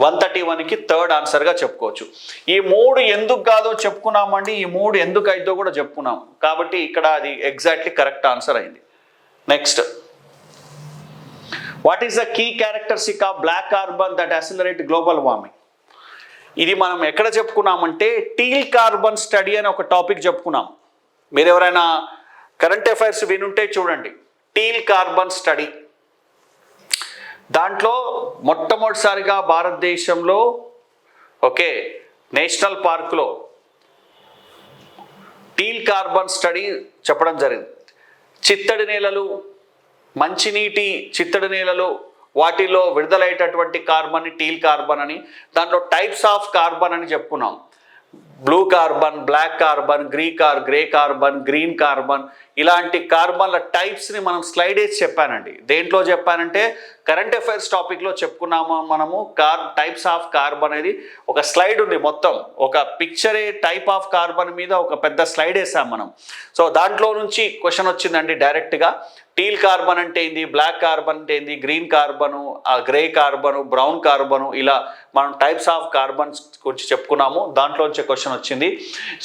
131కి థర్డ్ ఆన్సర్గా చెప్పుకోవచ్చు. ఈ 3 ఎందుకు కాదో చెప్పుకున్నామండి, ఈ 3 ఎందుకు అయిద్దో కూడా చెప్పుకున్నాం. కాబట్టి ఇక్కడ అది ఎగ్జాక్ట్లీ కరెక్ట్ ఆన్సర్ అయింది. Next, what is the key characteristic of black carbon that accelerate global warming. ఇది మనం ఎక్కడ చెప్పుకున్నామంటే టీల్ కార్బన్ స్టడీ అని ఒక టాపిక్ చెప్పుకున్నాం. మీరు ఎవరైనా కరెంట్ అఫైర్స్ వినుంటే చూడండి, టీల్ కార్బన్ స్టడీ. దాంట్లో మొట్టమొదటిసారిగా భారతదేశంలో ఓకే నేషనల్ పార్క్లో టీల్ కార్బన్ స్టడీ చెప్పడం జరిగింది. చిత్తడి నేలలు, మంచినీటి చిత్తడి నేలలు, వాటిలో విడుదలయ్యేటటువంటి కార్బన్ టీల్ కార్బన్ అని, దాంట్లో టైప్స్ ఆఫ్ కార్బన్ అని చెప్పుకున్నాం. Blue carbon, black carbon, grey carbon, green carbon, ఇలాంటి కార్బన్ల టైప్స్ని మనం స్లైడ్ వేసి చెప్పానండి. దేంట్లో చెప్పానంటే కరెంట్ అఫైర్స్ టాపిక్లో చెప్పుకున్నాము మనము. టైప్స్ ఆఫ్ కార్బన్ అనేది ఒక స్లైడ్ ఉంది, మొత్తం ఒక పిక్చరే టైప్ ఆఫ్ కార్బన్ మీద ఒక పెద్ద స్లైడ్ వేసాం మనం. సో దాంట్లో నుంచి క్వశ్చన్ వచ్చిందండి డైరెక్ట్గా, టీల్ కార్బన్ అంటే ఏంది, బ్లాక్ కార్బన్ అంటే ఏంది, green carbon, grey carbon, brown carbon, ఇలా మనం టైప్స్ ఆఫ్ కార్బన్స్ గురించి చెప్పుకున్నాము. దాంట్లోంచి క్వశ్చన్ వచ్చింది.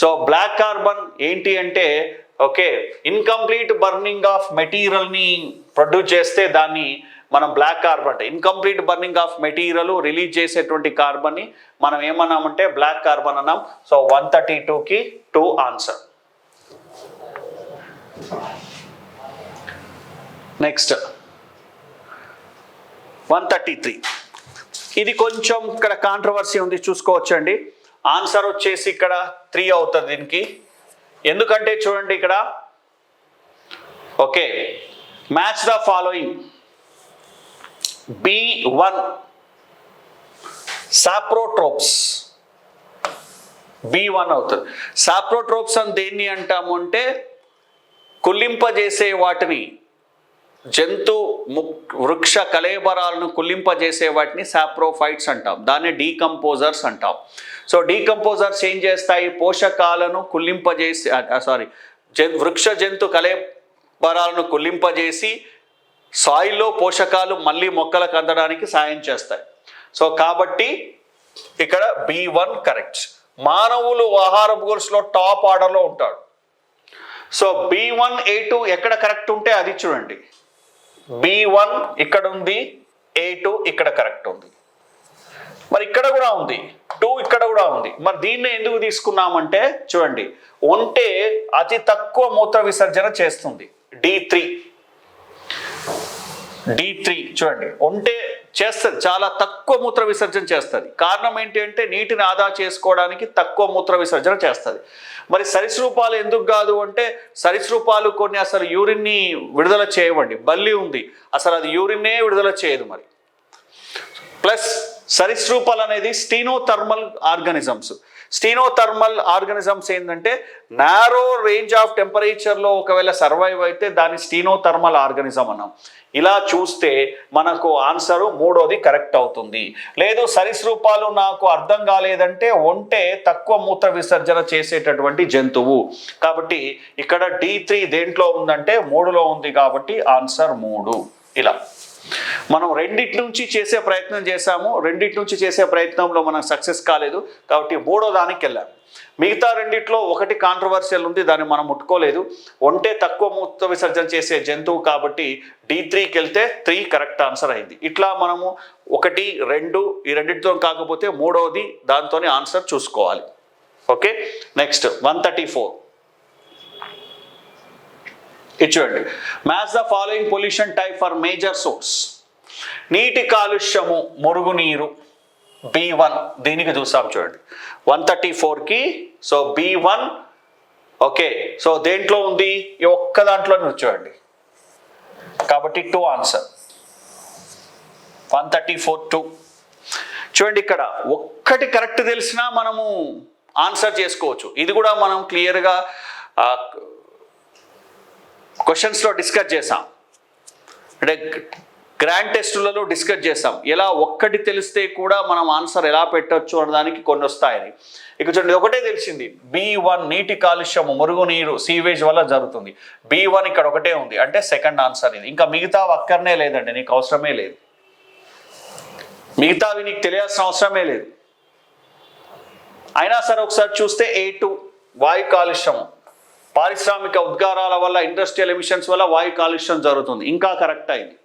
సో బ్లాక్ కార్బన్ ఏంటి అంటే ఓకే ఇన్కంప్లీట్ బర్నింగ్ ఆఫ్ మెటీరియల్ని ప్రొడ్యూస్ చేస్తే దాన్ని మనం బ్లాక్ కార్బన్ అంటే incomplete burning of material release చేసేటువంటి కార్బన్ని మనం ఏమన్నామంటే బ్లాక్ కార్బన్ అన్నాం. సో 132కి 2 ఆన్సర్. నెక్స్ట్ 133, ఇది కొంచెం ఇక్కడ కాంట్రవర్సీ ఉంది, చూసుకోవచ్చండి. ఆన్సర్ వచ్చేసి ఇక్కడ 3 అవుతుంది దీనికి. ఎందుకంటే చూడండి ఇక్కడ okay match the following. B1 సాప్రోట్రోప్స్, B1 అవుతుంది. సాప్రోట్రోప్స్ అని దేన్ని అంటాము అంటే కుళ్ళింపజేసే వాటిని, జంతు వృక్ష కళేబరాలను కుళ్ళింపజేసే వాటిని సాప్రోఫైట్స్ అంటాం. దాన్ని డీకంపోజర్స్ అంటాం. సో డీకంపోజర్స్ ఏం చేస్తాయి, పోషకాలను కుళ్ళింపజేసి వృక్ష జంతు కళేబరాలను కుళ్ళింపజేసి సాయిల్లో పోషకాలు మళ్ళీ మొక్కలకు అందడానికి సాయం చేస్తాయి. సో కాబట్టి ఇక్కడ B1 కరెక్ట్. మానవులు ఆహారపు గొలుసులో టాప్ ఆర్డర్లో ఉంటాడు. సో B1 A2 ఎక్కడ కరెక్ట్ ఉంటే అది చూడండి. B1 ఇక్కడ ఉంది, A2 ఇక్కడ కరెక్ట్ ఉంది, మరి ఇక్కడ కూడా ఉంది, 2 ఇక్కడ కూడా ఉంది. మరి దీన్ని ఎందుకు తీసుకున్నామంటే చూడండి, ఒంటే అతి తక్కువ మూత్ర విసర్జన చేస్తుంది. D3 చూడండి, ఒంటే చేస్తుంది, చాలా తక్కువ మూత్ర విసర్జన చేస్తుంది. కారణం ఏంటి అంటే నీటిని ఆదా చేసుకోవడానికి తక్కువ మూత్ర విసర్జన చేస్తుంది. మరి సరీసృపాలు ఎందుకు కాదు అంటే సరీసృపాలు కొన్ని అసలు యూరిన్ని విడుదల చేయవండి. బల్లి ఉంది అసలు అది యూరిన్నే విడుదల చేయదు. మరి ప్లస్ సరీసృపాలు అనేది స్టీనోథర్మల్ ఆర్గానిజమ్స్. స్టీనోథర్మల్ ఆర్గానిజమ్స్ ఏంటంటే నారో రేంజ్ ఆఫ్ టెంపరేచర్లో ఒకవేళ సర్వైవ్ అయితే దాన్ని స్టీనోథర్మల్ ఆర్గానిజం అన్నాం. ఇలా చూస్తే మనకు ఆన్సరు మూడోది కరెక్ట్ అవుతుంది. లేదు సరీసృపాలు నాకు అర్థం కాలేదంటే ఒంటె తక్కువ మూత్ర విసర్జన చేసేటటువంటి జంతువు. కాబట్టి ఇక్కడ D3 దేంట్లో ఉందంటే 3లో ఉంది కాబట్టి ఆన్సర్ 3. ఇలా మనం రెండిటి నుంచి చేసే ప్రయత్నం చేశాము. రెండిటి నుంచి చేసే ప్రయత్నంలో మనం సక్సెస్ కాలేదు కాబట్టి 3వ దానికి వెళ్ళాము. మిగతా రెండిట్లో ఒకటి కాంట్రవర్షియల్ ఉంది, దాన్ని మనం ముట్టుకోలేదు. ఒంటె తక్కువ మూత్ర విసర్జన చేసే జంతువు కాబట్టి D3కి వెళ్తే 3 కరెక్ట్ ఆన్సర్ అయింది. ఇట్లా మనము 1, 2 ఈ రెండింటితో కాకపోతే 3వది దాంతోనే ఆన్సర్ చూసుకోవాలి. ఓకే, నెక్స్ట్ 134 చూడండి. Match the following pollution type for major source. నీటి కాలుష్యము మురుగునీరు B1 దీనికి చూసాం చూడండి 134కి. So B1 okay. సో దేంట్లో ఉంది ఈ ఒక్క దాంట్లో చూడండి కాబట్టి 2 ఆన్సర్ 134 2. చూడండి ఇక్కడ ఒక్కటి కరెక్ట్ తెలిసినా మనము ఆన్సర్ చేసుకోవచ్చు. ఇది కూడా మనం క్లియర్గా క్వశ్చన్స్లో డిస్కస్ చేసాం, అంటే గ్రాండ్ టెస్టులలో డిస్కస్ చేస్తాం ఎలా ఒక్కటి తెలిస్తే కూడా మనం ఆన్సర్ ఎలా పెట్టచ్చు అనడానికి కొన్ని వస్తాయని. ఇక చూడండి ఒకటే తెలిసింది B1 నీటి కాలుష్యము మురుగునీరు సీవేజ్ వల్ల జరుగుతుంది. B1 ఇక్కడ ఒకటే ఉంది అంటే సెకండ్ ఆన్సర్ ఇది. ఇంకా మిగతా అక్కర్నే లేదండి, నీకు అవసరమే లేదు, మిగతావి నీకు తెలియాల్సిన అవసరమే లేదు. అయినా సరే ఒకసారి చూస్తే A2 వాయు కాలుష్యము పారిశ్రామిక ఉద్గారాల వల్ల ఇండస్ట్రియల్ ఎమిషన్స్ వల్ల వాయు కాలుష్యం జరుగుతుంది, ఇంకా కరెక్ట్ అయింది.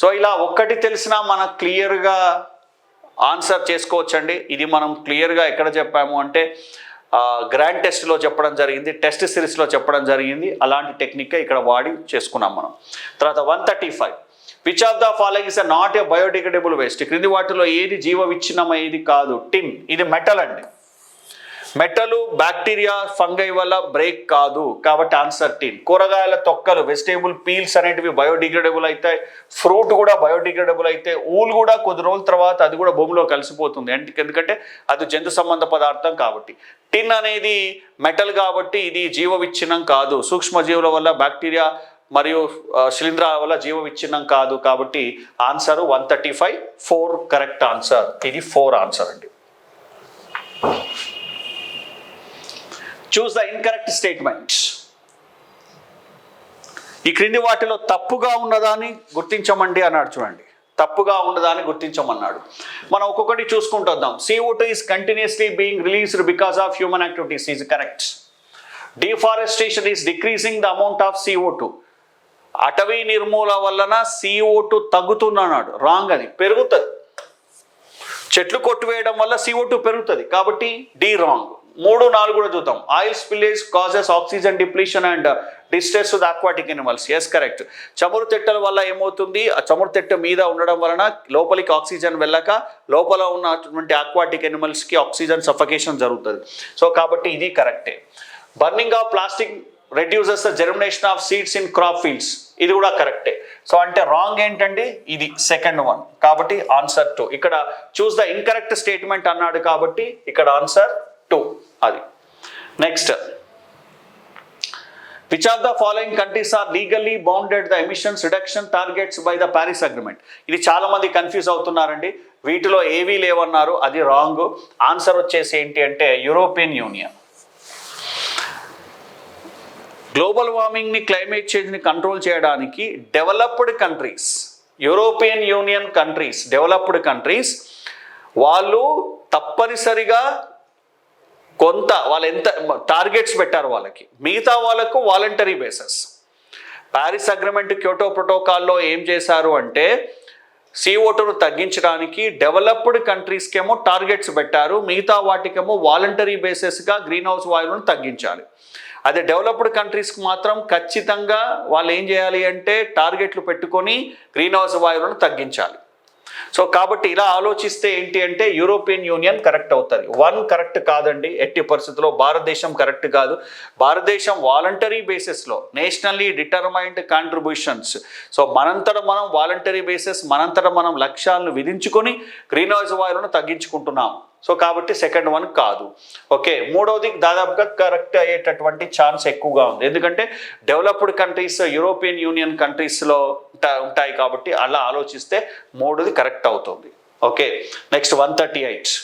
సో ఇలా ఒక్కటి తెలిసినా మనకు క్లియర్గా ఆన్సర్ చేసుకోవచ్చండి. ఇది మనం క్లియర్గా ఎక్కడ చెప్పాము అంటే గ్రాండ్ టెస్ట్లో చెప్పడం జరిగింది, టెస్ట్ సిరీస్లో చెప్పడం జరిగింది. అలాంటి టెక్నిక్ ఇక్కడ వాడి చేసుకున్నాం మనం. తర్వాత 135 which of the following is not a biodegradable waste. క్రింది వాటిలో ఏది జీవ విచ్ఛిన్నమయ్యేది కాదు. టిన్ ఇది మెటల్ అండి. మెటలు బ్యాక్టీరియా ఫంగై వల్ల బ్రేక్ కాదు కాబట్టి ఆన్సర్ టిన్. కూరగాయల తొక్కలు వెజిటేబుల్ పీల్స్ అనేటివి బయోడిగ్రేడబుల్ అవుతాయి, ఫ్రూట్ కూడా బయోడిగ్రేడబుల్ అయితే, ఊలు కూడా కొద్ది రోజుల తర్వాత అది కూడా భూమిలో కలిసిపోతుంది ఎందుకంటే అది జంతు సంబంధ పదార్థం కాబట్టి. టిన్ అనేది మెటల్ కాబట్టి ఇది జీవ విచ్ఛిన్నం కాదు. సూక్ష్మజీవుల వల్ల బ్యాక్టీరియా మరియు శిలీంధ్రాల వల్ల జీవ విచ్ఛిన్నం కాదు కాబట్టి ఆన్సర్ 135 4 కరెక్ట్ ఆన్సర్. ఇది 4 ఆన్సర్ అండి. Choose the incorrect statement. ఈ క్రింది వాటిలో తప్పుగా ఉన్నదాన్ని గుర్తించమండి అన్నాడు. చూడండి తప్పుగా ఉన్నదాన్ని గుర్తించమన్నాడు. మనం ఒక్కొక్కటి చూసుకుంటూ వద్దాం. CO2 is continuously being released because of human activities is correct. Deforestation is decreasing the amount of CO2. అటవీ నిర్మూలన వలన CO2 తగ్గుతుందన్నాడు. రాంగ్, అది పెరుగుతుంది. చెట్లు కొట్టివేయడం వల్ల CO2 పెరుగుతుంది కాబట్టి D రాంగ్. 3, 4 కూడా చూద్దాం. Oil spillage causes oxygen depletion and distress to the aquatic animals. Yes correct. చమురు తెట్టల వల్ల ఏమవుతుంది, ఆ చమురు తెట్ట మీద ఉండడం వలన లోపలికి ఆక్సిజన్ వెళ్ళక లోపల ఉన్నటువంటి అక్వాటిక్ ఎనిమల్స్కి ఆక్సిజన్ సఫకేషన్ జరుగుతుంది. సో కాబట్టి ఇది కరెక్టే. Burning of plastic reduces the germination of seeds in crop fields. ఇది కూడా కరెక్టే. సో అంటే రాంగ్ ఏంటండి, ఇది సెకండ్ వన్ కాబట్టి ఆన్సర్ 2. ఇక్కడ చూస్ ద ఇన్కరెక్ట్ స్టేట్మెంట్ అన్నాడు కాబట్టి ఇక్కడ ఆన్సర్ 2 అది. Next which of the following countries are legally bounded the emissions reduction targets by the Paris agreement. ఇది చాలా మంది కన్ఫ్యూజ్ అవుతున్నారండి. వీటిలో ఏవీ లేవన్నారు, అది రాంగ్. ఆన్సర్ వచ్చేసి ఏంటి అంటే యూరోపియన్ యూనియన్. గ్లోబల్ వార్మింగ్ని క్లైమేట్ చేంజ్ని కంట్రోల్ చేయడానికి developed countries, European Union countries, developed countries వాళ్ళు తప్పనిసరిగా కొంత వాళ్ళు ఎంత టార్గెట్స్ పెట్టారు వాళ్ళకి, మిగతా వాళ్ళకు voluntary bases. Paris agreement Kyoto ప్రోటోకాల్లో ఏం చేశారు అంటే CO2ను తగ్గించడానికి డెవలప్డ్ కంట్రీస్కేమో టార్గెట్స్ పెట్టారు, మిగతా వాటికేమో వాలంటరీ బేసెస్గా గ్రీన్ హౌస్ వాయువులను తగ్గించాలి. అదే డెవలప్డ్ కంట్రీస్కి మాత్రం ఖచ్చితంగా వాళ్ళు ఏం చేయాలి అంటే టార్గెట్లు పెట్టుకొని గ్రీన్ హౌస్ వాయువులను తగ్గించాలి. సో కాబట్టి ఇలా ఆలోచిస్తే ఏంటి అంటే యూరోపియన్ యూనియన్ కరెక్ట్ అవుతుంది. 1 కరెక్ట్ కాదండి, ఎట్టి పరిస్థితుల్లో భారతదేశం కరెక్ట్ కాదు. భారతదేశం వాలంటరీ బేసిస్లో నేషనల్లీ డిటర్మైన్డ్ కాంట్రిబ్యూషన్స్, సో మనంతట మనం వాలంటరీ బేసిస్ మనంతట మనం లక్ష్యాలను విధించుకొని గ్రీన్ హౌస్ వాయువులను తగ్గించుకుంటున్నాం. సో కాబట్టి సెకండ్ 1 కాదు. ఓకే, మూడవది దాదాపుగా కరెక్ట్ అయ్యేటటువంటి ఛాన్స్ ఎక్కువగా ఉంది, ఎందుకంటే డెవలప్డ్ కంట్రీస్ యూరోపియన్ యూనియన్ కంట్రీస్లో ఉంటాయి కాబట్టి అలా ఆలోచిస్తే మూడోది కరెక్ట్ అవుతుంది. Okay, next 138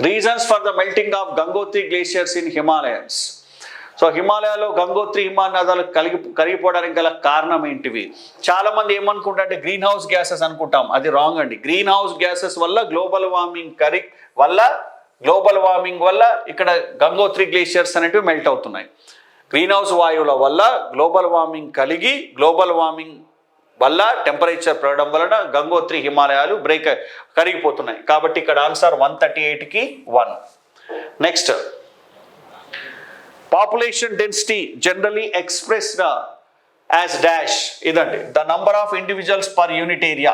reasons for the melting of Gangotri glaciers in Himalayans. So హిమాలయాలో గంగోత్రి హిమనదాలు కరిగిపోవడానికి గల కారణం ఏంటివి? చాలా మంది ఏమనుకుంటారంటే గ్రీన్ హౌస్ గ్యాసెస్ అనుకుంటాం, అది రాంగ్ అండి. గ్రీన్ హౌస్ గ్యాసెస్ వల్ల గ్లోబల్ వార్మింగ్ వల్ల ఇక్కడ గంగోత్రి గ్లేషియర్స్ అనేటివి మెల్ట్ అవుతున్నాయి. గ్రీన్ హౌస్ వాయువుల వల్ల గ్లోబల్ వార్మింగ్ వల్ల టెంపరేచర్ పెరగడం వలన గంగోత్రి హిమాలయాలు కరిగిపోతున్నాయి. కాబట్టి ఇక్కడ ఆన్సర్ 138కి 1. Next, population density generally expressed as dash. ఇదండి the number of individuals per unit area.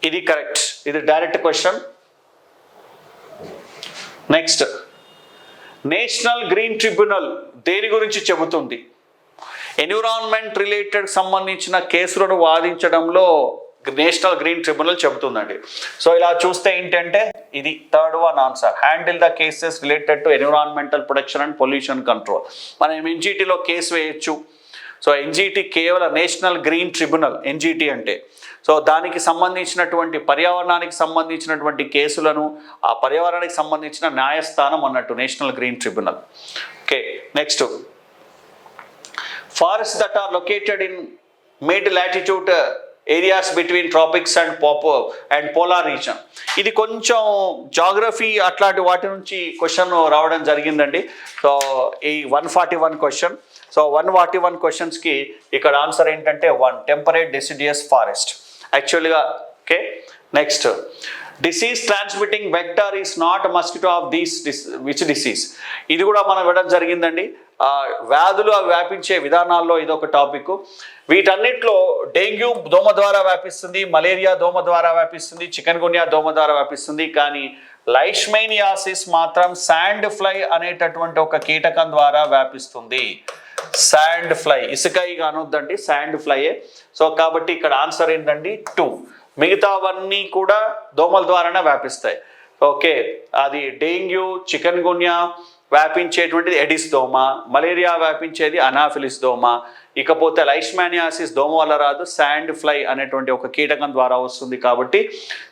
ఇది కరెక్ట్, ఇది direct question. Next, National green Tribunal దేని గురించి చెబుతుంది? ఎన్విరాన్మెంట్ రిలేటెడ్ సంబంధించిన కేసులను వాదించడంలో నేషనల్ గ్రీన్ ట్రిబ్యునల్ చెబుతుందండి. సో ఇలా చూస్తే ఏంటంటే ఇది third 1 answer. Handle the cases related to environmental protection and pollution control. మనం ఎన్జిటిలో కేసు వేయచ్చు. సో ఎన్జిటి కేవలం నేషనల్ గ్రీన్ ట్రిబ్యునల్, ఎన్జిటి అంటే సో దానికి సంబంధించినటువంటి పర్యావరణానికి సంబంధించినటువంటి కేసులను ఆ పర్యావరణానికి సంబంధించిన న్యాయస్థానం అన్నట్టు national green tribunal. Okay, next, forest that are located in mid latitude areas between tropics and polar region. ఇది కొంచెం జాగ్రఫీ అట్లాంటి వాటి నుంచి క్వశ్చన్ రావడం జరిగిందండి. సో ఈ 141 క్వశ్చన్. సో 141 క్వశ్చన్స్కి ఇక్కడ ఆన్సర్ ఏంటంటే 1 టెంపరేట్ డెసిడియస్ ఫారెస్ట్ యాక్చువల్గా. Okay, next, disease transmitting vector is not mosquito of which disease. ఇది కూడా మనం ఇవ్వడం జరిగిందండి. వ్యాధులు అవి వ్యాపించే విధానాల్లో ఇదొక టాపిక్. వీటన్నిటిలో డెంగ్యూ దోమ ద్వారా వ్యాపిస్తుంది, మలేరియా దోమ ద్వారా వ్యాపిస్తుంది, చికెన్ గున్యా దోమ ద్వారా వ్యాపిస్తుంది. కానీ లైష్మైనియాసిస్ మాత్రం శాండ్ ఫ్లై అనేటటువంటి ఒక కీటకం ద్వారా వ్యాపిస్తుంది. శాండ్ ఫ్లై, ఇసుకైగా అనొద్దండి, శాండ్ ఫ్లైయే. సో కాబట్టి ఇక్కడ ఆన్సర్ ఏంటండి 2. మిగతావన్నీ కూడా దోమల ద్వారానే వ్యాపిస్తాయి. ఓకే, అది డెంగ్యూ, చికెన్ గున్యా వ్యాపించేటువంటిది ఎడిస్ దోమ, మలేరియా వ్యాపించేది అనాఫిలిస్ దోమ, ఇకపోతే లైష్మానియాసిస్ దోమ వల్ల రాదు, శాండ్ ఫ్లై అనేటువంటి ఒక కీటకం ద్వారా వస్తుంది. కాబట్టి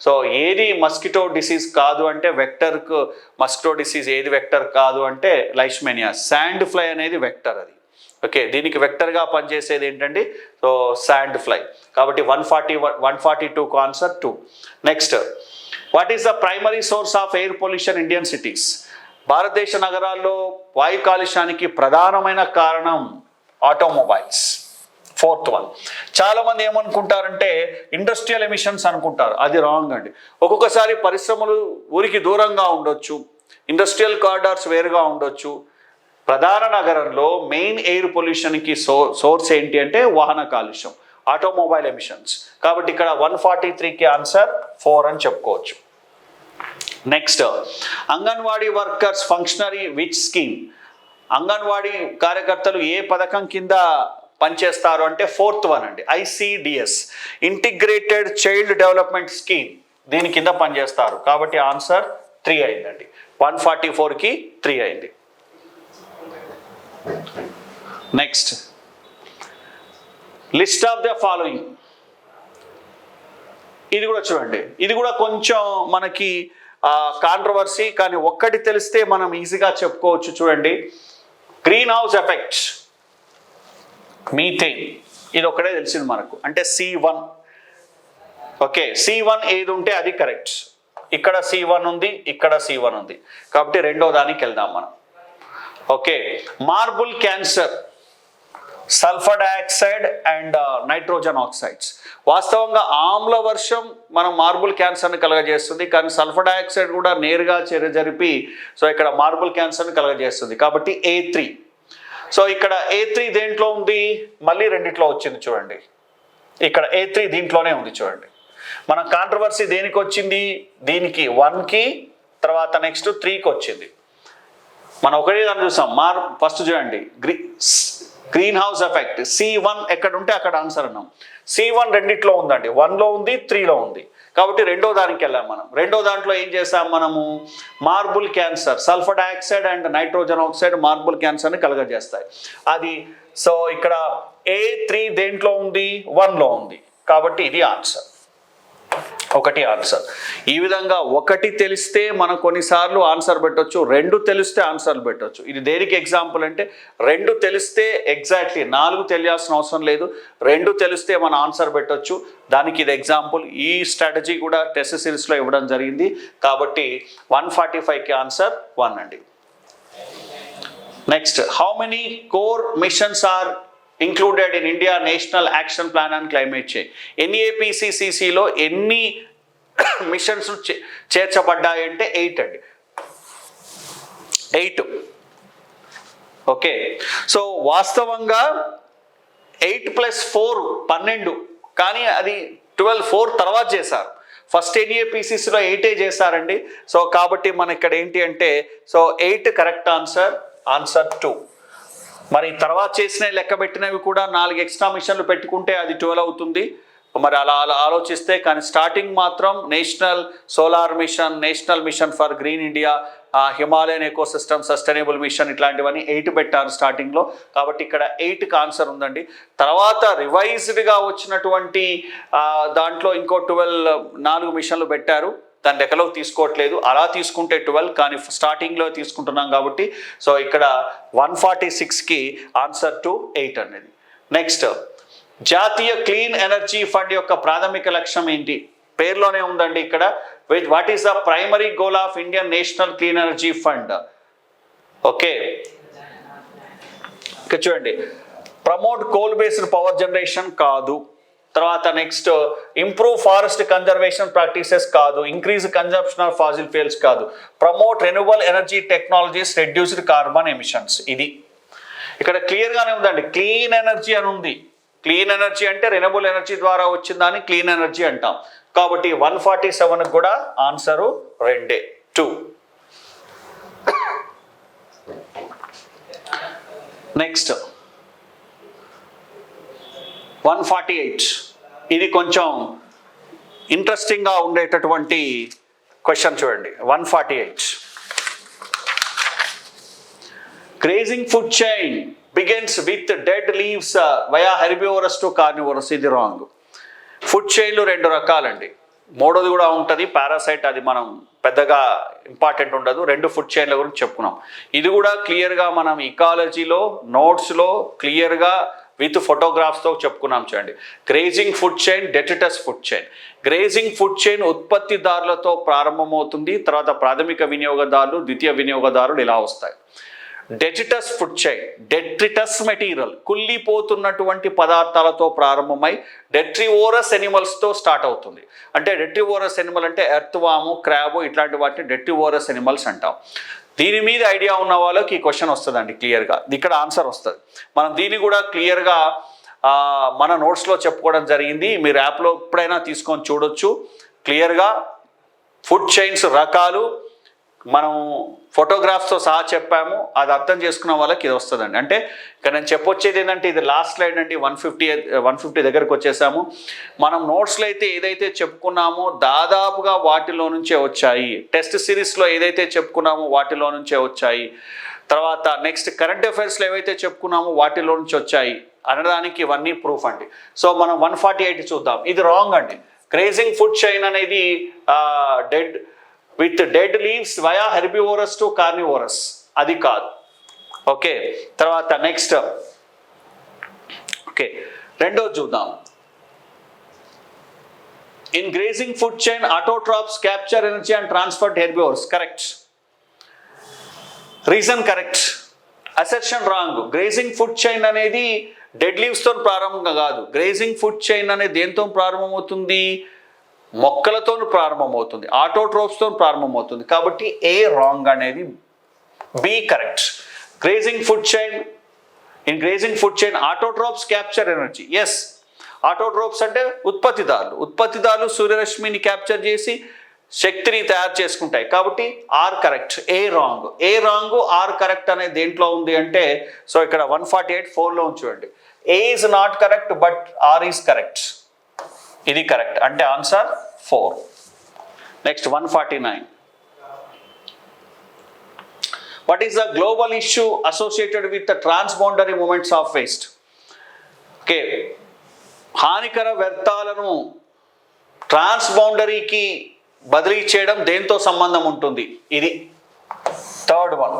సో ఏది మస్కిటో డిసీజ్ కాదు అంటే వెక్టర్కు, మస్కిటో డిసీజ్ ఏది వెక్టర్ కాదు అంటే లైష్మానియాస్, శాండ్ ఫ్లై అనేది వెక్టర్ అది. ఓకే, దీనికి వెక్టర్గా పనిచేసేది ఏంటండి? So sand fly. కాబట్టి 142కు answer 2. Next, what is the primary source of air pollution Indian cities? భారతదేశ నగరాల్లో వాయు కాలుష్యానికి ప్రధానమైన కారణం ఆటోమొబైల్స్. 4th 1. చాలామంది ఏమనుకుంటారంటే ఇండస్ట్రియల్ ఎమిషన్స్ అనుకుంటారు, అది రాంగ్ అండి. ఒక్కొక్కసారి పరిశ్రమలు ఊరికి దూరంగా ఉండొచ్చు, ఇండస్ట్రియల్ కారిడార్స్ వేరుగా ఉండొచ్చు. ప్రధాన నగరంలో మెయిన్ ఎయిర్ పొల్యూషన్కి సోర్స్ ఏంటి అంటే వాహన కాలుష్యం, ఆటోమొబైల్ ఎమిషన్స్. కాబట్టి ఇక్కడ 143కి ఆన్సర్ 4 అని చెప్పుకోవచ్చు. Next, anganwadi workers functionary which scheme? Anganwadi కార్యకర్తలు ఏ పథకం కింద పనిచేస్తారు అంటే 4th 1 అండి, ICDS, integrated child development scheme. దీని కింద పనిచేస్తారు. కాబట్టి ఆన్సర్ 3 అయిందండి. 144కి 3 అయింది. Next, list of the following. ఇది కూడా చూడండి, ఇది కూడా కొంచెం మనకి కాంట్రవర్సీ, కానీ ఒక్కటి తెలిస్తే మనం ఈజీగా చెప్పుకోవచ్చు. చూడండి, గ్రీన్ హౌస్ ఎఫెక్ట్, మీథేన్, ఇది ఒక్కటే తెలిసింది మనకు, అంటే C1. ఓకే, C1 ఏది ఉంటే అది కరెక్ట్. ఇక్కడ C1 ఉంది, ఇక్కడ C1 ఉంది, కాబట్టి రెండో దానికి వెళ్దాం మనం. Okay, marble cancer, sulphur dioxide and nitrogen oxides. వాస్తవంగా ఆమ్ల వర్షం మనం మార్బుల్ క్యాన్సర్ని కలగజేస్తుంది, కానీ సల్ఫర్ డయాక్సైడ్ కూడా నేరుగా చర్య జరిపి సో ఇక్కడ మార్బుల్ క్యాన్సర్ని కలగజేస్తుంది. కాబట్టి A3. సో ఇక్కడ A3 దేంట్లో ఉంది? మళ్ళీ రెండిట్లో వచ్చింది చూడండి. ఇక్కడ A3 దీంట్లోనే ఉంది చూడండి. మన కాంట్రవర్సీ దేనికి వచ్చింది, దీనికి 1కి తర్వాత నెక్స్ట్ 3కి వచ్చింది. మనం ఒకటే దాన్ని చూసాం. ఫస్ట్ చూడండి, గ్రీన్ హౌస్ ఎఫెక్ట్ C1 ఎక్కడ ఉంటే అక్కడ ఆన్సర్ అన్నాం. C1 రెండిట్లో ఉందండి, 1లో ఉంది 3లో ఉంది. కాబట్టి రెండో దానికి వెళ్ళాం మనం. రెండో దాంట్లో ఏం చేసాం మనము, marble cancer, sulphur dioxide and nitrogen oxide marble క్యాన్సర్ని కలుగజేస్తాయి. అది సో ఇక్కడ A3 దేంట్లో ఉంది, 1లో ఉంది. కాబట్టి ఇది ఆన్సర్, ఒకటి ఆన్సర్. ఈ విధంగా ఒకటి తెలిస్తే మనం కొన్నిసార్లు ఆన్సర్ పెట్టవచ్చు, 2 తెలిస్తే ఆన్సర్లు పెట్టవచ్చు. ఇది దేనికి ఎగ్జాంపుల్ అంటే 2 తెలిస్తే ఎగ్జాక్ట్లీ 4 తెలియాల్సిన అవసరం లేదు, 2 తెలిస్తే మనం ఆన్సర్ పెట్టవచ్చు. దానికి ఇది ఎగ్జాంపుల్. ఈ స్ట్రాటజీ కూడా టెస్ట్ సిరీస్లో ఇవ్వడం జరిగింది. కాబట్టి 145కి ఆన్సర్ 1 అండి. Next, how many core missions are included in India national action plan and climate change? NAPCCలో ఎన్ని మిషన్స్ చేర్చబడ్డాయంటే 8 అండి, 8. ఓకే, సో వాస్తవంగా 8 + 4 12, కానీ అది 12 4 తర్వాత చేశారు. ఫస్ట్ NAPCCలో 8 చేశారండి. సో కాబట్టి మన ఇక్కడ ఏంటి అంటే, సో 8 కరెక్ట్ ఆన్సర్, ఆన్సర్ 2. మరి తర్వాత చేసినవి లెక్క పెట్టినవి కూడా 4 ఎక్స్ట్రా మిషన్లు పెట్టుకుంటే అది 12 అవుతుంది. మరి అలా ఆలోచిస్తే, కానీ స్టార్టింగ్ మాత్రం national solar mission, national mission for green India, Himalayan ecosystem sustainable mission, ఇట్లాంటివన్నీ 8 పెట్టారు స్టార్టింగ్లో. కాబట్టి ఇక్కడ 8కి ఆన్సర్ ఉందండి. తర్వాత రివైజ్డ్గా వచ్చినటువంటి దాంట్లో ఇంకో 4 మిషన్లు పెట్టారు, దాని లెక్కలోకి తీసుకోవట్లేదు. అలా తీసుకుంటే 12, కానీ స్టార్టింగ్లో తీసుకుంటున్నాం కాబట్టి సో ఇక్కడ 146కి ఆన్సర్ 8 అనేది. నెక్స్ట్, జాతీయ క్లీన్ ఎనర్జీ ఫండ్ యొక్క ప్రాథమిక లక్ష్యం ఏంటి? పేరులోనే ఉందండి ఇక్కడ. What is the primary goal of Indian national clean energy fund? Okay, ఇక్కడ చూడండి, promote coal based power generation కాదు. తర్వాత next, improve forest conservation practices కాదు. Increase consumption of fossil fuels కాదు. Promote renewable energy technologies, reduced carbon emissions. ఇది ఇక్కడ క్లియర్గానే ఉందండి. క్లీన్ ఎనర్జీ అని ఉంది. క్లీన్ ఎనర్జీ అంటే రెన్యూవబుల్ ఎనర్జీ ద్వారా వచ్చిందని క్లీన్ ఎనర్జీ అంటాం. కాబట్టి 147కి కూడా ఆన్సరు 2. నెక్స్ట్ 148. ఇది కొంచెం ఇంట్రెస్టింగ్గా ఉండేటటువంటి క్వశ్చన్ చూడండి. 148, grazing food chain begins with dead leaves via herbivorous to carnivorous. ఇది రాంగ్. ఫుడ్ చైన్లు 2 రకాలండి. మూడోది కూడా ఉంటుంది, పారాసైట్. అది మనం పెద్దగా ఇంపార్టెంట్ ఉండదు. 2 ఫుడ్ చైన్ల గురించి చెప్పుకున్నాం. ఇది కూడా క్లియర్గా మనం ఇకాలజీలో నోట్స్లో క్లియర్గా విత్ ఫోటోగ్రాఫ్స్తో చెప్పుకున్నాం. చూడండి, grazing food chain, detritus food chain. Grazing food chain ఉత్పత్తిదారులతో ప్రారంభమవుతుంది, తర్వాత ప్రాథమిక వినియోగదారులు, ద్వితీయ వినియోగదారులు ఇలా వస్తాయి. Detritus food chain, detritus material, కుళ్ళిపోతున్నటువంటి పదార్థాలతో ప్రారంభమై డెట్రివోరస్ ఎనిమల్స్తో స్టార్ట్ అవుతుంది. అంటే డెట్రివోరస్ ఎనిమల్ అంటే ఎర్త్వాము, క్రాబు, ఇట్లాంటి వాటిని డెట్రివోరస్ ఎనిమల్స్ అంటాం. దీని మీద ఐడియా ఉన్న వాళ్ళకి ఈ క్వశ్చన్ వస్తుందండి క్లియర్గా. ఇక్కడ ఆన్సర్ వస్తుంది. మనం దీన్ని కూడా క్లియర్గా మన నోట్స్లో చెప్పుకోవడం జరిగింది. మీరు యాప్లో ఎప్పుడైనా తీసుకొని చూడొచ్చు. క్లియర్గా ఫుడ్ చైన్స్ రకాలు మనం ఫోటోగ్రాఫ్స్తో సహా చెప్పాము. అది అర్థం చేసుకున్న వాళ్ళకి ఇది వస్తుందండి. అంటే ఇక్కడ నేను చెప్పొచ్చేది ఏంటంటే, ఇది లాస్ట్ స్లైడ్ అండి. 150 దగ్గరకు వచ్చేసాము. మనం నోట్స్లో అయితే ఏదైతే చెప్పుకున్నామో దాదాపుగా వాటిలో నుంచే వచ్చాయి. టెస్ట్ సిరీస్లో ఏదైతే చెప్పుకున్నామో వాటిలో నుంచే వచ్చాయి. తర్వాత నెక్స్ట్ కరెంట్ అఫైర్స్లో ఏవైతే చెప్పుకున్నామో వాటిలో నుంచి వచ్చాయి అనడానికి ఇవన్నీ ప్రూఫ్ అండి. సో మనం 148 చూద్దాం. ఇది రాంగ్ అండి. గ్రేజింగ్ ఫుడ్ చైన్ అనేది with dead leaves via herbivorous to carnivorous, అది కాదు. ఓకే, తర్వాత నెక్స్ట్. ఓకే, రెండోది చూద్దాం. In grazing food chain autotrophs capture energy and transfer herbivorous. Correct. Reason correct, assertion wrong. Grazing food chain అనేది dead లీవ్స్తో ప్రారంభంగా కాదు. Grazing food chain అనేది దేంతో ప్రారంభమవుతుంది? మొక్కలతో ప్రారంభమవుతుంది, ఆటోట్రోప్స్తో ప్రారంభమవుతుంది. కాబట్టి ఏ రాంగ్ అనేది, B correct. Grazing food chain, in grazing food chain autotrophs capture energy. Yes, autotrophs అంటే ఉత్పత్తిదారులు సూర్యరశ్మిని క్యాప్చర్ చేసి శక్తిని తయారు చేసుకుంటాయి. కాబట్టి R correct, A wrong R correct అనేది దేంట్లో ఉంది అంటే, సో ఇక్కడ 148 4లో చూడండి. A is not correct but R is correct, ఇది కరెక్ట్ అంటే answer 4. Next 149. What is the global issue associated with the transboundary movements of waste? Okay, హానికర వ్యర్థాలను ట్రాన్స్బౌండరీకి బదిలీ చేయడం దేంతో సంబంధం ఉంటుంది? ఇది థర్డ్ వన్,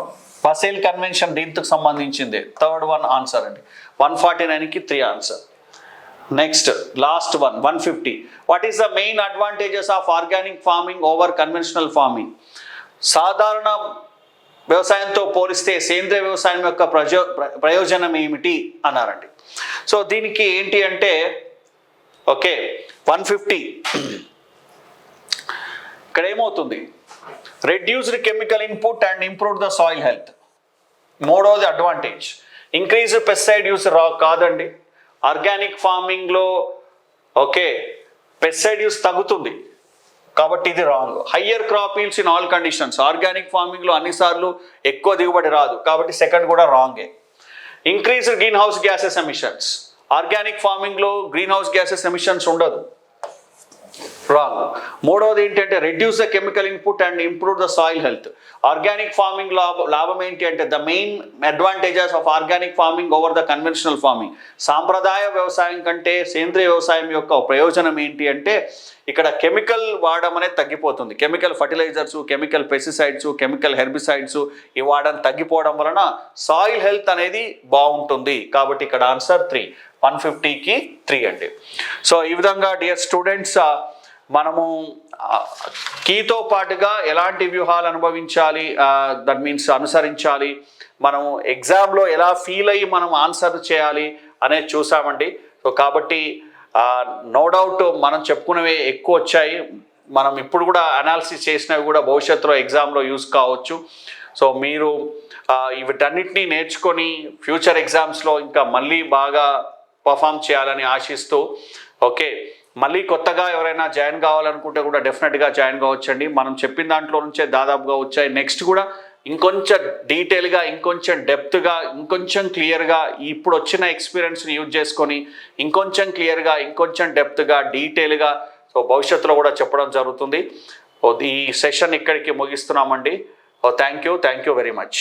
బసేల్ కన్వెన్షన్ దీంతో సంబంధించింది. థర్డ్ వన్ ఆన్సర్ అండి. 149కి 3 answer. Next last one 150. What is the main advantages of organic farming over conventional farming? సాధారణ వ్యవసాయంతో పోలిస్తే సేంద్రియ వ్యవసాయం యొక్క ప్రయోజనం ఏమిటి అన్నారండి. సో దీనికి ఏంటి అంటే, ఓకే 150 ఇక్కడ ఏమవుతుంది, reduced chemical input and improve the soil health. మూడవది అడ్వాంటేజ్, ఇంక్రీజ్ పెస్టిసైడ్ యూస్ కాదండి. ఆర్గానిక్ ఫార్మింగ్లో ఓకే పెస్టిసైడ్ యూస్ తగ్గుతుంది కాబట్టి ఇది wrong. Higher crop yields in all conditions, organic ఫార్మింగ్లో అన్నిసార్లు ఎక్కువ దిగుబడి రాదు కాబట్టి సెకండ్ కూడా రాంగే. Increase greenhouse gases emissions, organic ఫార్మింగ్లో గ్రీన్ హౌస్ గ్యాసెస్ ఎమిషన్స్ ఉండదు, రాంగ్. మూడవది ఏంటంటే reduce the chemical input and improve the soil health. Organic farming లాభం ఏంటి అంటే, the main advantages of organic farming over the conventional farming. సాంప్రదాయ వ్యవసాయం కంటే సేంద్రియ వ్యవసాయం యొక్క ప్రయోజనం ఏంటి అంటే, ఇక్కడ కెమికల్ వాడడం అనేది తగ్గిపోతుంది. Chemical fertilizers, chemical pesticides, chemical herbicides ఈ వాడడం తగ్గిపోవడం వలన సాయిల్ హెల్త్ అనేది బాగుంటుంది. కాబట్టి ఇక్కడ ఆన్సర్ 3, 150కి 3 అండి. సో ఈ విధంగా డియర్ స్టూడెంట్స్, మనము కీతో పాటుగా ఎలాంటి వ్యూహాలు అనుభవించాలి, దట్ మీన్స్ అనుసరించాలి, మనము ఎగ్జామ్లో ఎలా ఫీల్ అయ్యి మనం ఆన్సర్ చేయాలి అనేది చూసామండి. సో కాబట్టి నో డౌట్ మనం చెప్పుకునేవి ఎక్కువ వచ్చాయి. మనం ఇప్పుడు కూడా అనాలిసిస్ చేసినవి కూడా భవిష్యత్తులో ఎగ్జామ్లో యూజ్ కావచ్చు. సో మీరు వీటన్నిటినీ నేర్చుకొని ఫ్యూచర్ ఎగ్జామ్స్లో ఇంకా మళ్ళీ బాగా పర్ఫామ్ చేయాలని ఆశిస్తూ, ఓకే మళ్ళీ కొత్తగా ఎవరైనా జాయిన్ కావాలనుకుంటే కూడా డెఫినెట్గా జాయిన్ కావచ్చండి. మనం చెప్పిన దాంట్లో నుంచే దాదాపుగా వచ్చాయి. నెక్స్ట్ కూడా ఇంకొంచెం డీటెయిల్గా, ఇంకొంచెం డెప్త్గా, ఇంకొంచెం క్లియర్గా ఇప్పుడు వచ్చిన ఎక్స్పీరియన్స్ని యూజ్ చేసుకొని ఇంకొంచెం క్లియర్గా, ఇంకొంచెం డెప్త్గా, డీటెయిల్గా సో భవిష్యత్తులో కూడా చెప్పడం జరుగుతుంది. ఈ సెషన్ ఇక్కడికి ముగిస్తున్నామండి. Thank you very much.